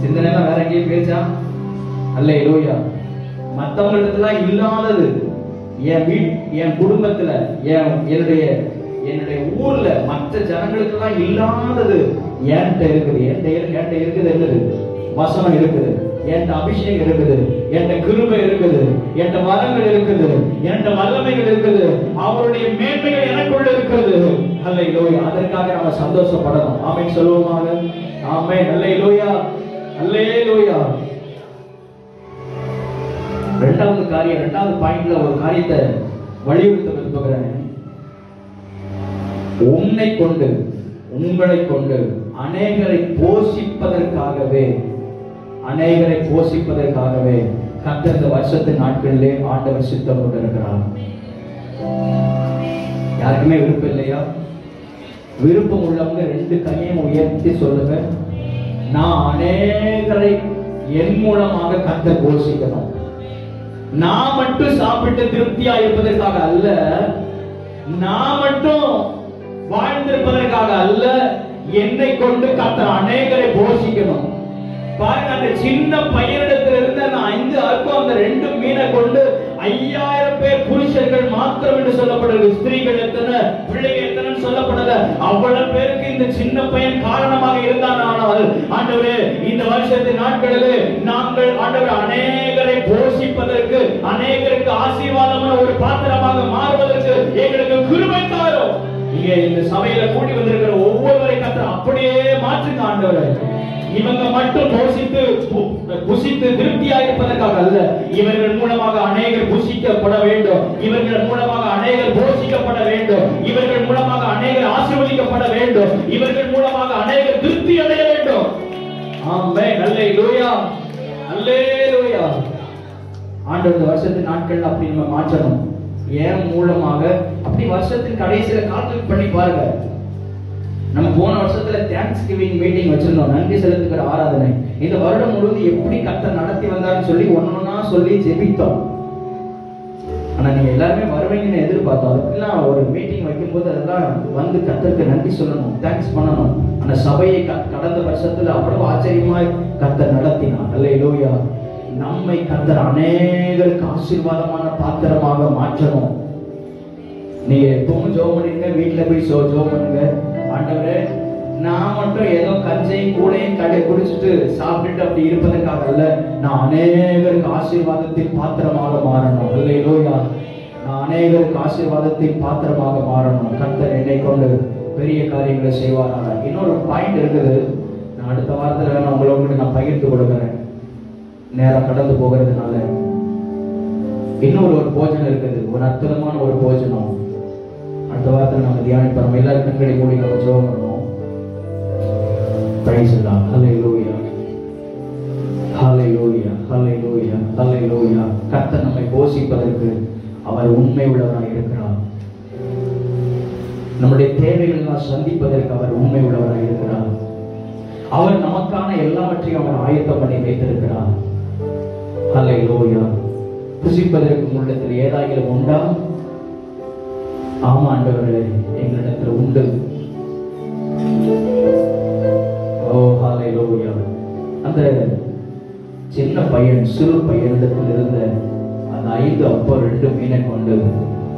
சிந்தனை வேற எங்கேயும் பேச்சா? அல்லேலூயா. மற்றவங்களிடத்துல இல்லாதது என் குடும்பத்துல, என்னுடைய ஊர்ல மற்ற ஜனங்களுக்கெல்லாம் இல்லாதது என்கிட்ட இருக்குது. என்கிட்ட இருக்குது என்னது? வசனம் இருக்குது, என்கிட்ட அபிஷேகம் இருக்குது, என்கிட்ட கிருபை இருக்குது, என்கிட்ட வரங்கள் இருக்குது, என்கிட்ட வல்லமைகள் இருக்குது, அவருடைய மேன்மைகள் எனக்குள்ள இருக்குது. அல்லேலூயா. அதற்காக நாம சந்தோஷப்படணும். ஆமென் சொல்லுவோமாக. ஆமென். அல்லேலூயா, அல்லேலூயா. இரண்டாவது பாயிண்ட்ல ஒரு காரியத்தை வலியுறுத்த விரும்புகிறேன். உன்னை கொண்டு, உங்களை கொண்டு அநேகரை போஷிப்பதற்காகவே கர்த்தர் இந்த வருஷத்தின் நாட்களிலே ஆண்டவர் சித்தம் கொண்டிருக்கிறார். யாருக்குமே விருப்பம் இல்லையா? விருப்பம் உள்ளவங்க 2 கையையும் உயர்த்தி சொல்லுங்க, நான் அநேகரை என் மூலமாக கர்த்தர் போஷிக்கணும். நான் மட்டும் சாப்பிட்டு திருப்தியா இருப்பதற்காக அல்ல, நான் மட்டும் வாழ்ந்திருப்பதற்காக அல்ல, என்னை கொண்டு கர்த்தர் அநேகரை போஷிக்கணும். பாருங்க, அந்த சின்ன பையனிடத்தில் இருந்த அந்த 5 அப்பம், அந்த 2 மீனை கொண்டு 5000 பேர் புருஷர்கள் மாத்திரம் என்று சொல்லப்படுது. ஸ்திரீகள் எத்தனை, பிள்ளைகள் எத்தனை சொல்லப்படல. அவ்வளவு பேருக்கு இந்த சின்ன பையன் காரணமாக இருந்தான். ஆனால் ஆண்டவரே, இந்த வருஷத்தின் நாட்களிலே நாங்கள் ஆண்டவர் அநேகரை போஷிப்பதற்கு, அநேகருக்கு ஆசீர்வாதமான ஒரு பாத்திரமாக மாறுவதற்கு எங்களுக்கு கிருபை தாரும். இங்க இந்த சபையில கூடி வந்திருக்கிற ஒவ்வொருவரை கர்த்தர் அப்படியே மாற்றுங்க ஆண்டவரே. இவங்க மட்டும் புசித்து திருப்தியா இருப்பதற்காக அல்ல, இவர்கள் மூலமாக அநேகர் புசிக்கப்பட வேண்டும், இவர்கள் மூலமாக அநேகர் போஷிக்கப்பட வேண்டும், இவர்கள் மூலமாக அநேகர் ஆசீர்வதிக்கப்பட வேண்டும், இவர்கள் மூலமாக அநேகர் திருப்தி அடைய வேண்டும். ஆமென். அல்லேலூயா, அல்லேலூயா. ஆண்டவர் இந்த வருஷத்தின் நாட்கள் அப்படி நம்ம மாற்றணும். ஏன் மூலமாக அப்படி வருஷத்தின் கடைசியில கால்குலேட் பண்ணி பாருங்க. நம்ம போன வருஷத்துல தேங்க்ஸ் கிவிங் மீட்டிங் வச்சிருந்தோம், நன்றி செலுத்துகிற ஆராதனை. இந்த வருடம் முழுவதும் எப்படி கர்த்தர் நடத்தி வந்தாருன்னு சொல்லி ஒன்னொன்னா சொல்லி ஜெபித்தோம். ஆனா நீங்க எல்லாருமே வருவீங்கன்னு எதிர்பார்த்தோம். அதுக்கெல்லாம் ஒரு மீட்டிங் வைக்கும்போது அதெல்லாம் வந்து கர்த்தருக்கு நன்றி சொல்லணும், தேங்க்ஸ் பண்ணணும். ஆனா சபையை கடந்த வருஷத்துல அவ்வளவு ஆச்சரியமாய் கர்த்தர் நடத்தினார். அல்லேலூயா. நம்மை கர்த்தர் அநேகருக்கு ஆசீர்வாதமான பாத்திரமாக மாற்றணும். நீங்க எப்பவும் ஜெபம் பண்ணுங்க, வீட்டுல போய் ஜெபம் பண்ணுங்க. ஆண்டவரே, நான் மட்டும் ஏதோ கஞ்சையும் கூடையும் கடை குடிச்சிட்டு சாப்பிட்டுட்டு அப்படி இருப்பதற்காக அல்ல, நான் அநேகருக்கு ஆசீர்வாதத்தின் பாத்திரமாக மாறணும். அல்லேலூயா. நான் அநேகருக்கு ஆசீர்வாதத்தின் பாத்திரமாக மாறணும். கர்த்தர் என்னை கொண்டு பெரிய காரியங்களை செய்வாராக. இன்னொரு பாயிண்ட் இருக்குது, நான் அடுத்த வாரத்தில் உங்களோட நான் பகிர்ந்து கொடுக்குறேன், நேரம் கடந்து போகிறதுனால. இன்னொரு போஜனம் இருக்குது, ஒரு அற்புதமான ஒரு போஜனம். அடுத்த வாரத்தில் நம்ம தியானிப்போம். எல்லாரும் கண்களை மூடி நம்ம ஜெபம் பண்ணுவோம். Praise the Lord. Hallelujah, hallelujah, hallelujah, hallelujah. கர்த்தர் நம்மை போஷிப்பதற்கு அவர் உண்மை உள்ளவராக இருக்கிறார். நம்முடைய தேவைகள் எல்லாம் சந்திப்பதற்கு அவர் உண்மை உள்ளவராக இருக்கிறார். அவர் நமக்கான எல்லாவற்றையும் அவர் ஆயத்தம் பண்ணி வைத்திருக்கிறார். ஹல்லேலூயா. புசிப்பதற்கு உள்ளத்தில் ஏதாயிலும் உண்டா? ஆமா ஆண்டவரே, எங்களிடத்தில் உண்டு. ஓ ஹல்லேலூயா. அந்த சின்ன பையன், சிறு பையனிடத்தில் இருந்த அந்த 5 அப்பம் 2 மீனை கொண்டு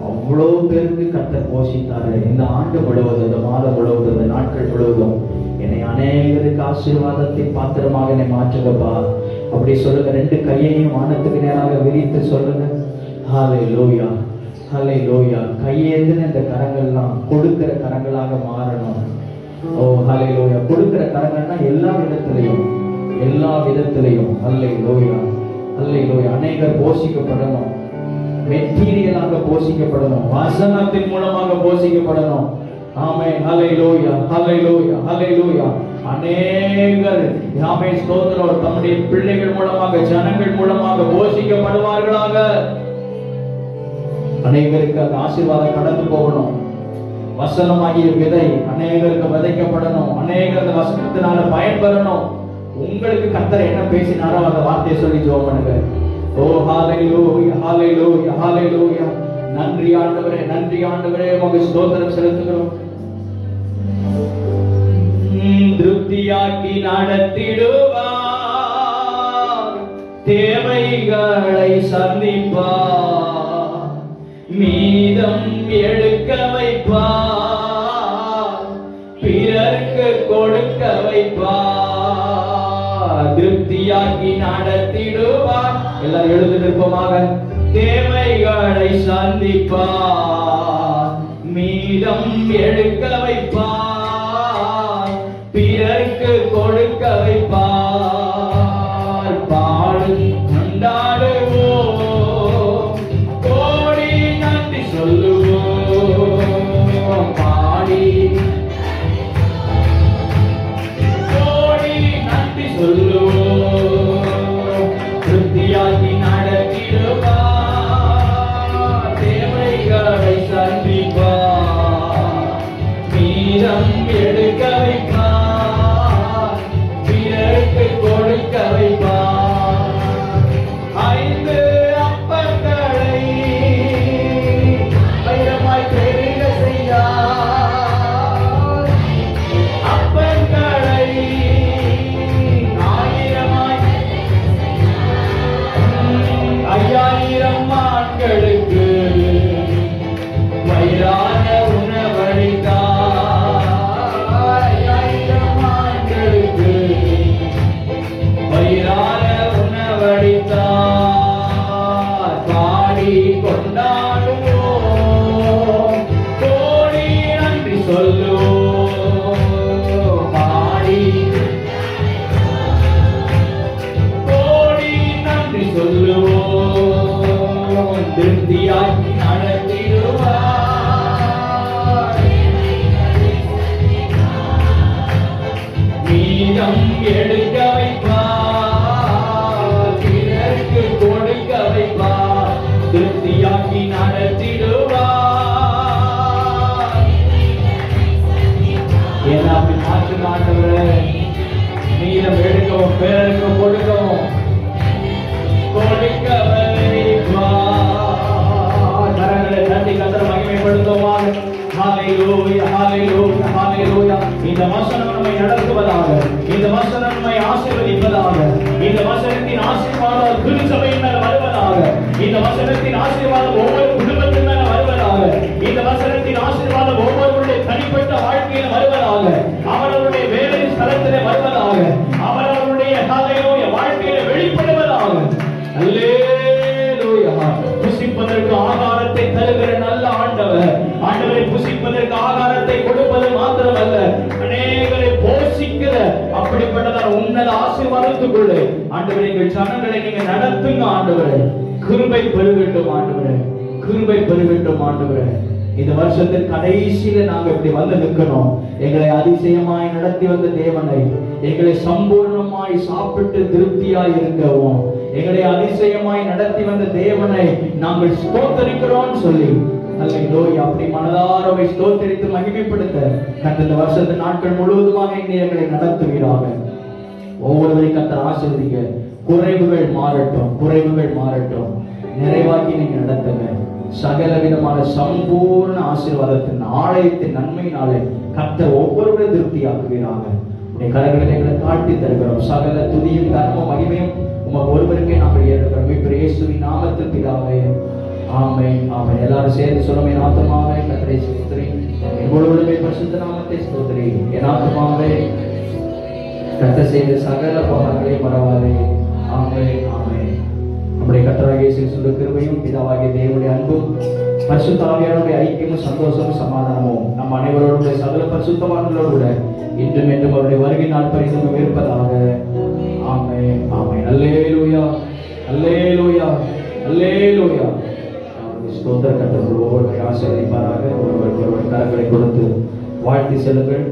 அவ்வளோ பேருக்கு கர்த்தர் போஷித்தாரு. இந்த ஆண்டு முழுவதும், இந்த மாதம் முழுவதும், இந்த நாட்கள் முழுவதும் என்னை அநேகருக்கு ஆசீர்வாதத்தின் பாத்திரமாக என்னை மாற்றுங்கப்பா அப்படி சொல்லுங்க. 2 கையையும் வானத்துக்கு நேராக விரித்து சொல்லுங்க. ஹல்லேலூயா, ஹல்லேலூயா. கையேந்தின இந்த கரங்கள்லாம் கொடுக்கிற கரங்களாக மாறணும். ஓ ஹல்லேலூயா. கொடுக்கிற கரங்கள்னா எல்லா விதத்திலையும், எல்லா விதத்திலையும். ஹல்லேலூயா, ஹல்லேலூயா. அநேகர் போஷிக்கப்படணும், மெட்டீரியலாக போஷிக்கப்படணும், வசனத்தின் மூலமாக போஷிக்கப்படணும். ஆமென். ஹல்லேலூயா, ஹல்லேலூயா, ஹல்லேலூயா. அநேகர் ஆமென் ஸ்தோத்திரம் தம்முடைய பிள்ளைகள் மூலமாக, ஜனங்கள் மூலமாக போஷிக்கப்படுவார்களாக. அநேகருக்கு அந்த ஆசீர்வாதம் கடந்து போகணும். வசனமாகிய விதை அநேகருக்கு விதைக்கப்படணும். அநேகர் அந்த வசனத்தினால பயன்பெறணும். உங்களுக்கு கர்த்தர் என்ன பேசினாரோ அந்த வார்த்தையை சொல்லி ஜெபம் பண்ணுங்க. ஓ ஹல்லேலூயா, ஹல்லேலூயா, ஹல்லேலூயா. நன்றி ஆண்டவரே, நன்றி ஆண்டவரே, உமக்கு ஸ்தோத்திரம் செலுத்துகிறோம். திருப்தியாக்கி நடத்திடுவார், தேவைகளை சந்திப்பார், மீதம் எடுக்க வைப்பார், பிறர்க்கு கொடுக்க வைப்பார். திருப்தியாக்கி நடத்திடுவார். எல்லாரும் எழுந்து நிற்பமாக. தேவைகளை சந்திப்பார், மீதம் எடுக்க வைப்பார், பிறர்க்கு கொடுக்க வைப்பார். பாடு கொண்டாடுவோம், கோடி நன்றி சொல்லுவோம். பாடி கோடி நன்றி சொல்லுவோம். திருப்தியாகி நடத்திடுவார், தேவைகளை சந்திப்பார், மீதம் எடுக்க வைப்பார், பிறர்க்கு கொடுக்க வைப்பார். 5 அப்பங்களை வைரமாய் பெருக செய்தார், அப்பங்களை 5000 ஆண்களுக்கு வயிறார உணவளித்தார். 5000 ஆண்களுக்கு வயிறார உணவளித்தார். பாடி கொண்டாடுவோம், கோடி நன்றி சொல்லுவோம். பாடி கோடி நன்றி சொல்லுவோம். திருப்தியாக்கி நடத்திடுவார், மீதம் எடுக்க வைப்பார், பிறர்க்கு கொடுக்க வைப்பார். திருப்தியாக்கி நடத்திடுவார். ஏன்னா அப்படி மாற்று ஆண்டவரே, மீதம் எடுக்கவும் பிறருக்கு கொடுக்கவும் கொடுக்க வைப்பார். கரங்களை தட்டி கர்த்தரை மகிமைப்படுத்துவார். ஹல்லேலூயா, ஹல்லேலூயா, ஹல்லேலூயா. இந்த வசனம் நம்மை நடத்துவதாக, இந்த வசனம் நம்மை ஆசீர்வதிப்பதாக, இந்த வசனத்தின் ஆசீர்வாதம் திருச்சபையின் மேல் வருவதாக, இந்த வசனத்தின் ஆசீர்வாதம் ஒவ்வொரு குடும்பத்தின் மேல் வருவதாக, இந்த வசனத்தின் ஆசீர்வாதம் ஒவ்வொருவருடைய தனிப்பட்ட வாழ்க்கையில் வருவதாக, அவரவருடைய வேலை ஸ்தலத்திலே வருவதாக, அவரவருடைய ஹல்லேலூயா வாழ்க்கையில வெளிப்படுவதாக. அல்லேலூயா. புசிப்பதற்கு ஆகாரத்தை தருகிற நல்ல ஆண்டவர். ஆண்டவரை புசிப்பதற்கு ஆகாரத்தை கொடுப்பது மாத்திரமல்ல, அநேகரை போஷிக்கிற அப்படிப்பட்டதான உன்னத ஆசீர்வாதத்துக்குள்ளே ஆண்டவரை எங்கள் ஜனங்களை நீங்க நடத்துங்க ஆண்டவரே. கிருபை பெருகட்டும் ஆண்டவரே, கிருபை பெருகட்டும் ஆண்டவரே. இந்த வருஷத்தின் கடைசியில நாங்க இப்படி வந்து நிற்கணும். எங்களை அதிசயமாய் நடத்தி வந்த தேவனை, எங்களை சம்பூர்ணமாய் சாப்பிட்டு திருப்தியாய் இருக்கவும், எங்களை அதிசயமாய் நடத்தி வந்த தேவனை நாங்கள் ஸ்தோத்தரிக்கிறோம் சொல்லி அல்லேலூயா. அப்படி மனதாரவை ஸ்தோத்திரித்து மகிமைப்படுத்த கர்த்தர் இந்த வருஷத்து நாட்கள் முழுவதுமாக எங்களை நடத்துவீராக. ஒவ்வொருவரையும் கர்த்தர் ஆசீர்வதிங்க. குறைவுகள் மாறட்டும், குறைவுகள் மாறட்டும். நிறைவாக்கி நீங்க நடத்துங்க. சகல விதமான சம்பூர்ண ஆசீர்வாதத்தின் ஆலயத்தின் நன்மையினாலே கர்த்தர் ஒவ்வொருவரை திருப்தியாக்குவீராக. உடைய கரங்களை எங்களை தாழ்த்தி தருகிறோம். சகல துதியும் கர்ம மகிமையும் உமக்கு ஒருவருக்கே நாங்கள் ஏற்றுக்கிறோம். இப்படி இயேசுவின் நாமத்தில் பிதாவே, ஆமென், ஆமென். எல்லாரும் சேர்ந்து சொல்லுமே. என் ஆத்துமாவே கர்த்தரை ஸ்தோத்திரி, என் முழுவதுமே பரிசுத்த நாமத்தை ஸ்தோத்திரி. என் ஆத்துமாவே கர்த்தர் செய்த சகல பாவங்களையும் மறவாதே. ஆமென், ஆமென். நம்முடைய கர்த்தராகிய இயேசு கிறிஸ்துவின் கிருபையும் பிதாவாகிய தேவனுடைய அன்பும் பரிசுத்த ஆவியானவருடைய ஐக்கியமும் சந்தோஷமும் சமாதானமும் நம் அனைவரோடு சகல பரிசுத்தவான்களோடு கூட இன்றும் என்றும் அவருடைய வருகை நாள் பரிசும் இருப்பதாக. ஆமென், ஆமென். அல்லேலூயா, அல்லேலூயா, அல்லேலூயா. ஸ்தோத்திர. கர்த்தர் ஒவ்வொருவரை ஆசீர்வதிப்பாராக. ஒருவர் கரங்களை கொடுத்து வாழ்த்தி செல்லுங்கள்.